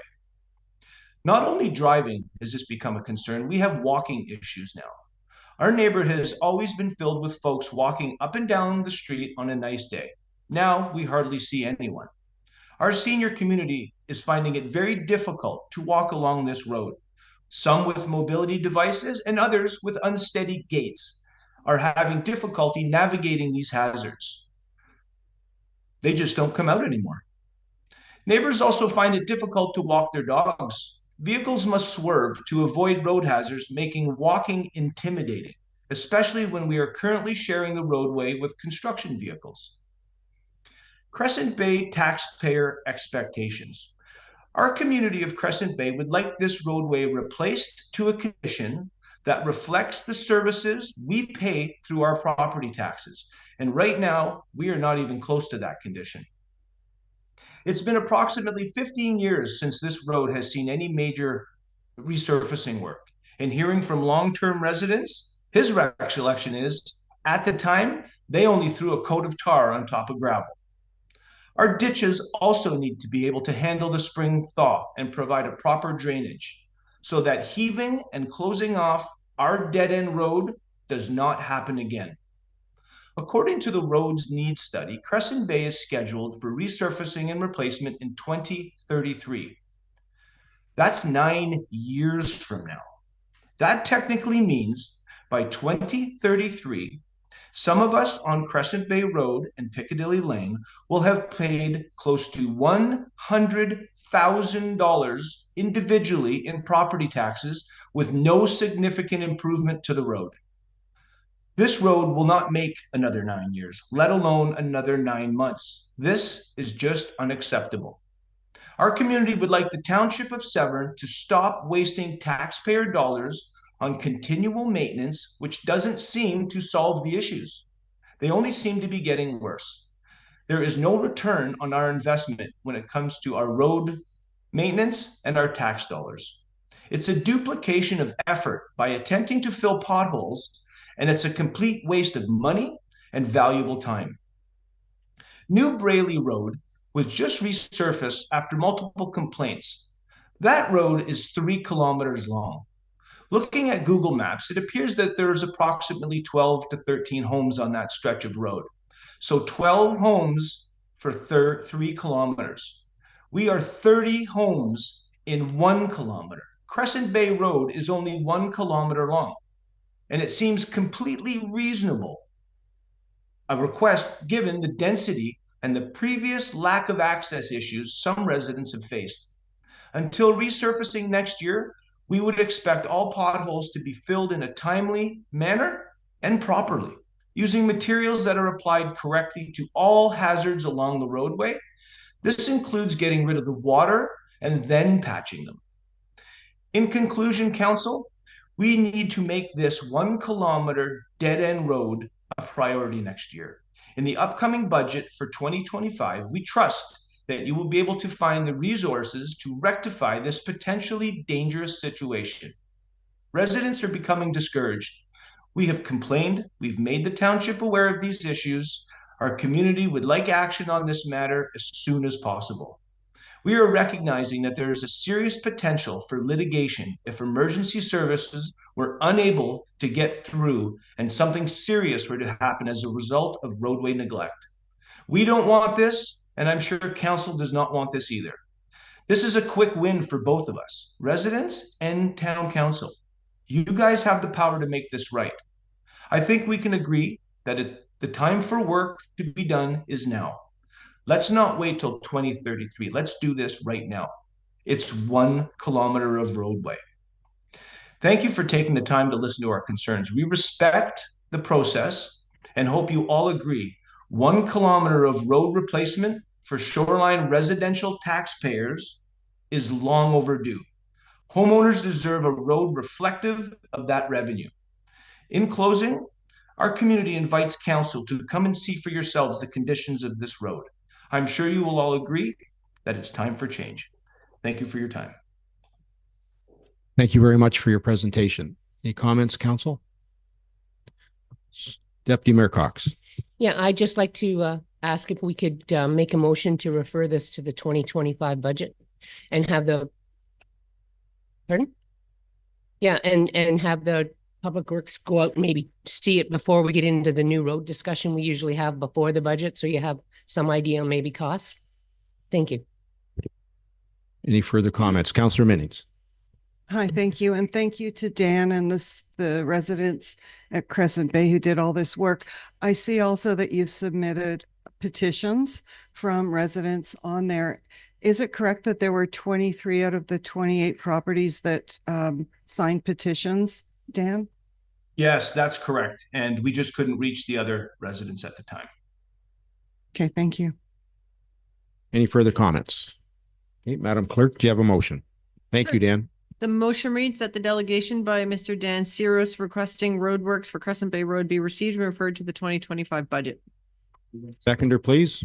Not only driving has this become a concern, we have walking issues now. Our neighborhood has always been filled with folks walking up and down the street on a nice day. Now we hardly see anyone. Our senior community is finding it very difficult to walk along this road. Some with mobility devices and others with unsteady gaits are having difficulty navigating these hazards. They just don't come out anymore. Neighbors also find it difficult to walk their dogs. Vehicles must swerve to avoid road hazards, making walking intimidating, especially when we are currently sharing the roadway with construction vehicles. Crescent Bay taxpayer expectations. Our community of Crescent Bay would like this roadway replaced to a condition that reflects the services we pay through our property taxes. And right now, we are not even close to that condition. It's been approximately 15 years since this road has seen any major resurfacing work. And hearing from long-term residents, his recollection is, at the time, they only threw a coat of tar on top of gravel. Our ditches also need to be able to handle the spring thaw and provide a proper drainage so that heaving and closing off our dead-end road does not happen again. According to the roads needs study, Crescent Bay is scheduled for resurfacing and replacement in 2033. That's 9 years from now. That technically means by 2033, Some of us on Crescent Bay Road and Piccadilly Lane will have paid close to $100,000 individually in property taxes with no significant improvement to the road. This road will not make another 9 years, let alone another 9 months. This is just unacceptable. Our community would like the Township of Severn to stop wasting taxpayer dollars on continual maintenance, which doesn't seem to solve the issues. They only seem to be getting worse. There is no return on our investment when it comes to our road maintenance and our tax dollars. It's a duplication of effort by attempting to fill potholes, and it's a complete waste of money and valuable time. New Brayley Road was just resurfaced after multiple complaints. That road is 3 kilometers long. Looking at Google Maps, it appears that there's approximately 12 to 13 homes on that stretch of road. So 12 homes for 3 kilometers. We are 30 homes in 1 kilometer. Crescent Bay Road is only 1 kilometer long, and it seems completely reasonable, a request given the density and the previous lack of access issues some residents have faced. Until resurfacing next year, we would expect all potholes to be filled in a timely manner and properly, using materials that are applied correctly to all hazards along the roadway. This includes getting rid of the water and then patching them. In conclusion, Council, we need to make this 1 kilometer dead-end road a priority next year. In the upcoming budget for 2025, we trust that you will be able to find the resources to rectify this potentially dangerous situation. Residents are becoming discouraged. We have complained, we've made the township aware of these issues. Our community would like action on this matter as soon as possible. We are recognizing that there is a serious potential for litigation if emergency services were unable to get through and something serious were to happen as a result of roadway neglect. We don't want this, and I'm sure Council does not want this either. This is a quick win for both of us, residents and Town Council. You guys have the power to make this right. I think we can agree that the time for work to be done is now. Let's not wait till 2033. Let's do this right now. It's 1 kilometer of roadway. Thank you for taking the time to listen to our concerns. We respect the process and hope you all agree 1 kilometer of road replacement for shoreline residential taxpayers is long overdue. Homeowners deserve a road reflective of that revenue. In closing, our community invites Council to come and see for yourselves the conditions of this road. I'm sure you will all agree that it's time for change. Thank you for your time. Thank you very much for your presentation. Any comments, Council? Deputy Mayor Cox. Yeah, I'd just like to ask if we could make a motion to refer this to the 2025 budget and have the, pardon? Yeah, and have the Public Works go out and maybe see it before we get into the new road discussion we usually have before the budget, so you have some idea on maybe costs. Thank you. Any further comments? Councillor Minnings. Hi, thank you. And thank you to Dan and the residents at Crescent Bay who did all this work. I see also that you've submitted petitions from residents on there. Is it correct that there were 23 out of the 28 properties that signed petitions, Dan? Yes, that's correct. And we just couldn't reach the other residents at the time. Okay, thank you. Any further comments? Okay, Madam Clerk, do you have a motion? Thank you, Dan. The motion reads that the delegation by Mr. Dan Siros requesting roadworks for Crescent Bay Road be received and referred to the 2025 budget. Seconder, please.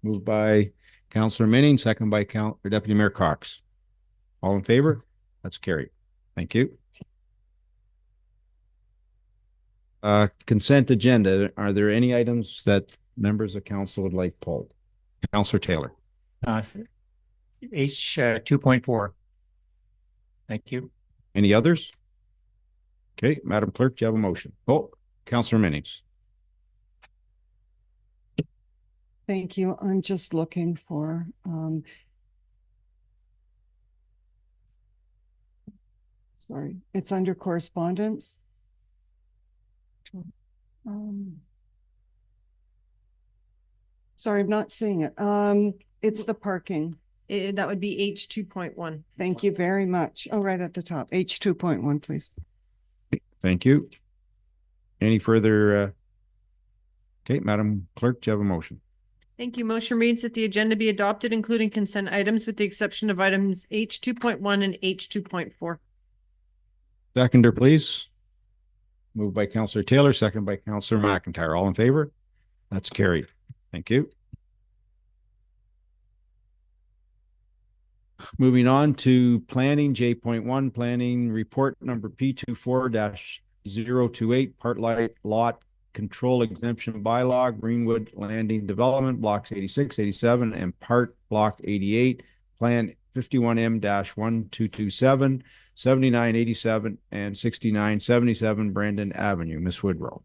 Moved by Councillor Minning, second by Deputy Mayor Cox. All in favor? That's carried. Thank you. Consent agenda. Are there any items that members of council would like pulled? Councillor Taylor. H 2.4. Thank you. Any others? Okay, Madam Clerk, do you have a motion? Oh, Councillor Minnings. Thank you. I'm just looking for sorry, it's under correspondence. Sorry, I'm not seeing it. It's the parking. That would be H 2.1. Thank you very much. Oh, right at the top, H 2.1, please. Thank you. Any further? Okay, Madam Clerk, do you have a motion? Thank you. Motion reads that the agenda be adopted, including consent items with the exception of items H 2.1 and H 2.4. Seconder, please. Moved by Councillor Taylor, second by Councillor McIntyre. All in favor? That's carried. Thank you. Moving on to planning, J.1, planning report number P24-028, part lot control exemption bylaw, Greenwood Landing Development, blocks 86, 87, and part block 88, plan 51M-1227, 7987, and 6977 Brandon Avenue. Ms. Woodrow.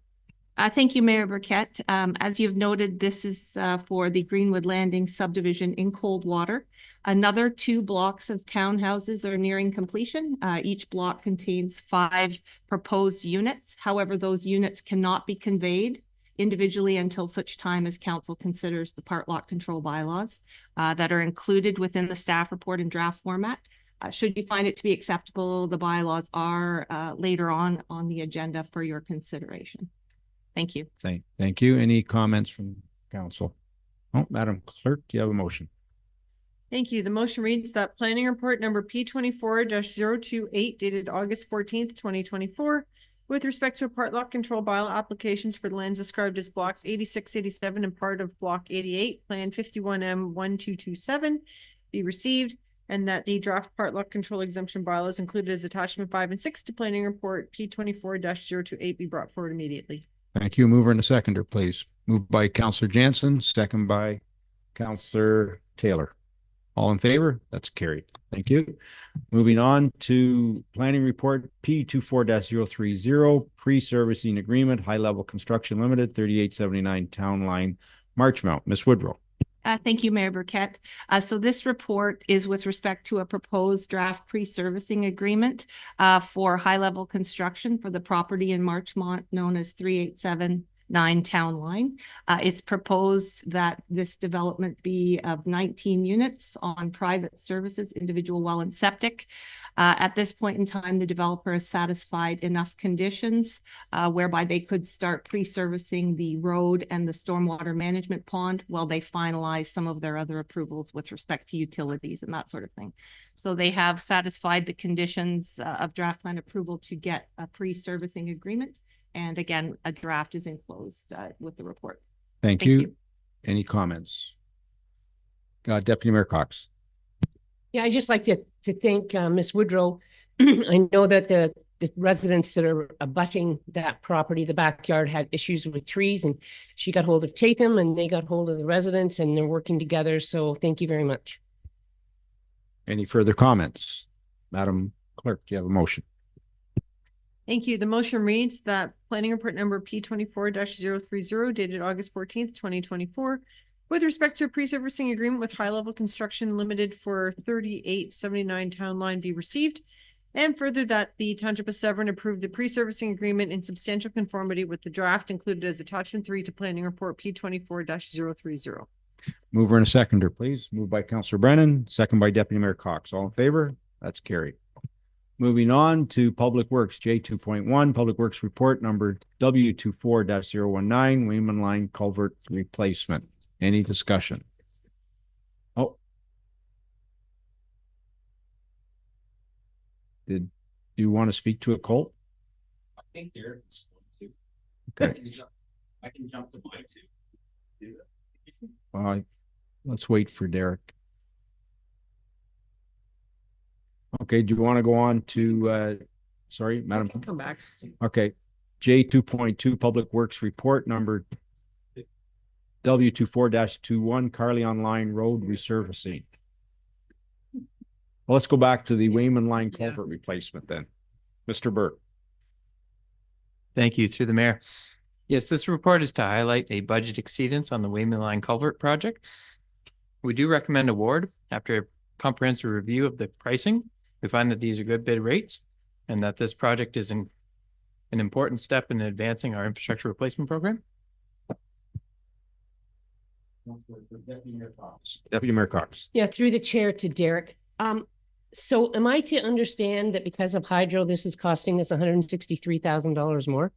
Thank you, Mayor Burkett. As you've noted, this is for the Greenwood Landing subdivision in Coldwater. Another 2 blocks of townhouses are nearing completion. Each block contains 5 proposed units. However, those units cannot be conveyed individually until such time as council considers the part lot control bylaws that are included within the staff report in draft format. Should you find it to be acceptable, the bylaws are later on the agenda for your consideration. Thank you. Thank you. Any comments from council? Oh, Madam Clerk, do you have a motion? Thank you. The motion reads that planning report number P24-028 dated August 14th, 2024, with respect to a part lot control bylaw applications for the lands described as blocks 86, 87, and part of block 88, plan 51M-1227 be received, and that the draft part lot control exemption bylaws included as attachment 5 and 6 to planning report P24-028 be brought forward immediately. Thank you. Mover and a seconder, please. Moved by Councillor Jansen, second by Councillor Taylor. All in favor? That's carried. Thank you. Moving on to planning report P24-030, pre-servicing agreement, high level construction limited, 3879 Town Line, Marchmount. Ms. Woodrow. Thank you, Mayor Burkett. So this report is with respect to a proposed draft pre-servicing agreement for high-level construction for the property in Marchmont known as 3879 Town Line. It's proposed that this development be of 19 units on private services, individual well and septic. At this point in time, the developer has satisfied enough conditions whereby they could start pre-servicing the road and the stormwater management pond while they finalize some of their other approvals with respect to utilities and that sort of thing. So they have satisfied the conditions of draft plan approval to get a pre-servicing agreement. And again, a draft is enclosed with the report. Thank you. Any comments? Deputy Mayor Cox. Yeah, I'd just like to thank Ms. Woodrow. I know that the residents that are abutting that property, the backyard, had issues with trees, and she got hold of Tatham and they got hold of the residents and they're working together. So thank you very much. Any further comments? Madam Clerk, do you have a motion? Thank you. The motion reads that planning report number P24-030 dated August 14th, 2024, with respect to a pre-servicing agreement with High Level Construction Limited for 3879 Town Line be received, and further that the Township of Severn approve the pre-servicing agreement in substantial conformity with the draft included as attachment 3 to planning report P24-030. Mover and a seconder, please. Moved by Councillor Brennan, second by Deputy Mayor Cox. All in favor? That's carried. Moving on to Public Works, J2.1, Public Works Report number W24-019, Wayman Line Culvert Replacement. Any discussion? Oh. Did you want to speak to it, Colt? I think Derek's going to. Okay. I can jump to mine too. Well, let's wait for Derek. Okay, do you want to go on to, sorry, Madam? Come back. Okay, J2.2 Public Works Report number W24-21 Carleon Line Road resurfacing. Well, let's go back to the Wayman Line culvert replacement then. Mr. Burke. Thank you, through the mayor. Yes, this report is to highlight a budget exceedance on the Wayman Line culvert project. We do recommend award after a comprehensive review of the pricing. We find that these are good bid rates and that this project is an important step in advancing our infrastructure replacement program. Deputy Mayor Cox. Yeah, through the chair to Derek. So am I to understand that because of hydro, this is costing us $163,000 more?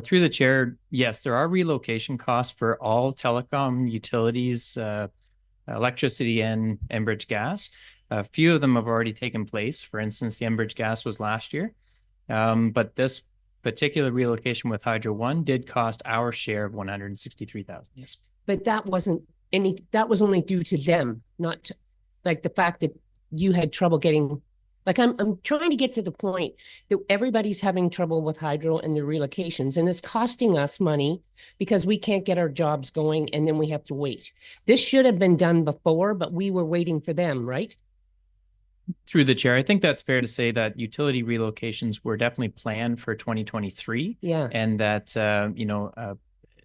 Through the chair, yes, there are relocation costs for all telecom utilities, electricity and Enbridge gas. A few of them have already taken place. For instance, the Enbridge gas was last year. But this particular relocation with Hydro One did cost our share of 163,000. Yes. But that wasn't that was only due to them, not to, like the fact that you had trouble getting, like I'm trying to get to the point that everybody's having trouble with hydro and the relocations, and it's costing us money because we can't get our jobs going and then we have to wait. This should have been done before, but we were waiting for them, right? Through the chair, I think that's fair to say that utility relocations were definitely planned for 2023. Yeah. And that,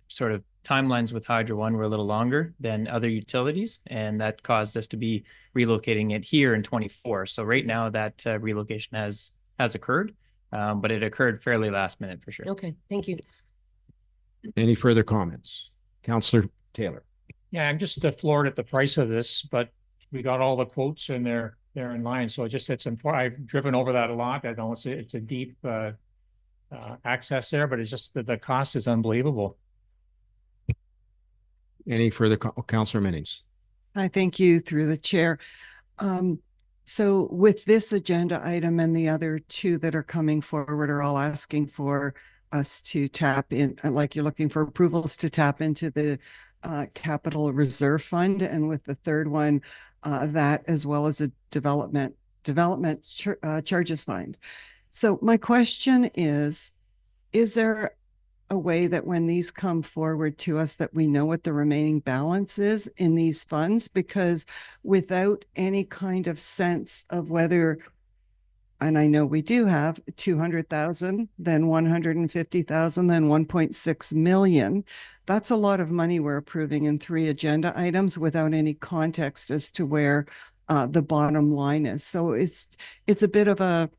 sort of timelines with Hydro One were a little longer than other utilities. And that caused us to be relocating it here in 24. So right now that relocation has occurred, but it occurred fairly last minute for sure. Okay, thank you. Any further comments? Councillor Taylor. Yeah, I'm just floored at the price of this, but we got all the quotes and they're in line. So it just it's I've driven over that a lot. I know it's a deep access there, but it's just that the cost is unbelievable. Any further, Councillor Minnings? I thank you through the chair. So with this agenda item and the other two that are coming forward are all asking for us to tap in, like you're looking for approvals to tap into the capital reserve fund. And with the third one, that as well as a development charges fund. So my question is there a way that when these come forward to us that we know what the remaining balance is in these funds? Because without any kind of sense of whether, and I know we do have 200,000, then 150,000, then 1.6 million. That's a lot of money we're approving in 3 agenda items without any context as to where the bottom line is. So it's a bit of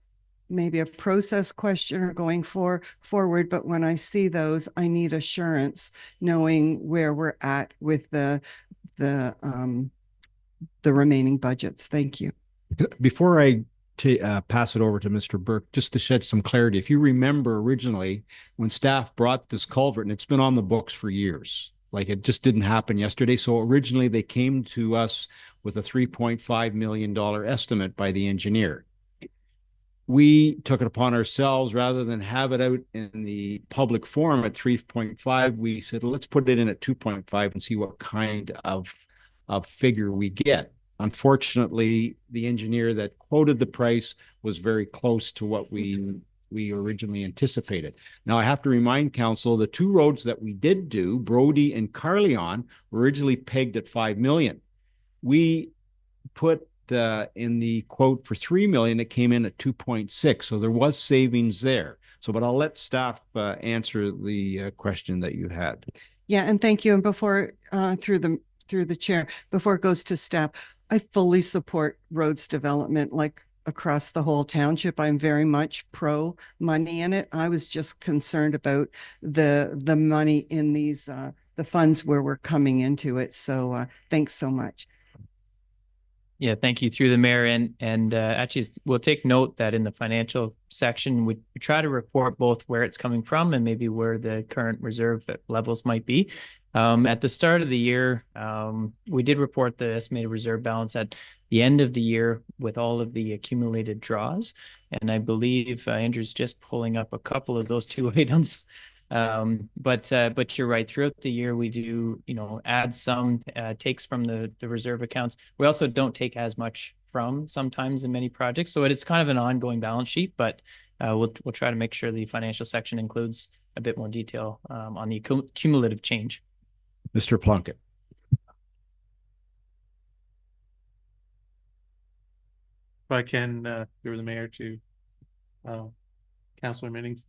maybe a process question or going forward, but when I see those, I need assurance knowing where we're at with the remaining budgets. Thank you. Before I pass it over to Mr. Burke, just to shed some clarity. If you remember originally when staff brought this culvert, and it's been on the books for years, like it just didn't happen yesterday. So originally they came to us with a $3.5 million estimate by the engineer. We took it upon ourselves rather than have it out in the public forum at 3.5. We said, well, let's put it in at 2.5 and see what kind of figure we get. Unfortunately, the engineer that quoted the price was very close to what we originally anticipated. Now, I have to remind council, the 2 roads that we did do, Brody and Carleon, were originally pegged at $5 million. We put in the quote for $3 million, it came in at 2.6. So there was savings there. So, but I'll let staff answer the question that you had. Yeah, and thank you. And before through the chair, before it goes to staff, I fully support roads development like across the whole township. I'm very much pro money in it. I was just concerned about the money in these the funds where we're coming into it. So thanks so much. Yeah, thank you through the mayor. And actually, we'll take note that in the financial section, we try to report both where it's coming from and maybe where the current reserve levels might be. At the start of the year, we did report the estimated reserve balance at the end of the year with all of the accumulated draws. And I believe Andrew's just pulling up a couple of those 2 items. But you're right. Throughout the year, we do, add some takes from the reserve accounts. We also don't take as much from sometimes in many projects. So it's kind of an ongoing balance sheet, but we'll try to make sure the financial section includes a bit more detail on the cumulative change. Mr. Plunkett. If I can, through the mayor to Councillor Minnings,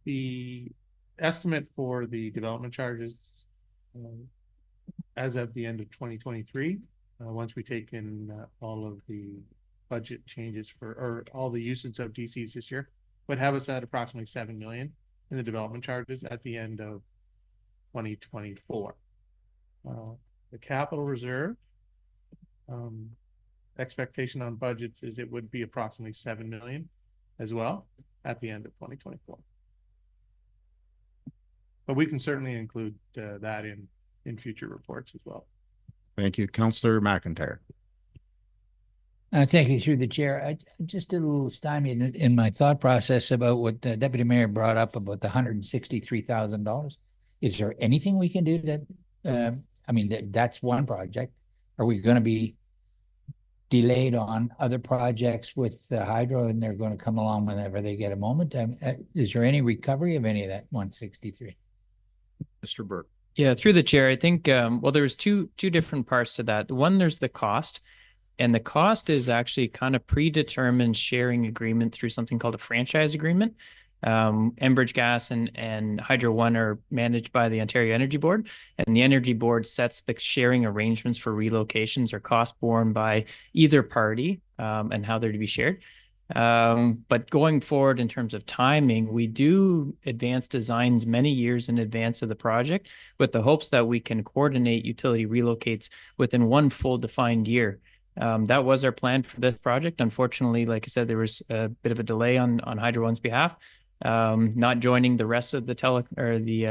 the estimate for the development charges as of the end of 2023, once we take in all of the budget changes or all the usage of DCs this year would have us at approximately 7 million in the development charges at the end of 2024. The capital reserve expectation on budgets is it would be approximately 7 million as well at the end of 2024. But we can certainly include that in future reports as well. Thank you. Councillor McIntyre. Thank you through the chair. I'm just a little stymied in my thought process about what the Deputy Mayor brought up about the $163,000. Is there anything we can do that, I mean, that's one project. Are we going to be delayed on other projects with the hydro and they're going to come along whenever they get a moment? Is there any recovery of any of that 163? Mr. Burke. Yeah, through the chair, I think, well, there's two different parts to that. One, there's the cost. And the cost is actually kind of predetermined sharing agreement through something called a franchise agreement. Enbridge Gas and Hydro One are managed by the Ontario Energy Board, and the Energy Board sets the sharing arrangements for relocations or costs borne by either party and how they're to be shared. But going forward in terms of timing, we do advance designs many years in advance of the project with the hopes that we can coordinate utility relocates within one full defined year. That was our plan for this project. Unfortunately, like I said, there was a bit of a delay on Hydro One's behalf, not joining the rest of the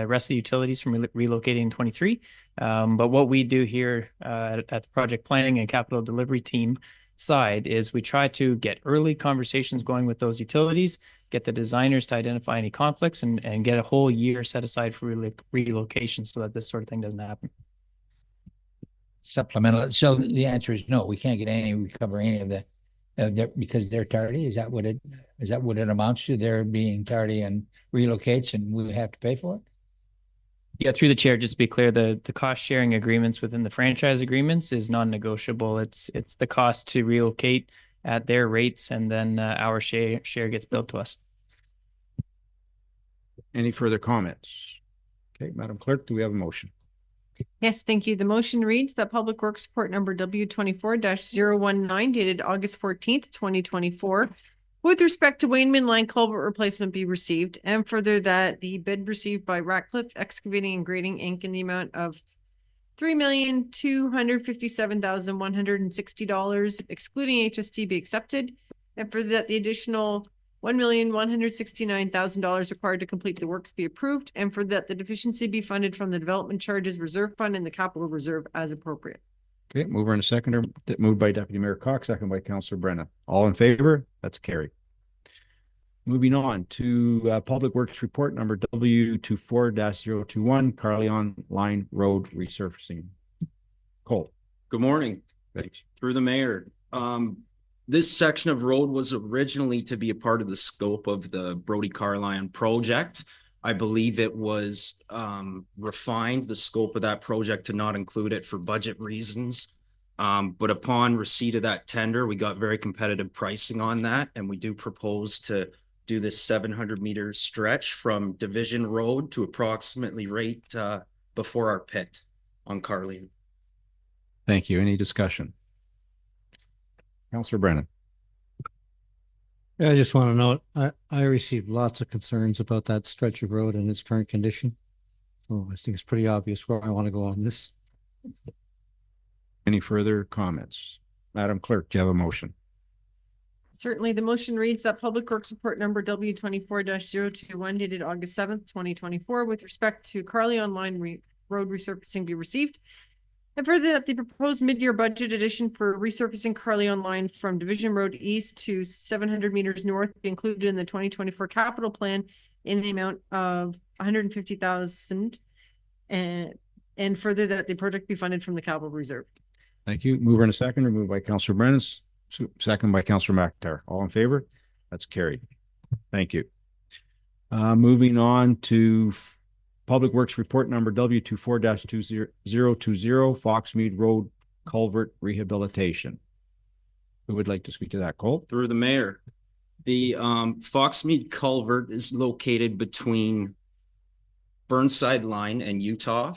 rest of the utilities from relocating in 23. But what we do here at the project planning and capital delivery team side is we try to get early conversations going with those utilities, get the designers to identify any conflicts, and get a whole year set aside for relocation so that this sort of thing doesn't happen. Supplemental. So the answer is no. We can't get recover any of the because they're tardy. Is that what it amounts to? They're being tardy and relocates, and we have to pay for it. Yeah, through the chair, just to be clear, the cost sharing agreements within the franchise agreements is non-negotiable. It's the cost to relocate at their rates, and then our share gets billed to us. Any further comments? Okay, Madam Clerk, do we have a motion? Yes, thank you. The motion reads that Public Works Report number W24-019 dated August 14th, 2024, with respect to Wainman Line culvert replacement be received, and further that the bid received by Ratcliffe Excavating and Grading Inc. in the amount of $3,257,160, excluding HST, be accepted, and further that the additional $1,169,000 required to complete the works be approved, and for that the deficiency be funded from the Development Charges Reserve Fund and the Capital Reserve as appropriate. Okay, mover and a seconder, moved by Deputy Mayor Cox, second by Councillor Brennan. All in favor? That's carried. Moving on to Public Works Report number W24-021, Carleon Line Road resurfacing. Cole. Good morning. Through the mayor. This section of road was originally to be a part of the scope of the Brodie Carleon project. I believe it was refined, the scope of that project, to not include it for budget reasons. But upon receipt of that tender, we got very competitive pricing on that. And we do propose to do this 700-meter stretch from Division Road to approximately right before our pit on Carleon. Thank you. Any discussion? Councillor Brennan. Yeah, I just want to note, I received lots of concerns about that stretch of road and its current condition. So I think it's pretty obvious where I want to go on this. Any further comments? Madam Clerk, do you have a motion? Certainly, the motion reads that Public Works Report number W24-021 dated August 7th, 2024, with respect to Carleon Line Road resurfacing be received. And further that the proposed mid-year budget addition for resurfacing Carleon Line from Division Road East to 700 meters north be included in the 2024 capital plan in the amount of $150,000, and further that the project be funded from the capital reserve. Thank you. Mover and a seconder, moved by Councillor Brennan, second by Councillor McIntyre. All in favor? That's carried. Thank you. Moving on to Public Works Report number W24-2020, Foxmead Road Culvert Rehabilitation. Who would like to speak to that, Cole? Through the mayor. The Foxmead Culvert is located between Burnside Line and Utah.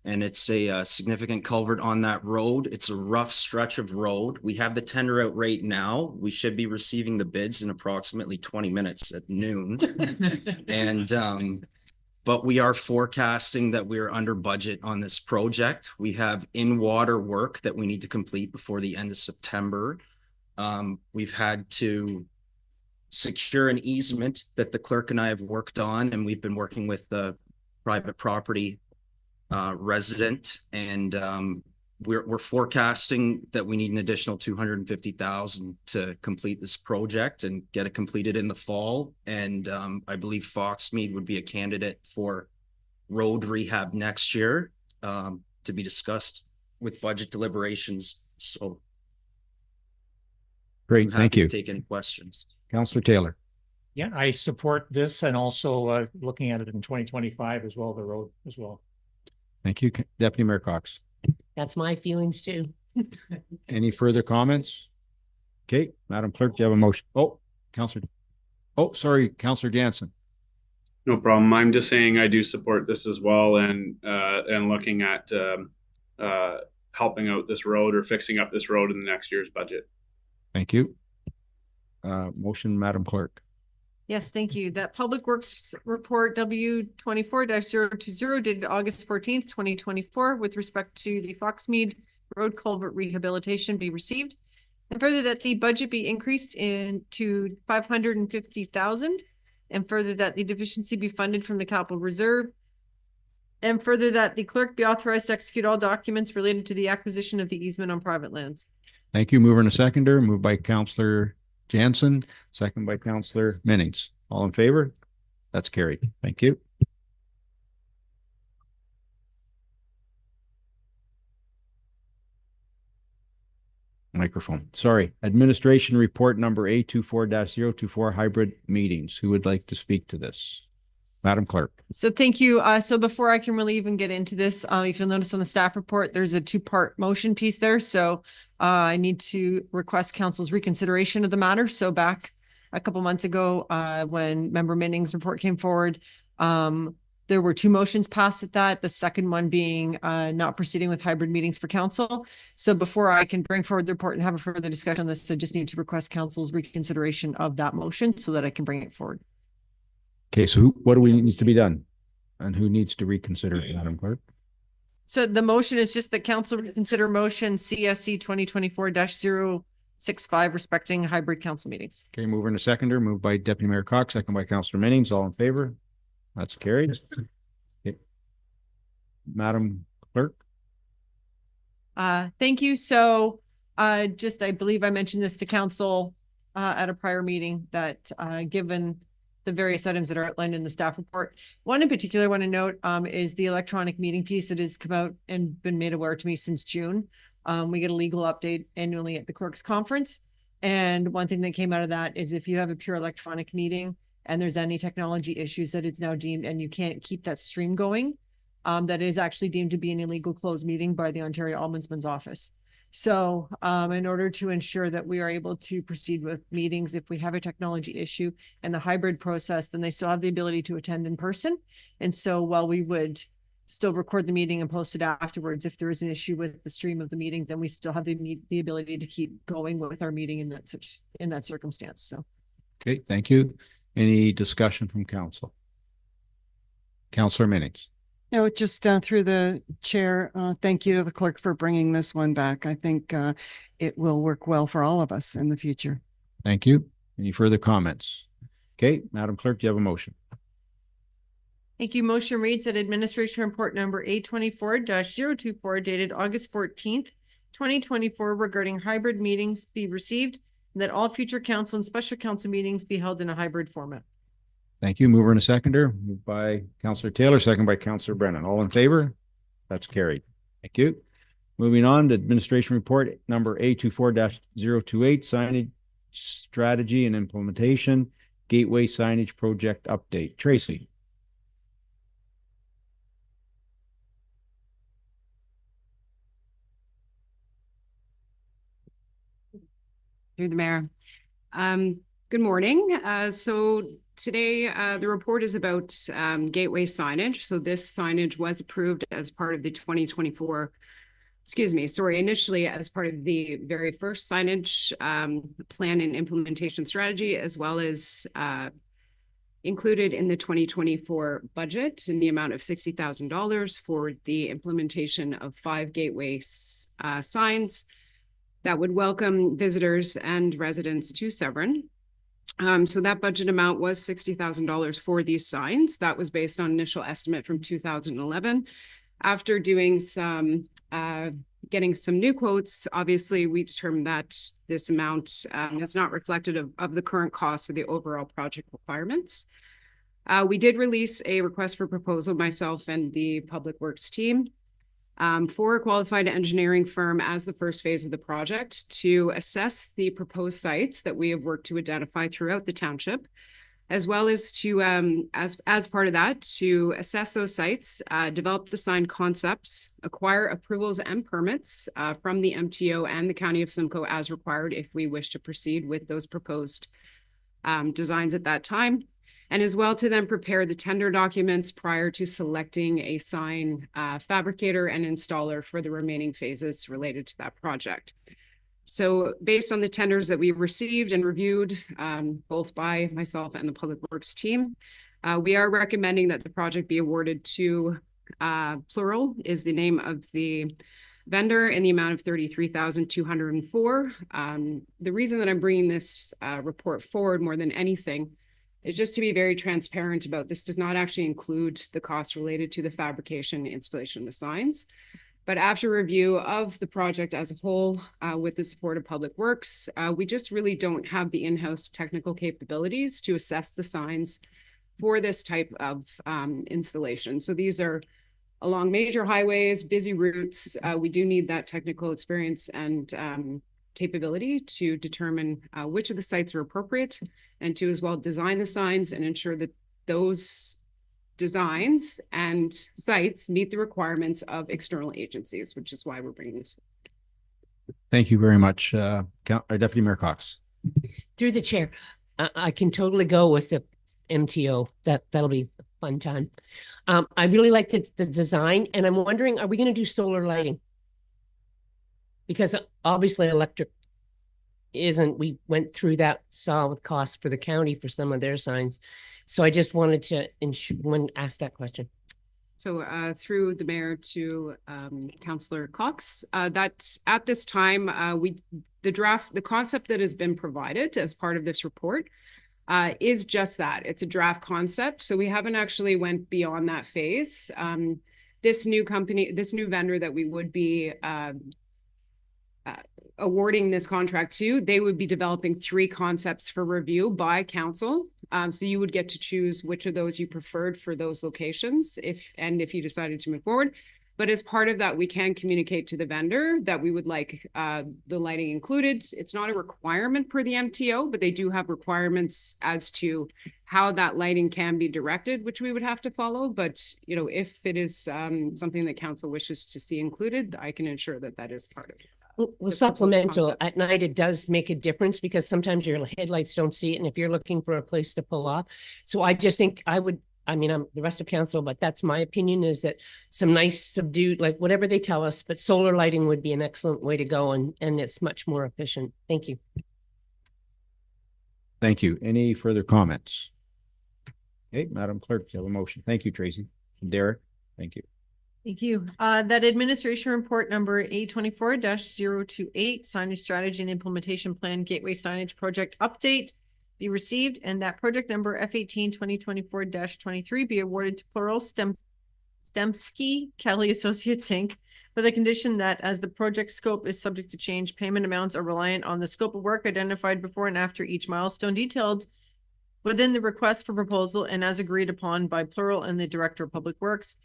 and it's a significant culvert on that road. It's a rough stretch of road. We have the tender out right now. We should be receiving the bids in approximately 20 minutes at noon. And but we are forecasting that we're under budget on this project. We have in-water work that we need to complete before the end of September. We've had to secure an easement that the clerk and I have worked on, and we've been working with the private property resident, and we're forecasting that we need an additional 250,000 to complete this project and get it completed in the fall. And I believe Foxmead would be a candidate for road rehab next year, to be discussed with budget deliberations. So Great, thank you. Take any questions. Councillor Taylor. Yeah, I support this, and also looking at it in 2025 as well, the road as well. Thank you, Deputy Mayor Cox. That's my feelings too. Any further comments? Okay, Madam Clerk, do you have a motion? Oh, Councillor. Oh, sorry, Councillor Jansen. No problem. I'm just saying I do support this as well, and looking at helping out this road or fixing up this road in the next year's budget. Thank you. Motion, Madam Clerk. Yes, thank you. That Public Works Report W24-020 dated August 14th, 2024, with respect to the Foxmead Road Culvert Rehabilitation be received. And further, that the budget be increased to 550,000. And further, that the deficiency be funded from the capital reserve. And further, that the clerk be authorized to execute all documents related to the acquisition of the easement on private lands. Thank you. Mover and a seconder. Moved by Councillor Jansen, second by Councillor Minnings. All in favor? That's carried. Thank you. Microphone. Sorry. Administration report number A24-024 hybrid meetings. Who would like to speak to this? Madam Clerk. So thank you. So before I can really even get into this, if you'll notice on the staff report, there's a two-part motion piece there. So I need to request council's reconsideration of the matter. So back a couple months ago, when Member Minnings' report came forward, there were two motions passed at that. The second one being not proceeding with hybrid meetings for council. So before I can bring forward the report and have a further discussion on this, I just need to request council's reconsideration of that motion so that I can bring it forward. Okay, so what do we needs to be done? And who needs to reconsider it, Madam Clerk? So the motion is just that council reconsider motion CSC 2024-065 respecting hybrid council meetings. Okay, mover and a seconder, moved by Deputy Mayor Cox, second by Councillor Minnings. All in favor? That's carried. Okay. Madam Clerk. Thank you. So I believe I mentioned this to council at a prior meeting that given the various items that are outlined in the staff report. One in particular I want to note is the electronic meeting piece that has come out and been made aware to me since June. We get a legal update annually at the clerk's conference. And one thing that came out of that is if you have a pure electronic meeting and there's any technology issues that it's now deemed and you can't keep that stream going, that is actually deemed to be an illegal closed meeting by the Ontario Ombudsman's office. So in order to ensure that we are able to proceed with meetings, if we have a technology issue and the hybrid process, then they still have the ability to attend in person. And so while we would still record the meeting and post it afterwards, if there is an issue with the stream of the meeting, then we still have the ability to keep going with our meeting in that circumstance. So. Okay, thank you. Any discussion from council? Councillor Minnings. No, just through the chair, thank you to the clerk for bringing this one back. I think it will work well for all of us in the future. Thank you. Any further comments? Okay, Madam Clerk, do you have a motion? Thank you. Motion reads that administration report number A24-024 dated August 14th, 2024 regarding hybrid meetings be received and that all future council and special council meetings be held in a hybrid format. Thank you. Mover and a seconder. Moved by Councillor Taylor, second by Councillor Brennan. All in favor? That's carried. Thank you. Moving on to administration report number A24-028, signage strategy and implementation, gateway signage project update. Tracy. Through the mayor. Good morning. So today, the report is about gateway signage. So this signage was approved as part of the 2024, initially as part of the very first signage plan and implementation strategy, as well as included in the 2024 budget in the amount of $60,000 for the implementation of 5 gateway signs that would welcome visitors and residents to Severn. So that budget amount was $60,000 for these signs. That was based on initial estimate from 2011. After doing some, getting some new quotes, obviously we determined that this amount is not reflective of the current cost of the overall project requirements. We did release a request for proposal, myself and the Public Works team, for a qualified engineering firm as the first phase of the project to assess the proposed sites that we have worked to identify throughout the township, as well as to, as part of that, to assess those sites, develop the sign concepts, acquire approvals and permits from the MTO and the County of Simcoe as required if we wish to proceed with those proposed designs at that time, and as well to then prepare the tender documents prior to selecting a sign fabricator and installer for the remaining phases related to that project. So based on the tenders that we received and reviewed, both by myself and the Public Works team, we are recommending that the project be awarded to Plural is the name of the vendor in the amount of $33,204. The reason that I'm bringing this report forward more than anything is just to be very transparent about this does not actually include the costs related to the fabrication and installation of the signs. But after review of the project as a whole, with the support of Public Works, we just really don't have the in-house technical capabilities to assess the signs for this type of installation. So these are along major highways, busy routes. We do need that technical experience and capability to determine which of the sites are appropriate and to as well design the signs and ensure that those designs and sites meet the requirements of external agencies, which is why we're bringing this. Thank you very much, Deputy Mayor Cox. Through the chair, I can totally go with the MTO. That'll be a fun time. I really like the design, and I'm wondering, are we going to do solar lighting? Because obviously electric isn't, we went through that, saw with costs for the county for some of their signs. So I just wanted to ask that question. So through the mayor to Councillor Cox, that at this time, the concept that has been provided as part of this report is just that. It's a draft concept. So we haven't actually went beyond that phase. This new vendor that we would be awarding this contract to, they would be developing 3 concepts for review by council. So you would get to choose which of those you preferred for those locations if you decided to move forward. But as part of that, we can communicate to the vendor that we would like the lighting included. It's not a requirement per the MTO, but they do have requirements as to how that lighting can be directed, which we would have to follow. But, you know, if it is something that council wishes to see included, I can ensure that that is part of it. Well, supplemental at night, it does make a difference because sometimes your headlights don't see it. And if you're looking for a place to pull off. So I just think I'm the rest of council, but that's my opinion, is that some nice subdued, like whatever they tell us, but solar lighting would be an excellent way to go. And it's much more efficient. Thank you. Thank you. Any further comments? Okay, Madam Clerk, you have a motion. Thank you, Tracy. Derek, thank you. Thank you. That administration report number A24-028, signage strategy and implementation plan, gateway signage project update, be received, and that project number F18 2024-23 be awarded to Plural Stemski Kelly Associates Inc. for the condition that as the project scope is subject to change, payment amounts are reliant on the scope of work identified before and after each milestone detailed within the request for proposal and as agreed upon by Plural and the Director of Public Works,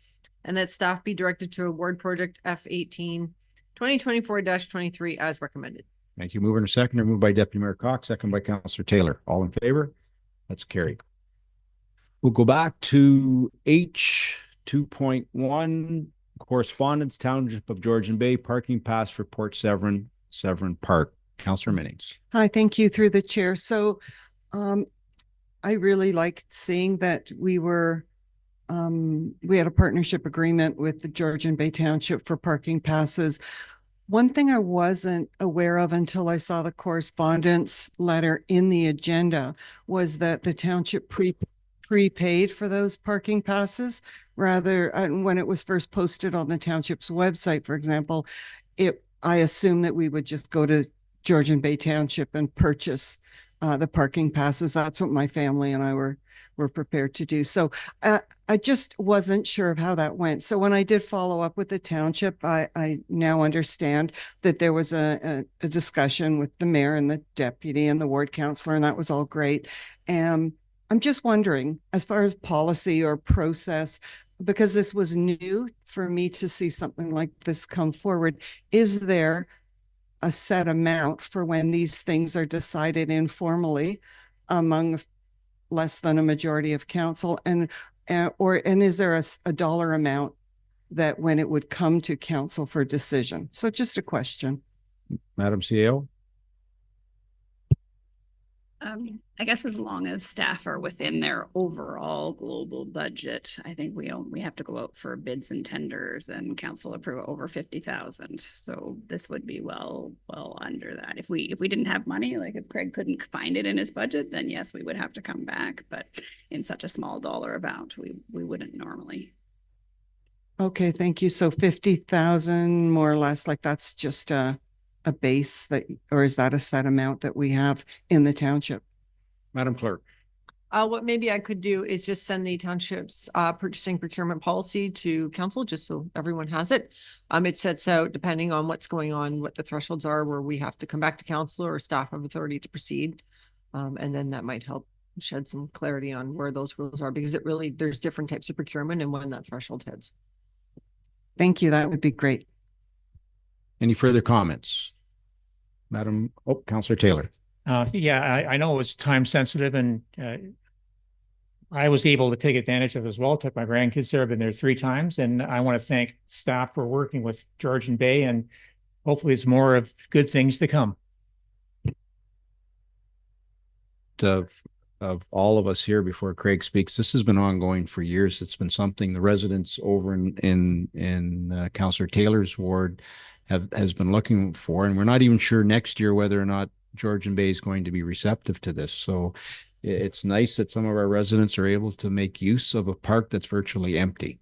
and that staff be directed to award project F18 2024-23 as recommended. Thank you. Mover and seconder, moved by Deputy Mayor Cox, second by Councillor Taylor. All in favor? That's carried. We'll go back to H 2.1, Correspondence, Township of Georgian Bay, parking pass for Port Severn, Severn Park. Councillor Minnings. Hi, thank you through the chair. So I really liked seeing that we had a partnership agreement with the Georgian Bay Township for parking passes. One thing I wasn't aware of until I saw the correspondence letter in the agenda was that the township prepaid for those parking passes. Rather, when it was first posted on the township's website, for example, I assumed that we would just go to Georgian Bay Township and purchase the parking passes. That's what my family and I were prepared to do. So I just wasn't sure of how that went. So when I did follow up with the township, I now understand that there was a discussion with the mayor and the deputy and the ward councillor, and that was all great. And I'm just wondering, as far as policy or process, because this was new for me to see something like this come forward, is there a set amount for when these things are decided informally among less than a majority of council, and is there a dollar amount that when it would come to council for decision? So just a question. Madam CEO. I guess as long as staff are within their overall global budget, I think we have to go out for bids and tenders, and council approve over 50,000. So this would be well under that. If we didn't have money, like if Craig couldn't find it in his budget, then yes, we would have to come back. But in such a small dollar amount, we wouldn't normally. Okay, thank you. So 50,000 more or less, like that's just a base that, or is that a set amount that we have in the township? Madam Clerk. What maybe I could do is just send the township's purchasing procurement policy to council, just so everyone has it. It sets out, depending on what's going on, what the thresholds are, where we have to come back to council or staff have authority to proceed. And then that might help shed some clarity on where those rules are, because there's different types of procurement and when that threshold hits. Thank you. That would be great. Any further comments? Councillor Taylor. Yeah, I know it was time sensitive, and I was able to take advantage of it as well. Took my grandkids there, been there 3 times, and I want to thank staff for working with Georgian Bay, and hopefully it's more of good things to come. Of all of us here, before Craig speaks, this has been ongoing for years. It's been something the residents over in Councillor Taylor's ward has been looking for, and we're not even sure next year whether or not Georgian Bay is going to be receptive to this. So it's nice that some of our residents are able to make use of a park that's virtually empty.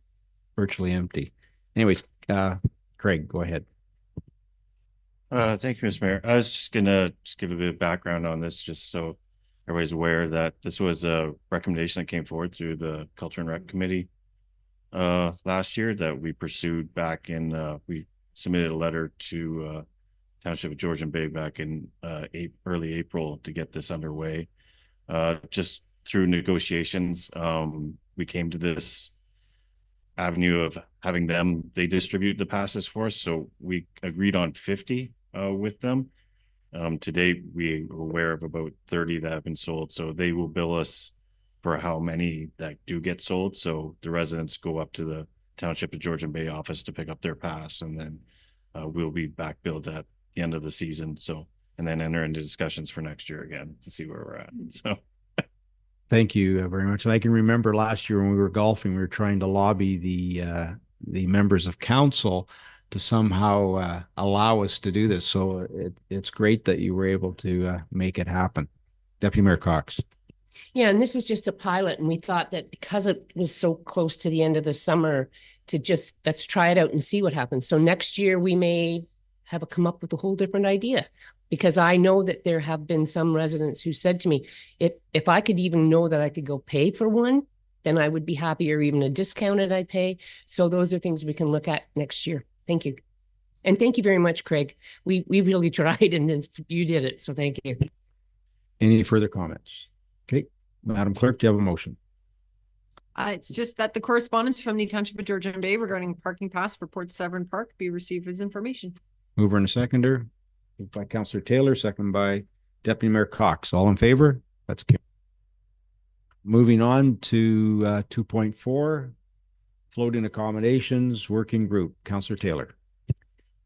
Anyways, Craig, go ahead. Thank you, Mr. Mayor. I was just gonna give a bit of background on this, just so everybody's aware that this was a recommendation that came forward through the Culture and Rec Committee last year that we pursued back in, we submitted a letter to Township of Georgian Bay back in early April to get this underway. Just through negotiations, we came to this avenue of having they distribute the passes for us. So we agreed on 50 with them. To date, we are aware of about 30 that have been sold. So they will bill us for how many that do get sold. So the residents go up to the Township of Georgian Bay office to pick up their pass, and then we'll be back billed at the end of the season. So, and then enter into discussions for next year again to see where we're at. So thank you very much. And I can remember last year when we were golfing, we were trying to lobby the members of council to somehow allow us to do this. So it's great that you were able to make it happen. Deputy Mayor Cox. Yeah, and this is just a pilot, and we thought that because it was so close to the end of the summer, let's try it out and see what happens. So next year we may have come up with a whole different idea, because I know that there have been some residents who said to me, if I could even know that I could go pay for one, then I would be happy, or even a discounted I'd pay. So those are things we can look at next year. Thank you. And thank you very much, Craig. We really tried, and you did it. So thank you. Any further comments? Okay. Madam Clerk, do you have a motion? It's just that the correspondence from the Township of Georgian Bay regarding parking pass for Port Severn Park be received as information. Mover and a seconder. Moved by Councillor Taylor, second by Deputy Mayor Cox. All in favor? That's carried. Moving on to 2.4, floating accommodations working group. Councillor Taylor.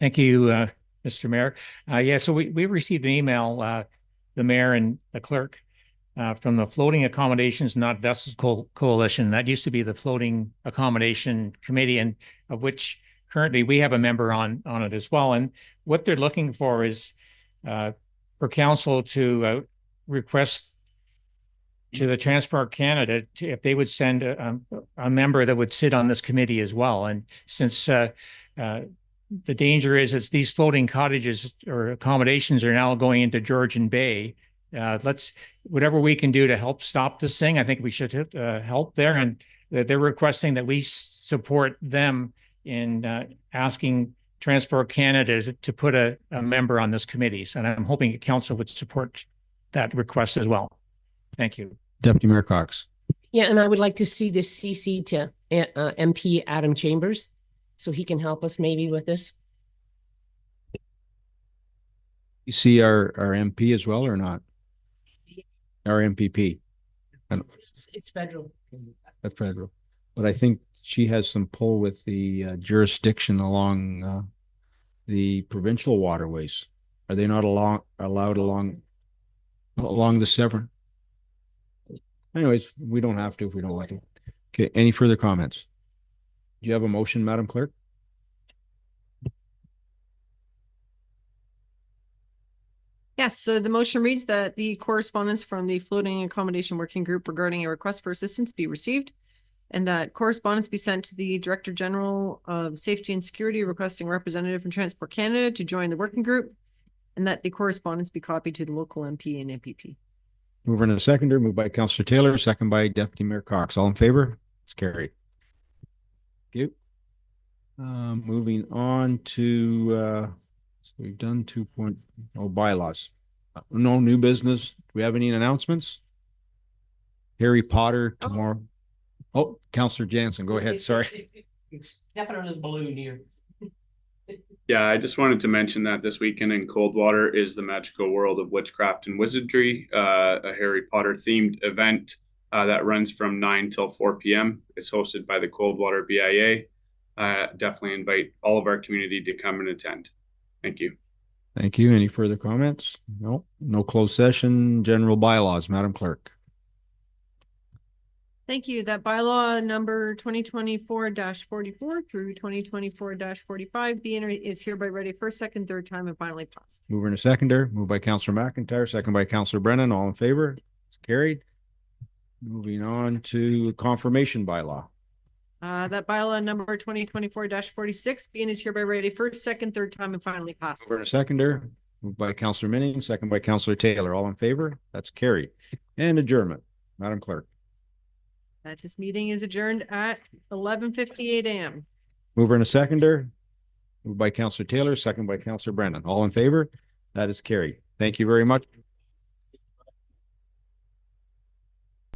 Thank you, Mr. Mayor. Yeah, so we received an email, the mayor and the clerk, from the Floating Accommodations Not Vessels Coalition. That used to be the Floating Accommodation Committee, and of which currently we have a member on it as well. And what they're looking for is for council to request to the Transport Canada if they would send a member that would sit on this committee as well. And since the danger is these floating cottages or accommodations are now going into Georgian Bay, whatever we can do to help stop this thing, I think we should help there. And they're requesting that we support them in asking Transport Canada to put a member on this committee. And I'm hoping the council would support that request as well. Thank you. Deputy Mayor Cox. Yeah, and I would like to see this CC to MP Adam Chambers, so he can help us maybe with this. You see our MP as well or not? Our MPP. It's federal. That's federal. But I think she has some pull with the jurisdiction along the provincial waterways. Are they not allowed along the Severn? Anyways, we don't have to if we don't like it. Okay, any further comments? Do you have a motion, Madam Clerk? Yes, so the motion reads that the correspondence from the Floating Accommodation Working Group regarding a request for assistance be received, and that correspondence be sent to the Director General of Safety and Security requesting representative from Transport Canada to join the working group, and that the correspondence be copied to the local MP and MPP. Mover and a seconder, moved by Councillor Taylor, second by Deputy Mayor Cox. All in favor? It's carried. Thank you. Moving on to, so we've done 2.0 bylaws. No new business. Do we have any announcements? Harry Potter tomorrow. Oh, Councillor Jansen, go ahead. Sorry. It's stepping on his balloon here. Yeah, I just wanted to mention that this weekend in Coldwater is the Magical World of Witchcraft and Wizardry, a Harry Potter themed event that runs from 9 till 4 p.m. It's hosted by the Coldwater BIA. Definitely invite all of our community to come and attend. Thank you. Thank you. Any further comments? No. No closed session. General bylaws, Madam Clerk. Thank you. That bylaw number 2024-44 through 2024-45 is hereby ready first, second, third time, and finally passed. Mover and a seconder, moved by Councillor McIntyre, second by Councillor Brennan. All in favor? It's carried. Moving on to confirmation bylaw. That bylaw number 2024-46 is hereby ready first, second, third time, and finally passed. Mover and a seconder, moved by Councillor Minning, second by Councillor Taylor. All in favor? That's carried. And adjournment, Madam Clerk. That this meeting is adjourned at 11:58 a.m. Mover and a seconder, moved by Councillor Taylor, second by Councillor Brennan. All in favor? That is carried. Thank you very much.